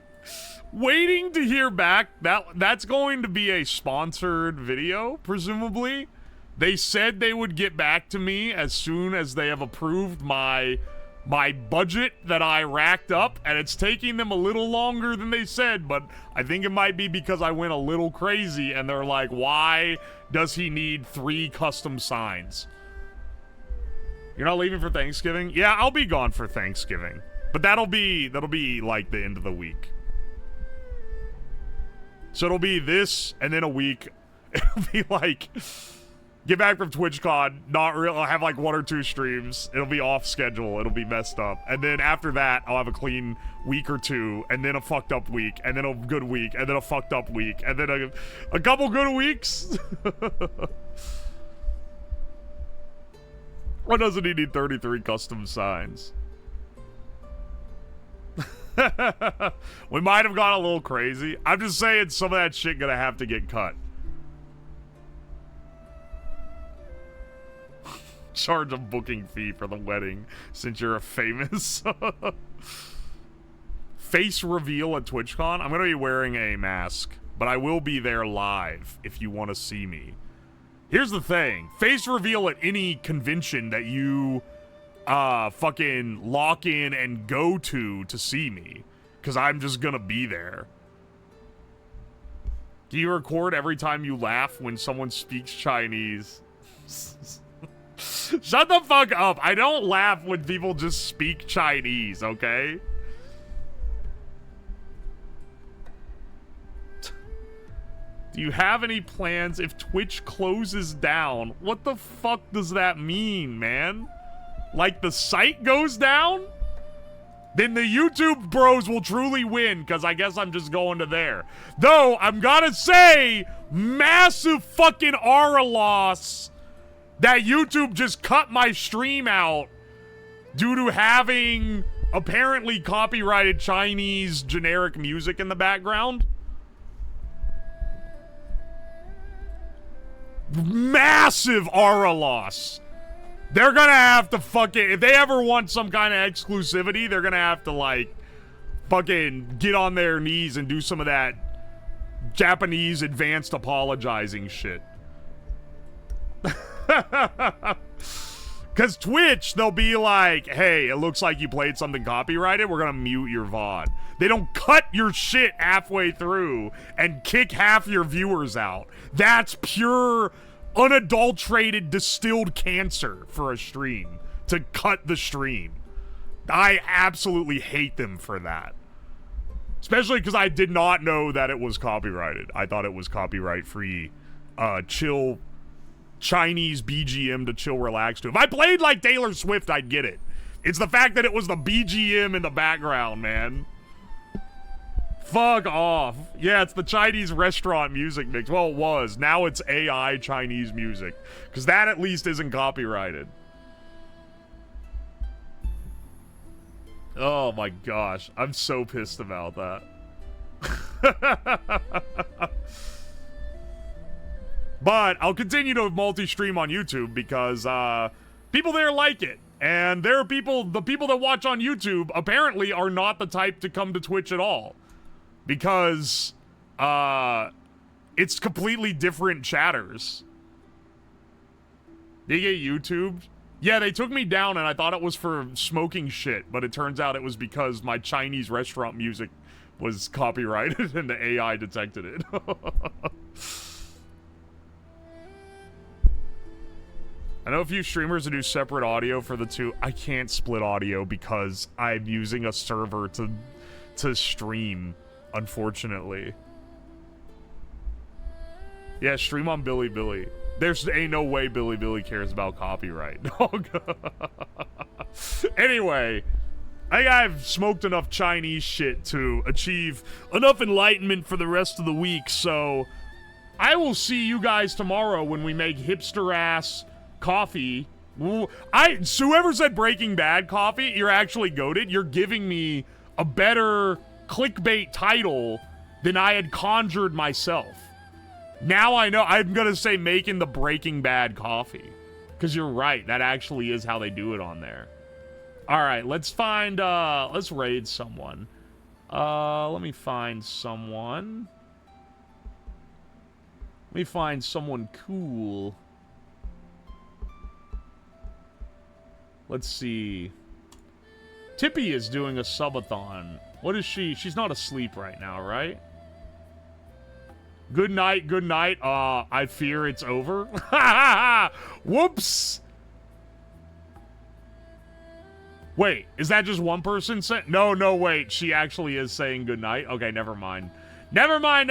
Waiting to hear back. That's going to be a sponsored video, presumably. They said they would get back to me as soon as they have approved my budget that I racked up, and it's taking them a little longer than they said, but I think it might be because I went a little crazy, and they're like, why does he need 3 custom signs? You're not leaving for Thanksgiving? Yeah, I'll be gone for Thanksgiving, but that'll be like the end of the week. So it'll be this, and then a week. It'll be like, get back from TwitchCon, not real. I'll have like 1 or 2 streams. It'll be off schedule. It'll be messed up. And then after that, I'll have a clean week or 2, and then a fucked up week, and then a good week, and then a fucked up week, and then a couple good weeks. What doesn't he need 33 custom signs? We might have gone a little crazy. I'm just saying some of that shit gonna have to get cut. Charge a booking fee for the wedding since you're a famous face reveal at TwitchCon. I'm gonna be wearing a mask, but I will be there live if you want to see me. Here's the thing: face reveal at any convention that you fucking lock in and go to see me, because I'm just gonna be there. Do you record every time you laugh when someone speaks Chinese? Shut the fuck up. I don't laugh when people just speak Chinese, okay? Do you have any plans if Twitch closes down? What the fuck does that mean, man? Like the site goes down? Then the YouTube bros will truly win, because I guess I'm just going to there. Though, I'm gonna say, massive fucking aura loss that YouTube just cut my stream out due to having apparently copyrighted Chinese generic music in the background. Massive aura loss. They're gonna have to fucking, if they ever want some kind of exclusivity, they're gonna have to like fucking get on their knees and do some of that Japanese advanced apologizing shit. Because Twitch, they'll be like, hey, it looks like you played something copyrighted, we're gonna mute your VOD. They don't cut your shit halfway through and kick half your viewers out. That's pure, unadulterated, distilled cancer for a stream, to cut the stream. I absolutely hate them for that. Especially because I did not know that it was copyrighted. I thought it was copyright-free, chill, Chinese BGM to chill, relax to. If I played like Taylor Swift, I'd get it. It's the fact that it was the BGM in the background, man. Fuck off. Yeah, it's the Chinese restaurant music mix. Well, it was. Now it's AI Chinese music. Because that at least isn't copyrighted. Oh my gosh. I'm so pissed about that. But I'll continue to multi-stream on YouTube because people there like it. And there are people, the people that watch on YouTube apparently are not the type to come to Twitch at all. Because it's completely different chatters. They get YouTubed? Yeah, they took me down and I thought it was for smoking shit, but it turns out it was because my Chinese restaurant music was copyrighted and the AI detected it. I know a few streamers that do separate audio for the two. I can't split audio because I'm using a server to stream, unfortunately. Yeah, stream on Billy. There's ain't no way Billy cares about copyright, dog. Anyway, I think I've smoked enough Chinese shit to achieve enough enlightenment for the rest of the week, so I will see you guys tomorrow when we make hipster-ass coffee. Whoever said Breaking Bad coffee, you're actually goated. You're giving me a better clickbait title than I had conjured myself. Now I know. I'm gonna say making the Breaking Bad coffee. Because you're right. That actually is how they do it on there. Alright, let's find, let's raid someone. Let me find someone. Let me find someone cool. Let's see. Tippy is doing a subathon. What is she? She's not asleep right now, right? Good night, good night. I fear it's over. Whoops. Wait, is that just one person saying? No, wait. She actually is saying good night. Okay, never mind. Never mind.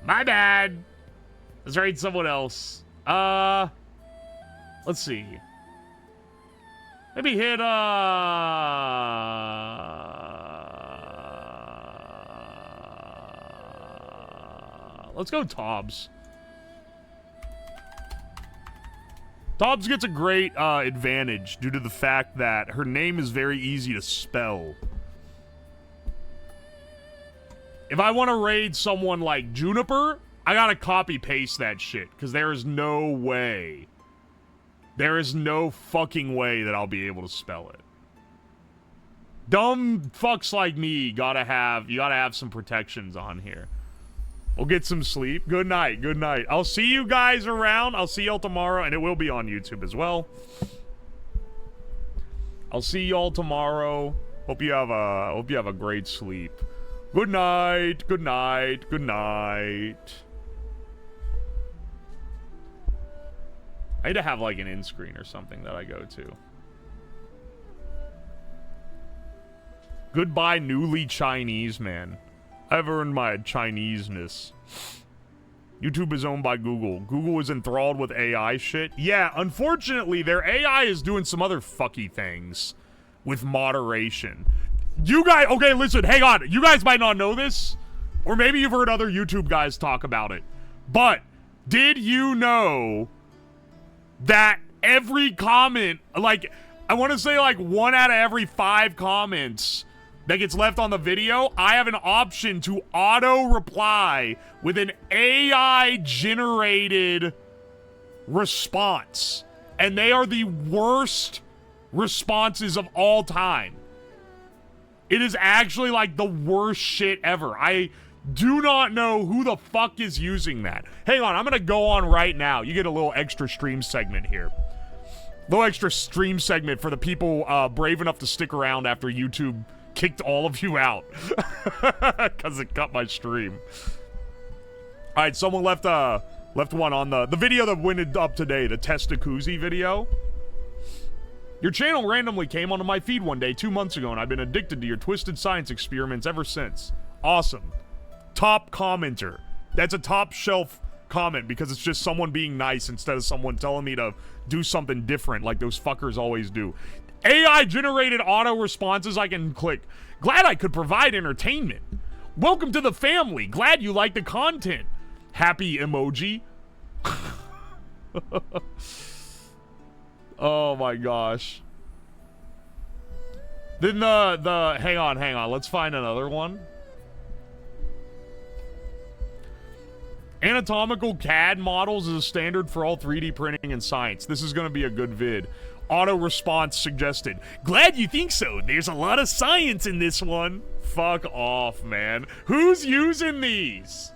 My bad. Let's raid someone else. Let's see. Maybe hit, let's go Tobbs. Tobbs gets a great advantage due to the fact that her name is very easy to spell. If I want to raid someone like Juniper, I gotta copy-paste that shit, because there is no way. There is no fucking way that I'll be able to spell it. Dumb fucks like me you gotta have some protections on here. We'll get some sleep. Good night. I'll see you guys around. I'll see y'all tomorrow, and it will be on YouTube as well. I'll see y'all tomorrow. Hope you have a great sleep. Good night. I need to have like an end screen or something that I go to. Goodbye, newly Chinese man. I've earned my Chineseness. YouTube is owned by Google. Google is enthralled with AI shit. Yeah, unfortunately, their AI is doing some other fucky things with moderation. You guys, okay, listen, hang on. You guys might not know this, or maybe you've heard other YouTube guys talk about it. But did you know that every comment, like, I want to say like 1 out of every 5 comments that gets left on the video, I have an option to auto-reply with an AI-generated response. And they are the worst responses of all time. It is actually like the worst shit ever. I do not know who the fuck is using that. Hang on, I'm gonna go on right now. You get a little extra stream segment here. Little extra stream segment for the people brave enough to stick around after YouTube kicked all of you out because it cut my stream. All right, someone left one on the video that went up today, the Testacuzzi video. Your channel randomly came onto my feed one day 2 months ago, and I've been addicted to your twisted science experiments ever since. Awesome. Top commenter. That's a top shelf comment because it's just someone being nice instead of someone telling me to do something different like those fuckers always do. AI-generated auto responses I can click. Glad I could provide entertainment. Welcome to the family. Glad you like the content. Happy emoji. Oh my gosh. Then hang on. Let's find another one. Anatomical CAD models is a standard for all 3D printing and science. This is going to be a good vid. Auto response suggested. Glad you think so. There's a lot of science in this one. Fuck off, man. Who's using these?